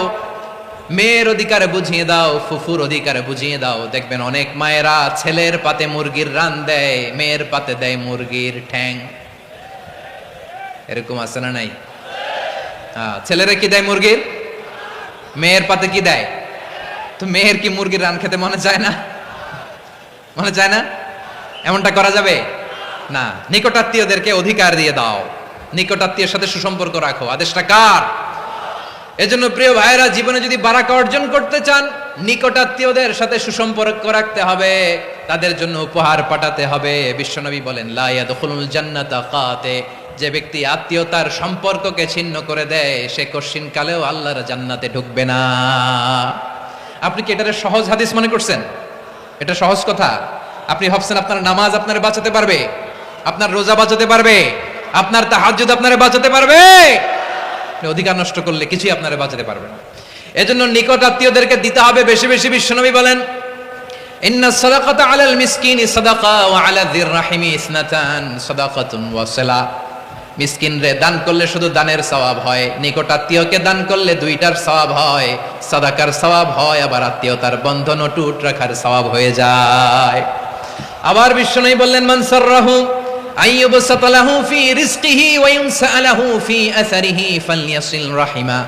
মেয়ের অধিকার বুঝিয়ে দাও, ফুফুর অধিকার বুঝিয়ে দাও। দেখবেন অনেক মায়েরা ছেলের পাতে মুরগির রান দেয়, মেয়ের পাতে দেয় মুরগির ঠ্যাং। এরকম আছে না নাই? ছেলেরা কি দেয়? মুরগির। মেয়ের পাতে কি দেয়? তো মেয়ের কি মুরগির রান খেতে মনে চায় না? মনে চায় না? এমনটা করা যাবে না। নিকটাত্মীয়দেরকে অধিকার দিয়ে দাও, নিকটাত্মীয়ের সাথে সুসম্পর্ক রাখো। আদেশটা কার? এজন্য প্রিয় ভাইয়েরা, জীবনে যদি বারাকা অর্জন করতে চান, নিকটাত্মীয়দের সাথে সুসম্পর্ক রাখতে হবে, তাদের জন্য উপহার পাঠাতে হবে। বিশ্বনবী বলেন লা ইয়াদখুলুল জান্নাতা কাতে, যে ব্যক্তি আত্মীয়তার সম্পর্ককে ছিন্ন করে দেয়, সে কঠিন কালেও আল্লাহর জান্নাতে ঢুকবে না। আপনি কি এটারে সহজ হাদিস মনে করছেন? এটা সহজ কথা? আপনি ভাবছেন আপনার নামাজ আপনারে বাঁচাতে পারবে, আপনার রোজা বাঁচাতে পারবে, আপনার তাহাজ্জুদ আপনারে বাঁচাতে পারবে? অধিকার নষ্ট করলে কিছুই আপনারে বাঁচাতে পারবে না। এজন্য নিকট আত্মীয়দেরকে দিতে হবে বেশি বেশি। বিশ্বনবী বলেন ইন্না সাদাকাতা আলাল মিসকিনি সাদাকা ওয়া আলা যির রাহিমি ইসনাতান সাদাকাতুন ওয়া সিলা। মিসকিনরে দান করলে শুধু দানের সওয়াব হয়, নিকট আত্মীয়কে দান করলে 2টার সওয়াব হয়, সাদাকার সওয়াব হয়, আবার আত্মীয়তার বন্ধন অটুট রাখার সওয়াব হয়ে যায়। আবার বিশ্বনবী বললেন মান সাররাহু আইয়ুবসাতা লাহু ফি রিজকিহি ওয়া ইউনসা লাহু ফি আসারিহি ফালইয়াসিল রাহিমা।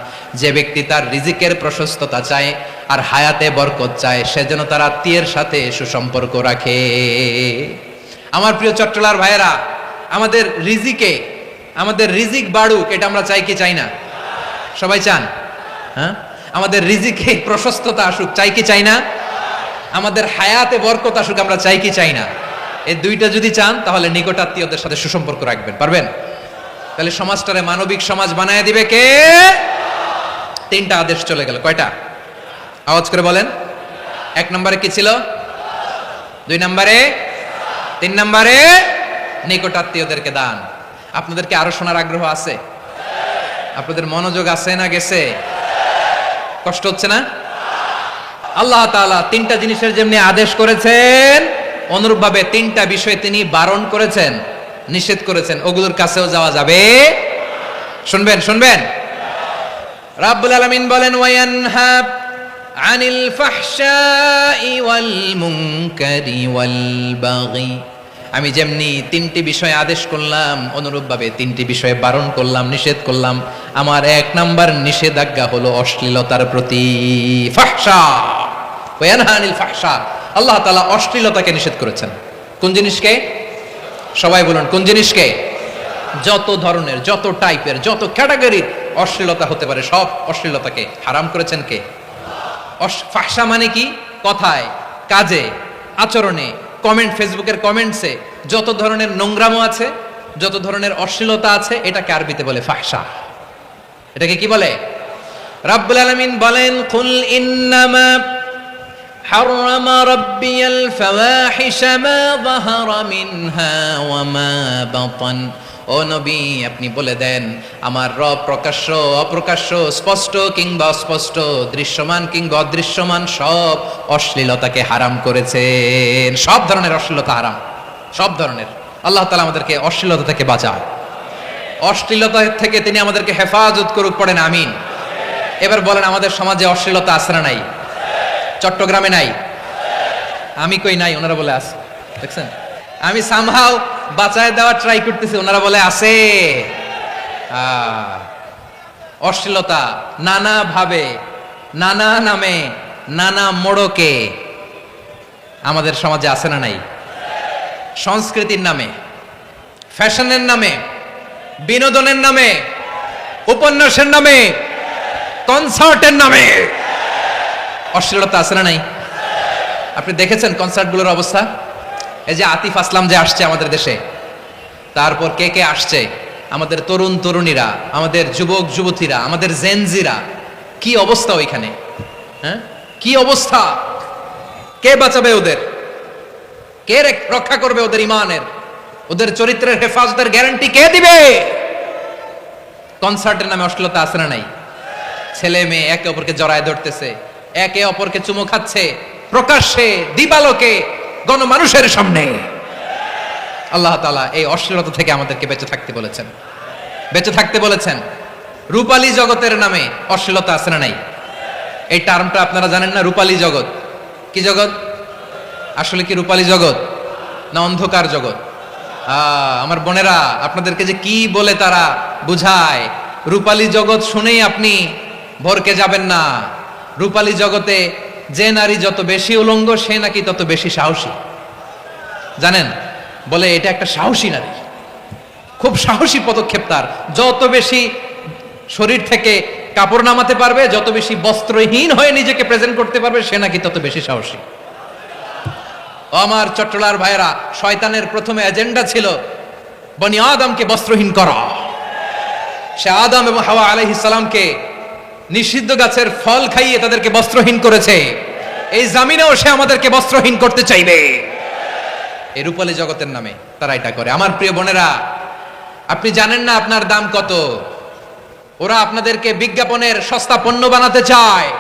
যে ব্যক্তি তার রিজিকের প্রশস্ততা চায় আর হায়াতে বরকত চায়, সে যেন তার আত্মীয়ের সাথে সুসম্পর্ক রাখে। আমার প্রিয় চট্টলার ভাইয়েরা, আমাদের রিজিক বাড়ুক, এটা আমরা চাই কি চাই না? সবাই চান? হ্যাঁ, আমাদের রিজিকে প্রশস্ততা আসুক, চাই কি চাই না? আমাদের হায়াতে বরকত আসুক, আমরা চাই কি চাই না? এই 2টা যদি চান, তাহলে নিকটাত্মীয়দের সাথে সুসম্পর্ক রাখবেন। পারবেন? তাহলে সমাজটারে মানবিক সমাজ বানায় দিবে কে? 3টা আদেশ চলে গেল। কয়টা? আওয়াজ করে বলেন। 1 নম্বরে কি ছিল? 2 নম্বরে, 3 নম্বরে নিকটাত্মীয়দেরকে দান। আপনাদেরকে আরো শোনার আগ্রহ আছে? আপনাদের মনোযোগ আছে না গেছে? কষ্ট হচ্ছে না? আল্লাহ তাআলা 3টা জিনিসের যেমনি আদেশ করেছেন, অনুরূপভাবে 3টা বিষয়ে তিনি বারণ করেছেন, নিষেধ করেছেন। ওগুলোর কাছেও যাওয়া যাবে। শুনবেন শুনবেন। রাব্বুল আলামিন বলেন ওয়ায়ানহা আনিল ফাহশাই ওয়াল মুনকারি ওয়াল বাগি আমি যেমনি 3টি বিষয়ে আদেশ করলাম, অনুরূপভাবে 3টি বিষয়ে বারণ করলাম, নিষেধ করলাম। আমার 1 নাম্বার নিষেধাজ্ঞা হলো অশ্লীলতার প্রতি। ফাহশা ওয়া ইয়ানহা আনিল ফাহশা, আল্লাহ তাআলা অশ্লীলতাকে নিষেধ করেছেন। কোন জিনিসকে? সবাই বলুন, কোন জিনিসকে? যত ধরনের, যত টাইপের, যত ক্যাটাগরির অশ্লীলতা হতে পারে সব অশ্লীলতাকে হারাম করেছেন কে? ফাহশা মানে কি? কথায়, কাজে, আচরণে, কমেন্ট, ফেসবুকের কমেন্টসে যত ধরনের নোংরামো আছে, যত ধরনের অশ্লীলতা আছে, এটাকে আরবিতে বলে ফাহশা। এটাকে কি বলে? রাব্বুল আলামিন বলেন, কুল ইন্নামা হাররামা রাব্বিয়াল ফাওয়াহিশা মা যাহারা মিনহা ওয়া মা বাতান। ও নবী, আপনি বলে দেন, আমার রব প্রকাশ্য, অপ্রকাশ্য, স্পষ্ট কিংবা অস্পষ্ট, দৃশ্যমান কিংবা অদৃশ্যমান সব অশ্লীলতাকে হারাম করেছেন। সব ধরনের অশ্লীলতা হারাম, সব ধরনের। আল্লাহ তাআলা আমাদেরকে অশ্লীলতা থেকে বাঁচান, অশ্লীলতা থেকে তিনি আমাদেরকে হেফাজত করুক, পড়েন আমিন। এবার বলেন, আমাদের সমাজে অশ্লীলতা আছে না নাই? চট্টগ্রামে নাই? আমি কই নাই, ওনারা বলে আছে। দেখছেন, আমি সামহাও বাঁচায় দেওয়ার ট্রাই করতেছি, ওনারা বলে আছে। অশ্লীলতা নানা ভাবে, নানা নামে, নানা মোড়কে আমাদের সমাজে আছে না নাই? সংস্কৃতির নামে, ফ্যাশনের নামে, বিনোদনের নামে, উপন্যাসের নামে, কনসার্টের নামে অশ্লীলতা আছে না নাই? আপনি দেখেছেন কনসার্টগুলোর অবস্থা? এই যে আতিফ আসলাম যে আসছে আমাদের দেশে, তারপর কে কে আসছে, আমাদের তরুণ তরুণীরা, আমাদের যুবক যুবতীরা, আমাদের জেনজিরা, কি অবস্থা ওইখানে? হ্যাঁ, কি অবস্থা? কে বাঁচাবে ওদের? কে রক্ষা করবে ওদের ইমানের, ওদের চরিত্রের হেফাজতের গ্যারান্টি কে দিবে? কনসার্টের নামে অশ্লীলতা আছে না নাই? ছেলে মেয়ে একে অপরকে জড়ায় ধরতেছে, একে অপরকে চুমু খাচ্ছে, প্রকাশ্যে, দিবালোকে, গণমানুষের সামনে। আল্লাহ তাআলা এই অশ্লীলতা থেকে আমাদেরকে বেঁচে থাকতে বলেছেন, বেঁচে থাকতে বলেছেন। রূপালী জগতের নামে অশ্লীলতা আছে না নাই? এই টার্মটা আপনারা জানেন না? রূপালী জগৎ কি জগৎ? আসলে কি রূপালী জগৎ না অন্ধকার জগৎ? আমার বোনেরা, আপনাদেরকে যে কি বলে তারা বুঝায়, রূপালী জগৎ শুনেই আপনি ভরকে যাবেন না। রূপালী জগতে যে নারী যত বেশি উলঙ্গ, সে নাকি তত বেশি সাহসী। জানেন, বলে এটা একটা সাহসী নারী, খুব সাহসী পদক্ষেপ তার। যত বেশি শরীর থেকে কাপড় নামাতে পারবে, যত বেশি বস্ত্রহীন হয়ে নিজেকে প্রেজেন্ট করতে পারবে, সে নাকি তত বেশি সাহসী। আমার চট্টলার ভাইয়েরা, শয়তানের প্রথমে এজেন্ডা ছিল বনি আদমকে বস্ত্রহীন করা। সে আদম এবং হাওয়া আলাইহিস সালামকে নিষিদ্ধ গাছের ফল খাইয়ে তাদেরকে বস্ত্রহীন করেছে। এই জামিনেও সে আমাদেরকে বস্ত্রহীন করতে চাইবে। এই রূপালী জগতের নামে তারা এটা করে। আমার প্রিয় বোনেরা, আপনি জানেন না আপনার দাম কত। ওরা আপনাদেরকে বিজ্ঞাপনের সস্তা পণ্য বানাতে চায়।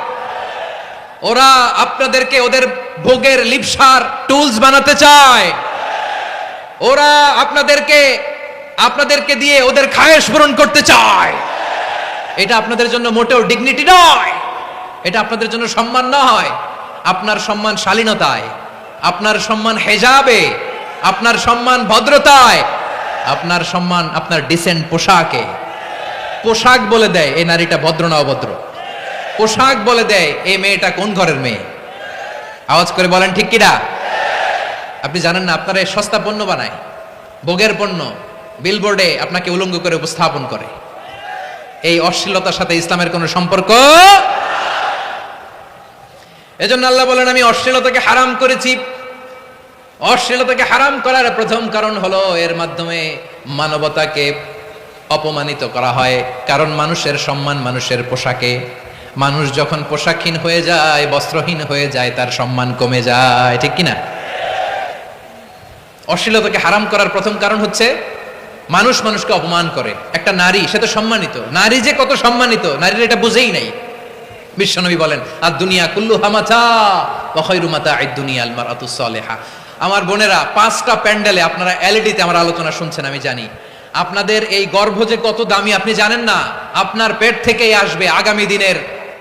ওরা আপনাদেরকে ওদের ভোগের লিপসার টুলস বানাতে চায়। ওরা আপনাদেরকে দিয়ে ওদের খায়েশ পূরণ করতে চায়। এটা আপনাদের জন্য মোটেও ডিগনিটি নয়, এটা আপনাদের জন্য সম্মান নয়। আপনার সম্মান শালীনতায়, আপনার সম্মান হেজাবে, আপনার সম্মান ভদ্রতায়, আপনার সম্মান আপনার ডিসেন্ট পোশাকে। পোশাক বলে দেয় এই নারীটা ভদ্র না অভদ্র। পোশাক বলে দেয় এই মেয়েটা কোন ঘরের মেয়ে। আওয়াজ করে বলেন ঠিক কিনা? আপনি জানেন না, আপনারা সস্তা পণ্য বানায়, ভোগের পণ্য, বিলবোর্ডে আপনাকে উলঙ্গ করে উপস্থাপন করে। এই অশ্লীলতার সাথে ইসলামের কোনো সম্পর্ক। এজন্য আল্লাহ বলেন, আমি অশ্লীলতাকে হারাম করেছি। অশ্লীলতাকে হারাম করার প্রথম কারণ হলো এর মাধ্যমে মানবতাকে অপমানিত করা হয়। কারণ মানুষের সম্মান মানুষের পোশাকে। মানুষ যখন পোশাকহীন হয়ে যায়, বস্ত্রহীন হয়ে যায়, তার সম্মান কমে যায়, ঠিক কিনা? অশ্লীলতাকে হারাম করার প্রথম কারণ হচ্ছে মানুষ মানুষকে অপমান করে। একটা নারী, সে তো সম্মানিত, নারী যে কত সম্মানিত নারীরা এটা বুঝেই নাই। বিশ্বনবী বলেন, আর দুনিয়া কুল্লুহা মাতা ওয়া খায়রু মাতা'আদ দুনিয়া আল মারআতুস সালিহা। আমার বোনেরা, 5টা প্যান্ডেলে আপনারা এলইডিতে আমার আলোচনা শুনছেন, আমি জানি। আপনাদের এই গর্ভ যে কত দামি আপনি জানেন না। আপনার পেট থেকেই আসবে আগামী দিনের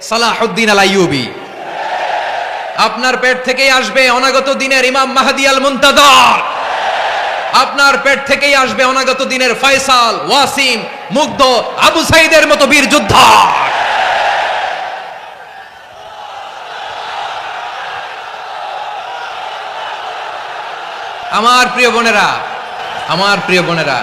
সালাহুদ্দিন আল আইয়ুবী। আপনার পেট থেকেই আসবে অনাগত দিনের ইমাম মাহদী আল মুনতাজার। আপনার পেট থেকেই আসবে অনাগত দিনের ফয়সাল, ওয়াসিম, মুগ্ধ, আবু সাইদের মতো বীর যোদ্ধা। আমার প্রিয় বোনেরা, আমার প্রিয় বোনেরা,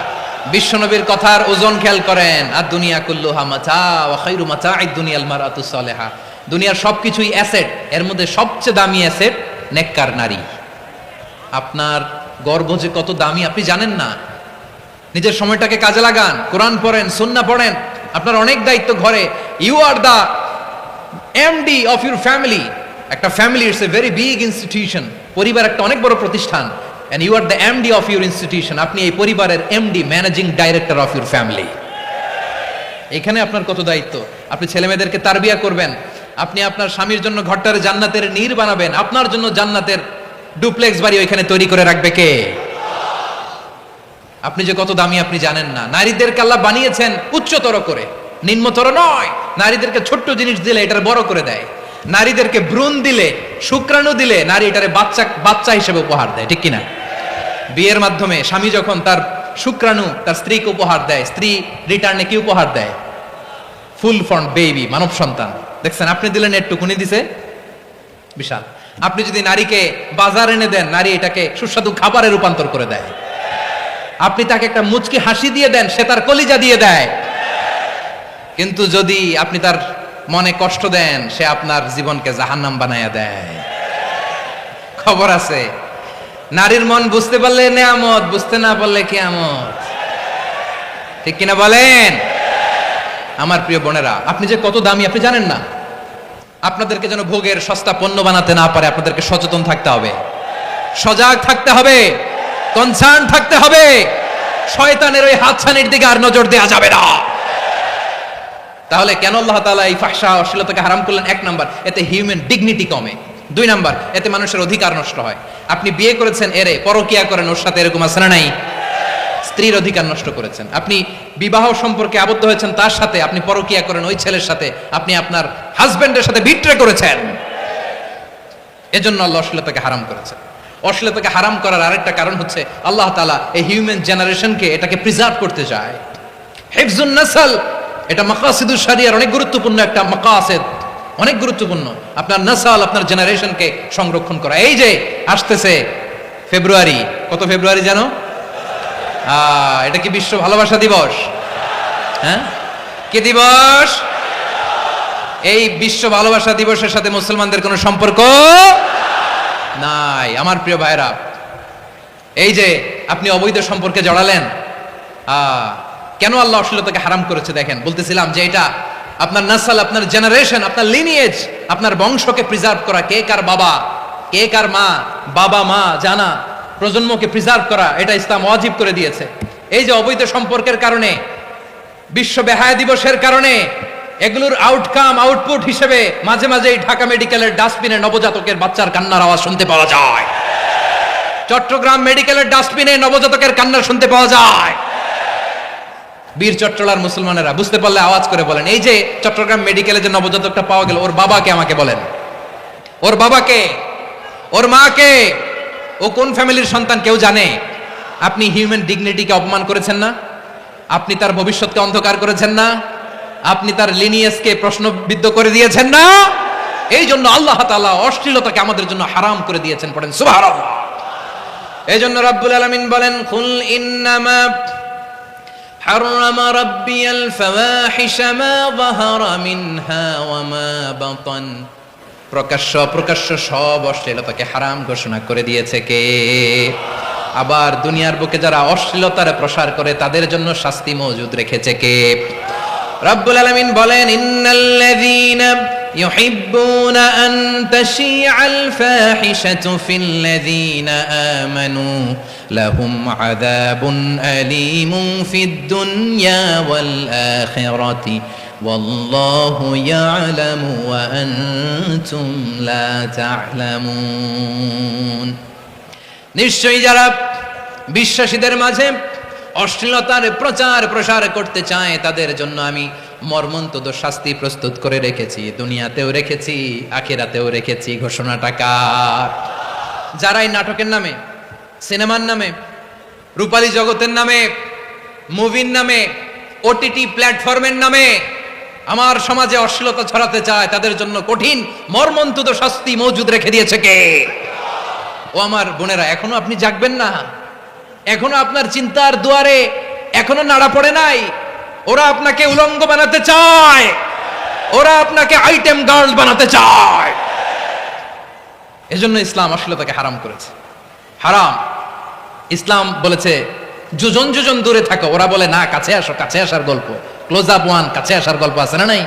বিশ্বনবীর কথার ওজন খেয়াল করেন। আর দুনিয়া কুল্লুহা মাতা ওয়া খায়রু মাতা'আদ দুনিয়াল মারআতু সালিহা। দুনিয়ার সবকিছুই অ্যাসেট, এর মধ্যে সবচেয়ে দামি অ্যাসেট নেককার নারী। আপনার গর্ভ যে কত দামি আপনি জানেন না। নিজের সময়টাকে কাজে লাগান, কোরআন পড়েন, সুন্নাহ পড়েন। আপনার অনেক দায়িত্ব ঘরে। You are the MD of your family. একটা family it's a very big institution. পরিবার একটা অনেক বড় প্রতিষ্ঠান। and you are the MD of your institution. আপনি এই পরিবারের MD, managing director of your family. এখানে আপনার কত দায়িত্ব। আপনি ছেলেমেয়েদেরকে তারবিয়া করবেন, আপনি আপনার স্বামীর জন্য ঘরটারে জান্নাতের নীর বানাবেন, আপনার জন্য জান্নাতের ডুপ্লেক্স বাড়ি ওইখানে তৈরি করে রাখবে কে? আপনি যে কত দামি আপনি জানেন না। নারীদেরকে আল্লাহ বানিয়েছেন উচ্চতর করে, নিম্নতর নয়। নারীদেরকে ছোট্ট জিনিস দিলে এটার বড় করে দেয়। নারীদেরকে ভ্রূণ দিলে, শুক্রাণু দিলে নারী এটারে বাচ্চা হিসেবে উপহার দেয়, ঠিক কিনা? বিয়ের মাধ্যমে স্বামী যখন তার শুক্রাণু তার স্ত্রীকে উপহার দেয়, স্ত্রী রিটার্নে কি উপহার দেয়? ফুল ফর্ম বেবি, মানব সন্তান। দেখছেন, আপনি দিলেন একটুকুনি, দিছে বিশাল। আপনি যদি নারীকে বাজার এনে দেন, নারী এটাকে সুস্বাদু খাবারে রূপান্তর করে দেয়। আপনি তাকে একটা মুচকি হাসি দিয়ে দেন, সে তার কলিজা দিয়ে দেয়। কিন্তু যদি আপনি তার মনে কষ্ট দেন, সে আপনার জীবনকে জাহান্নাম বানায়া দেয়। খবর আছে, নারীর মন বুঝতে পারলে নেয়ামত, বুঝতে না পারলে কিয়ামত, ঠিক কিনা বলেন? আমার প্রিয় বোনেরা, আপনি যে কত দামি আপনি জানেন না। আপনাদেরকে যেন ভোগের সস্তা পণ্য বানাতে না পারে, আপনাদেরকে সচেতন থাকতে হবে, সজাগ থাকতে হবে, কনসার্ন থাকতে হবে। শয়তানের ওই হাতছানির দিকে আর নজর দেওয়া যাবে না। তাহলে কেন আল্লাহ তাআলা এই ফাহশা অশ্লীলতাকে হারাম করলেন? এক নাম্বার, এতে হিউম্যান ডিগনিটি কমে। দুই নাম্বার, এতে মানুষের অধিকার নষ্ট হয়। আপনি বিয়ে করেছেন এরে, পরকিয়া করেন ওর সাথে, এরকম আছে না নাই? স্ত্রীর অধিকার নষ্ট করেছেন। আপনি বিবাহ সম্পর্কে আবদ্ধ হয়েছেন তার সাথে, আপনি পরকিয়া করেন ওই ছেলের সাথে, আপনি আপনার হাজবেন্ডের সাথে বিট্রে করেছেন। এজন্য আল্লাহ অশ্লীলতাকে হারাম করেছেন। অশ্লীলতাকে হারাম করার আরেকটা কারণ হচ্ছে আল্লাহ তাআলা এই হিউম্যান জেনারেশনকে এটাকে প্রিজার্ভ করতে চায়। হিফজুন নাসল, এটা মাকাসিদুশ শরিয়ার অনেক গুরুত্বপূর্ণ একটা মাকাসিদ, অনেক গুরুত্বপূর্ণ। আপনার নাসাল, আপনার জেনারেশনকে সংরক্ষণ করা। এই যে আসতেছে ফেব্রুয়ারি, কত ফেব্রুয়ারি জানো? এটা কি বিশ্ব ভালোবাসা দিবস? হ্যাঁ, কি দিবস? এই বিশ্ব ভালোবাসা দিবসের সাথে মুসলমানদের কোনো সম্পর্ক নাই। আমার প্রিয় ভাইরা, এই যে আপনি অবৈধ সম্পর্কে জড়ালেন, কেন আল্লাহ অশ্লীলতাকে হারাম করেছে দেখেন। বলতেছিলাম যে এটা আপনার নাসল, আপনার জেনারেশন, আপনার লিনিয়েজ, আপনার বংশকে প্রিজার্ভ করা। কে কার বাবা, কে কার মা, বাবা মা জানা, প্রজন্মকে প্রিজার্ভ করা, এটা ইসলাম ওয়াজিব করে দিয়েছে। এই যে অবৈধ সম্পর্কের কারণে, বিশ্ব বেহায়া দিবসের কারণে, এগুলোর আউটকাম, আউটপুট হিসেবে মাঝে মাঝে ঢাকা মেডিকেলের ডাস্টবিনে নবজাতকের বাচ্চার কান্নার আওয়াজ শুনতে পাওয়া যায়। চট্টগ্রাম মেডিকেলের ডাস্টবিনে নবজাতকের কান্না শুনতে পাওয়া যায়। বীর চট্টলার মুসলমানেরা বুঝতে পারলে আওয়াজ করে বলেন, এই যে চট্টগ্রাম মেডিকেলে যে নবজাতকটা পাওয়া গেল, ওর বাবাকে আমাকে বলেন। ওর বাবাকে, ওর মাকে, ও কোন ফ্যামিলির সন্তান কেউ জানে? আপনি হিউম্যান ডিগনিটিকে অপমান করেছেন না? আপনি তার ভবিষ্যৎকে অন্ধকার করেছেন না? আপনি তার লিনিয়েজকে প্রশ্নবিদ্ধ করে দিয়েছেন না? এই জন্য আল্লাহ তাআলা অশ্লীলতাকে আমাদের জন্য হারাম করে দিয়েছেন। পড়েন সুবহানাল্লাহ। এই জন্য রাব্বুল আলামিন বলেন, কুল ইন্নামা حرم ربي الفواحش ما ظهر منها وما بطن। প্রকাশ্য প্রকাশ্য সব অশ্লীলতাকে হারাম ঘোষণা করে দিয়েছে কে? আবার দুনিয়ার বুকে যারা অশ্লীলতার প্রসার করে তাদের জন্য শাস্তি মজুদ রেখেছে কে? রব্বুল আলামিন বলেন, ইন্নাল্লাযীনা ইউহিব্বুনা আন তাশিআল ফাহিশাতু ফিল্লাযীনা আমানু লাহুম আযাবুন আলীমুন ফিদ দুনিয়া ওয়াল আখিরাতি ওয়াল্লাহু ইয়ালামু ওয়া আনতুম লা তা'লামুন। নিশ্চয়ই যারা বিশ্বাসীদের মাঝে অশ্লীলতার প্রচার প্রসার করতে চায় তাদের জন্য আমি মর্মন্তুদ শাস্তি প্রস্তুত করে রেখেছি, দুনিয়াতেও রেখেছি, আখিরাতেও রেখেছি। ঘোষণাটা কার? যারা এই নাটকের নামে, সিনেমার নামে, রূপালী জগতের নামে, মুভির নামে, ওটিটি প্ল্যাটফর্মের নামে আমার সমাজে অশ্লীলতা ছড়াতে চায়, তাদের জন্য কঠিন মর্মন্তুদ শাস্তি মজুদ রেখে দিয়েছে কে? ও আমার বোনেরা, এখনো আপনি জাগবেন না? এখনো আপনার চিন্তার দুয়ারে এখনো নাড়া পড়ে নাই? ওরা আপনাকে উলঙ্গ বানাতে চায়, ওরা আপনাকে আইটেম গার্ল বানাতে চায়। এজন্য ইসলাম অশ্লীলতাকে হারাম করেছে। হারাম। ইসলাম বলেছে যোজন যোজন দূরে থাকো, ওরা বলে না কাছে আসো, কাছে আসার গল্প, ক্লোজ আপ ওয়ান, কাছে আসার গল্প আছে না নাই?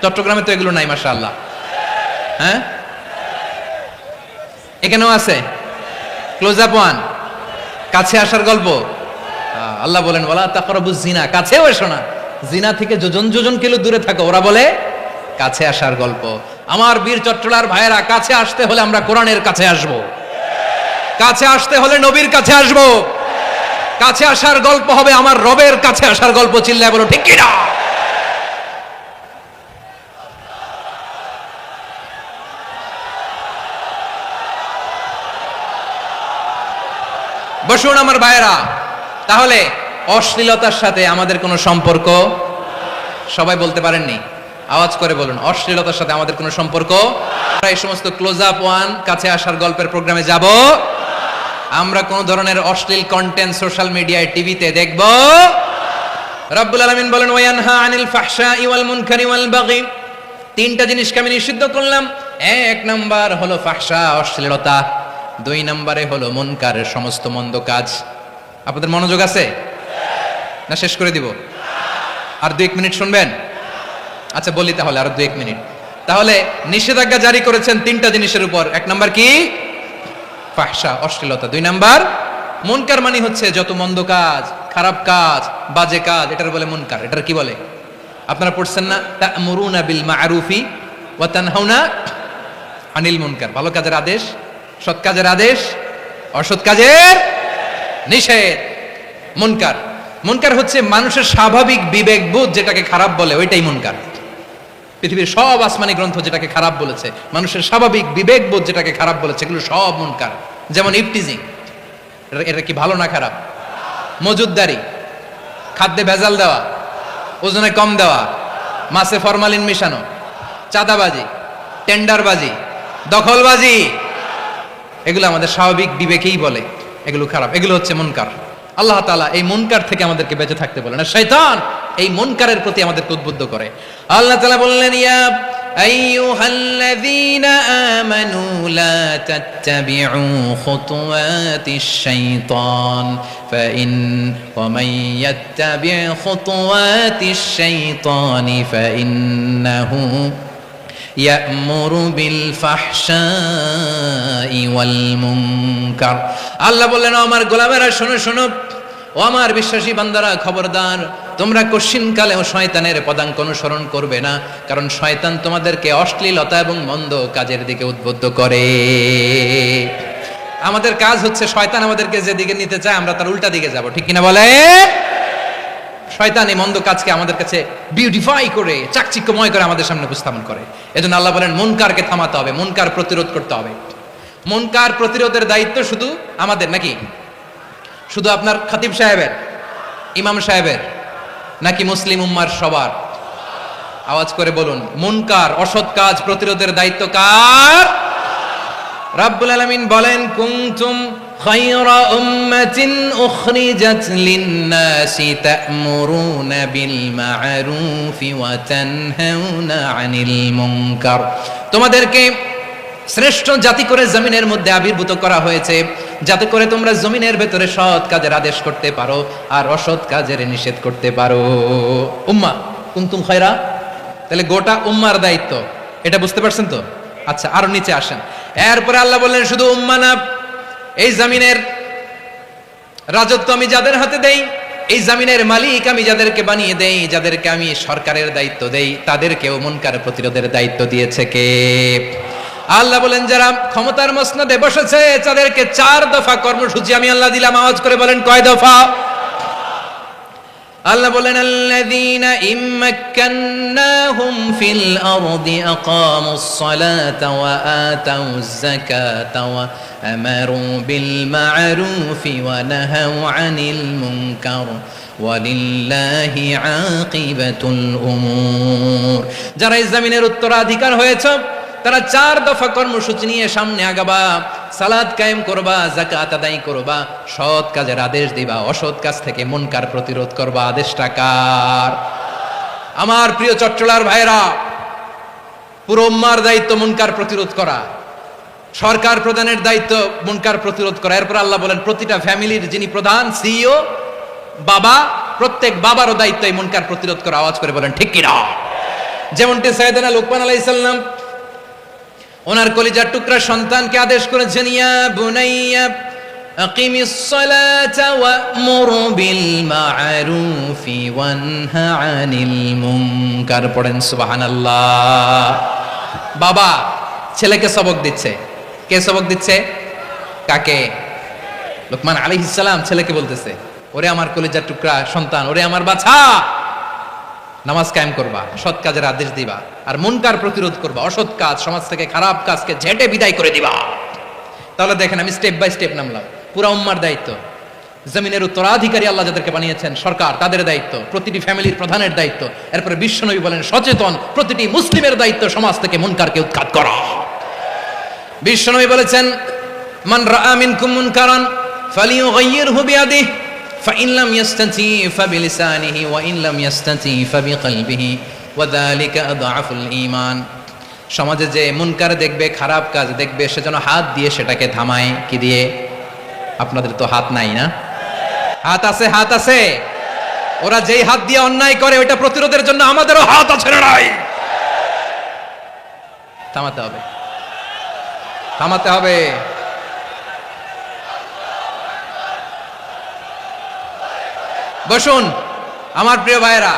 চট্টগ্রামে তো এগুলো নাই মাশাআল্লাহ। হ্যাঁ, এখানেও আছে ক্লোজ আপ ওয়ান, কাছে আসার গল্প। আল্লাহ বলেন ওয়ালা তাকরাবুজ জিনা, কাছেও এসো না, জিনা থেকে যোজন যোজন কিলো দূরে থাকো, ওরা বলে কাছে আসার গল্প। আমার বীর চট্টলার ভাইয়েরা, কাছে আসতে হলে আমরা কোরআনের কাছে আসব, কাছে আসতে হলে নবীর কাছে আসব, কাছে আসার গল্প হবে আমার রবের কাছে আসার গল্প। চিল্লায় বলো ঠিক কিনা? বসুন আমার ভাইয়েরা। তাহলে অশ্লীলতার সাথে আমাদের কোনো সম্পর্ক? সবাই বলতে পারেননি, আওয়াজ করে বলুন, অশ্লীলতার সাথে আমাদের কোনো সম্পর্ক? আমরা এই সমস্ত ক্লোজ আপ ওয়ান, কাছে আসার গল্পের প্রোগ্রামে যাব? আমরা কোন ধরনের অশ্লীল কন্টেন্ট সোশ্যাল মিডিয়ায়, টিভিতে দেখব? রব্বুল আলামিন বলেন ওয়ায়ানহা আনিল ফাহশাই ওয়াল মুনকারি ওয়াল বাগি, তিনটা জিনিসকে আমি নিষিদ্ধ করলাম। এক নাম্বার হলো ফাহশা, অশ্লীলতা। দুই নম্বরে হলো মুনকারের সমস্ত মন্দ কাজ। আপনাদের মনোযোগ আছে না? শেষ করে দিব? আর 2-1 মিনিট শুনবেন? আচ্ছা বলি তাহলে, আর 2-1 মিনিট। তাহলে নিষেধাজ্ঞা জারি করেছেন তিনটা জিনিসের উপর। এক নাম্বার কি? ফাহশা, অশ্লীলতা। দুই নাম্বার মুনকার, মানে হচ্ছে যত মন্দ কাজ, খারাপ কাজ, বাজে কাজ, এটার বলে মুনকার। এটার কি বলে? আপনারা পড়ছেন না, তা'মুরুনা বিল মা'রুফি ওয়া তানহাউনা আনিল মুনকার। ভালো কাজের আদেশ, সৎ কাজের আদেশ, অসৎ কাজের নিষেধ। মুনকার, মুনকার হচ্ছে মানুষের স্বাভাবিক বিবেকবোধ যেটাকে খারাপ বলে, ওইটাই মুনকার। পৃথিবীর সব আসমানি গ্রন্থ যেটাকে খারাপ বলেছে, মানুষের স্বাভাবিক বিবেকবোধ যেটাকে খারাপ বলেছে, এগুলো সব মুনকার। যেমন ইফটিজিং, এটা কি ভালো না খারাপ? মজুদদারি, খাদ্যে ভেজাল দেওয়া, ওজনে কম দেওয়া, মাছে ফরমালিন মিশানো, চাঁদাবাজি, টেন্ডারবাজি, দখলবাজি, এগুলো আমাদের স্বাভাবিক বিবেকেই বলে এগুলো খারাপ, এগুলো হচ্ছে মুনকার। আল্লাহ তাআলা এই মুনকার থেকে আমাদেরকে বেঁচে থাকতে বলেন, আর শয়তান এই মুনকারের প্রতি আমাদেরকে উদ্বুদ্ধ করে। আল্লাহ তাআলা বললেন ইয়া আইয়ুহাল্লাযীনা আমানু লা তাত্তাবিউ খুতুওয়াতিশ শাইতান ফাইন ওয়া মান ইয়াত্তাবি' খুতুওয়াতিশ শাইতানি ফাইন্নাহু ইয়া'মুরু বিল ফাহশাই ওয়াল মুনকার। আল্লাহ বললেন আমার গোলামেরা শোনো শোনো, ও আমার বিশ্বাসী বান্দারা খবরদার, তোমরা কশিনকালেও শয়তানের পদাঙ্ক অনুসরণ করবে না, কারণ শয়তান তোমাদেরকে অশ্লীলতা এবং মন্দ কাজের দিকে উদ্বুদ্ধ করে। আমাদের কাজ হচ্ছে শয়তান আমাদেরকে যেদিকে নিতে চায় আমরা তার উল্টা দিকে যাব, ঠিক কিনা বলে? শয়তান এই মন্দ কাজকে আমাদের কাছে বিউটিফাই করে, চাকচিক্যময় করে আমাদের সামনে উপস্থাপন করে। এজন্য আল্লাহ বলেন মুনকারকে থামাতে হবে, মুনকার প্রতিরোধ করতে হবে। মুনকার প্রতিরোধের দায়িত্ব শুধু আমাদের নাকি? শুধু আপনার খতিব সাহেবের, ইমাম সাহেবের, নাকি মুসলিম উম্মার সবার? আওয়াজ করে বলুন, মুনকার অসৎ কাজ প্রতিরোধের দায়িত্ব কার? রাব্বুল আলামিন বলেন কুনতুম খায়রা উম্মাতিন উখরিজাত লিন-নাসি তা'মুরুনা বিল মা'রুফি ওয়া তানহাউনা আনিল মুনকার। তোমাদেরকে শ্রেষ্ঠ জাতি করে জমিনের মধ্যে আবির্ভূত করা হয়েছে, যাতে করে তোমরা জমিনের ভেতরে সৎ কাজের আদেশ করতে পারো আর অসৎ কাজের নিষেধ করতে পারো। উম্মাহ কুনতুম খায়রা, তাহলে গোটা উম্মার দায়িত্ব, এটা বুঝতে পারছেন তো? আচ্ছা আরো নিচে আসেন। এরপরে আল্লাহ বললেন শুধু উম্মাহ না, এই জমিনের রাজত্ব আমি যাদের হাতে দেই, এই জমিনের মালিক আমি যাদেরকে বানিয়ে দেই, যাদেরকে আমি সরকারের দায়িত্ব দেই, তাদেরকেও মুনকার প্রতিরোধের দায়িত্ব দিয়েছে কে? আল্লাহ বলেন যারা ক্ষমতার মসনদে বসেছে তাদেরকে 4 দফা কর্মসূচি আমি আল্লাহ দিলাম। আওয়াজ করে বলেন কয় দফা? আল্লাহ বলেন আল্লাযীনা ইম্মাক্কান্নাহুম ফিল আরদি আকামুস সালাতা ওয়া আতাউয যাকাতা ওয়া আমারু বিল মা'রুফি ওয়া নাহাউ আনিল মুনকার ওয়ালিল্লাহি আকিবাতুল উমুর। যারা এই জমিনের উত্তরাধিকার হয়েছে তারা 4 দফা কর্মসূচি নিয়ে সামনে আগাবা। সালাত কায়েম করবা, যাকাত আদায় করবা, সৎ কাজের আদেশ দিবা, অসৎ কাজ থেকে মুনকার প্রতিরোধ করবা। আদেশটা কার? আমার প্রিয় চট্টলার ভাইরা, পুরো উম্মার দায়িত্ব মুনকার প্রতিরোধ করা, সরকার প্রধানের দায়িত্ব মুনকার প্রতিরোধ করা। এরপর আল্লাহ বলেন প্রতিটা ফ্যামিলির যিনি প্রধান সিইও বাবা, প্রত্যেক বাবারও দায়িত্ব এই মুনকার প্রতিরোধ করা। আওয়াজ করে বলেন ঠিক কিনা? যেমনটি সাইয়েদনা লুকমান আলাইহিস সালাম ওনার কলিজার টুকরা সন্তানকে আদেশ করেছেন, ইয়া বুনাইয়া আকিমিস সালাতা ওয়া'মুর বিল মা'রুফি ওয়ানহা আনিল মুনকার। পড়েন সুবহানাল্লাহ। বাবা ছেলেকে সবক দিচ্ছে। কে সবক দিচ্ছে? কাকে? লুকমান আলাইহিস সালাম ছেলেকে বলতেছে, ওরে আমার কলিজার টুকরা সন্তান, ওরে আমার বাছা, নামাজ কায়েম করবা, সৎ কাজের আদেশ দিবা, আর মুনকার প্রতিরোধ করবা, অসৎ কাজ, সমাজ থেকে খারাপ কাজকে ঝেঁটে বিদায় করে দিবা। তাহলে দেখেন আমি স্টেপ বাই স্টেপ নামলাম। পুরা উম্মার দায়িত্ব, জমিনের উত্তরাধিকারী আল্লাহ যাদেরকে বানিয়েছেন সরকার, তাদের দায়িত্ব, প্রতিটি ফ্যামিলির প্রধানের দায়িত্ব। এরপরে বিশ্বনবী বলেন সচেতন প্রতিটি মুসলিমের দায়িত্ব সমাজ থেকে মুনকারকে উৎখাত করা। বিশ্বনবী বলেছেন, মান রাআ মিনকুম মুনকারান ফালিয়ুগাইয়িরহু বিয়াদিহি فإن لم يستطع فبلسانه وإن لم يستطع فبقلبه وذلك أضعف الإيمان। সমাজে যে মুনকার দেখবে, খারাপ কাজ দেখবে, সেজন্য হাত দিয়ে সেটাকে থামায়। কি দিয়ে? আপনাদের তো হাত নাই না? হাত আছে, হাত আছে। ওরা যেই হাত দিয়ে অন্যায় করে ওটা প্রতিরোধের জন্য আমাদেরও হাত আছে না নাই? থামাতে হবে, থামাতে হবে। বসুন আমার প্রিয় ভাইরা,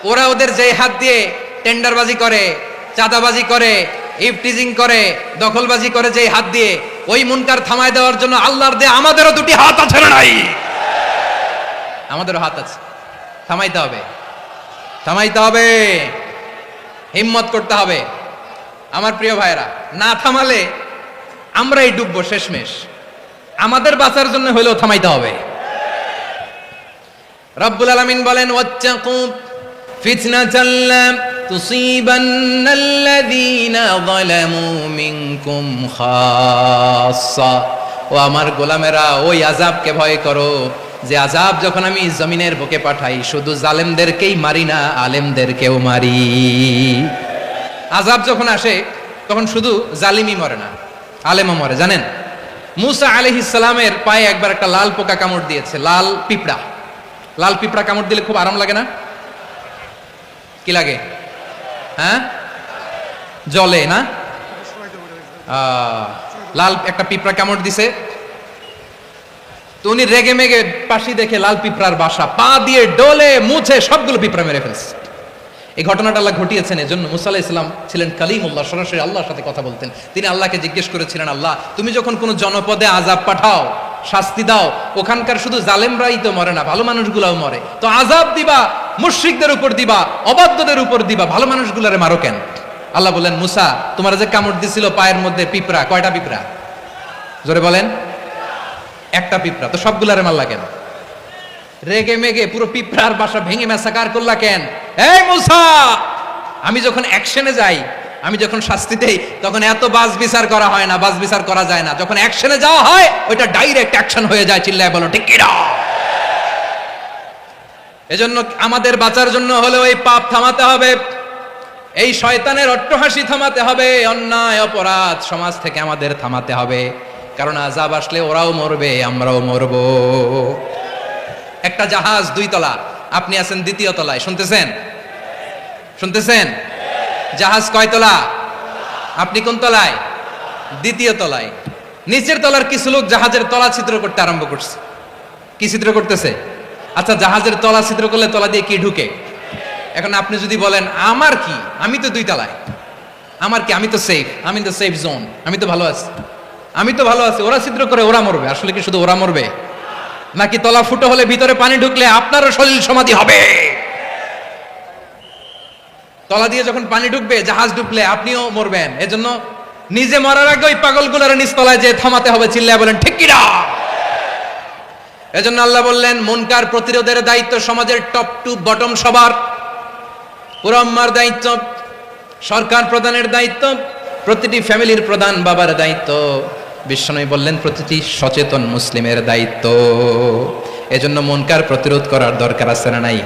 ওরা ওদের যে হাত দিয়ে টেন্ডারবাজি করে, চাঁদাবাজি করে, ইফটিজিং করে, দখলবাজি করে, যে হাত দিয়ে, ওই মুনকার থামায় দেওয়ার জন্য আল্লাহর দেয়া আমাদেরও দুটি হাত আছে না নাই? আমাদেরও হাত আছে। থামাইতে হবে, থামাইতে হবে, হিম্মত করতে হবে। আমার প্রিয় ভাইরা, না থামালে আমরাই ডুববো শেষমেশ। আমাদের বাঁচার জন্য হলেও থামাইতে হবে। রব্বুল আলামিন বলেন, ওয়াত্তাকু ফিতনাতাল লা তুসিবান্নাল্লাযীনা যালামু মিনকুম খাসসা। ও আমার গোলামেরা, ওই আযাবকে ভয় করো যে আযাব যখন আমি জমিনের বুকে পাঠাই শুধু জালেমদেরকেই মারি না, আলেমদেরকেও মারি। আযাব যখন আসে তখন শুধু জালিমই মরে না, আলেমও মরে। জানেন মূসা আলাইহিস সালামের পায়ে একবার একটা লাল পোকা কামড় দিয়েছে, লাল পিঁপড়া। লাল পিঁপড়া কামড় দিলে খুব আরাম লাগে না? কি লাগে? হ্যাঁ, জলে না? লাল একটা পিঁপড়া কামড় দিছে, তো উনি রেগে মেগে পাশি দেখে লাল পিঁপড়ার বাসা, পা দিয়ে ডলে মুছে সবগুলো পিঁপড়া মেরে ফেলছে। এই ঘটনাটা আল্লাহ ঘটিয়েছেন এজন্য মুসা আলাইহিস সালাম ছিলেন কালিমুল্লাহ, সরাসরি আল্লাহর সাথে কথা বলতেন। তিনি আল্লাহকে জিজ্ঞেস করেছিলেন, আল্লাহ তুমি যখন কোনো জনপদে আযাব পাঠাও, শাস্তি দাও, ওখানকার শুধু জালেমরাই তো মরে না, ভালো মানুষগুলাও মরে, তো আযাব দিবা মুশরিকদের উপর দিবা, অবাধ্যদের উপর দিবা, ভালো মানুষগুলারে মারো কেন? আল্লাহ বলেন, মুসা তোমার যে কামড় দিছিল পায়ের মধ্যে পিঁপড়া, কয়টা পিঁপড়া? জোরে বলেন। একটা পিঁপড়া, তো সবগুলারে মারলা কেন? রেগে মেগে পুরো পিঁপড়ার বাসা ভেঙে ম্যাসাকার করলা কেন? এই মুসা, আমি যখন অ্যাকশনে যাই, আমি যখন শাস্তি দেই, তখন এত বাস বিচার করা হয় না, বাস বিচার করা যায় না। যখন অ্যাকশনে যাওয়া হয় ওইটা ডাইরেক্ট অ্যাকশন হয়ে যায়। চিল্লায় বলো ঠিক কিনা? এজন্য আমাদের বাঁচার জন্য হলেও এই পাপ থামাতে হবে, এই শয়তানের অট্টহাসি থামাতে হবে, অন্যায় অপরাধ সমাজ থেকে আমাদের থামাতে হবে। কারণ আযাব আসলে ওরাও মরবে, আমরাও মরব। একটা জাহাজ 2 তলা, আপনি আছেন 2য় তলায়, শুনতেছেন? শুনতেছেন? জাহাজ কয় তলা? আপনি কোন তলায়? 2য় তলায়। নিচের তলার কিছু লোক জাহাজের তলা ছিদ্র করতে আরম্ভ করছে। কি ছিদ্র করতেছে? আচ্ছা, জাহাজের তলা ছিদ্র করলে তলা দিয়ে কি ঢুকে? এখন আপনি যদি বলেন আমার কি, আমি তো 2 তলায়, আমার কি, আমি তো সেফ, আমি তো সেফ জোন, আমি তো ভালো আছি, আমি তো ভালো আছি, ওরা ছিদ্র করে ওরা মরবে। আসলে কি শুধু ওরা মরবে? নাকি তলা ফুটো হলে ভিতরে পানি ঢুকলে আপনারও শরীর সমাধি হবে? তলা দিয়ে যখন পানি ঢুকবে, জাহাজ ঢুকলে আপনিও মরবেন। এজন্য নিজে মরার আগে ওই পাগলগুলোর নিচতলায় যে থামাতে হবে, চিল্লায় বলেন ঠিক কিনা? এজন্য আল্লাহ বললেন মুনকার প্রতিরোধের দায়িত্ব সমাজের টপ টু বটম সবার। পুরো আম্মার দায়িত্ব, সরকার প্রধানের দায়িত্ব, প্রতিটি ফ্যামিলির প্রধান বাবার দায়িত্ব, বিশ্বনবী বললেন প্রতিটি সচেতন মুসলিমের দায়িত্ব। এজন্য মুনকার প্রতিরোধ করার দরকার আছে না নাই?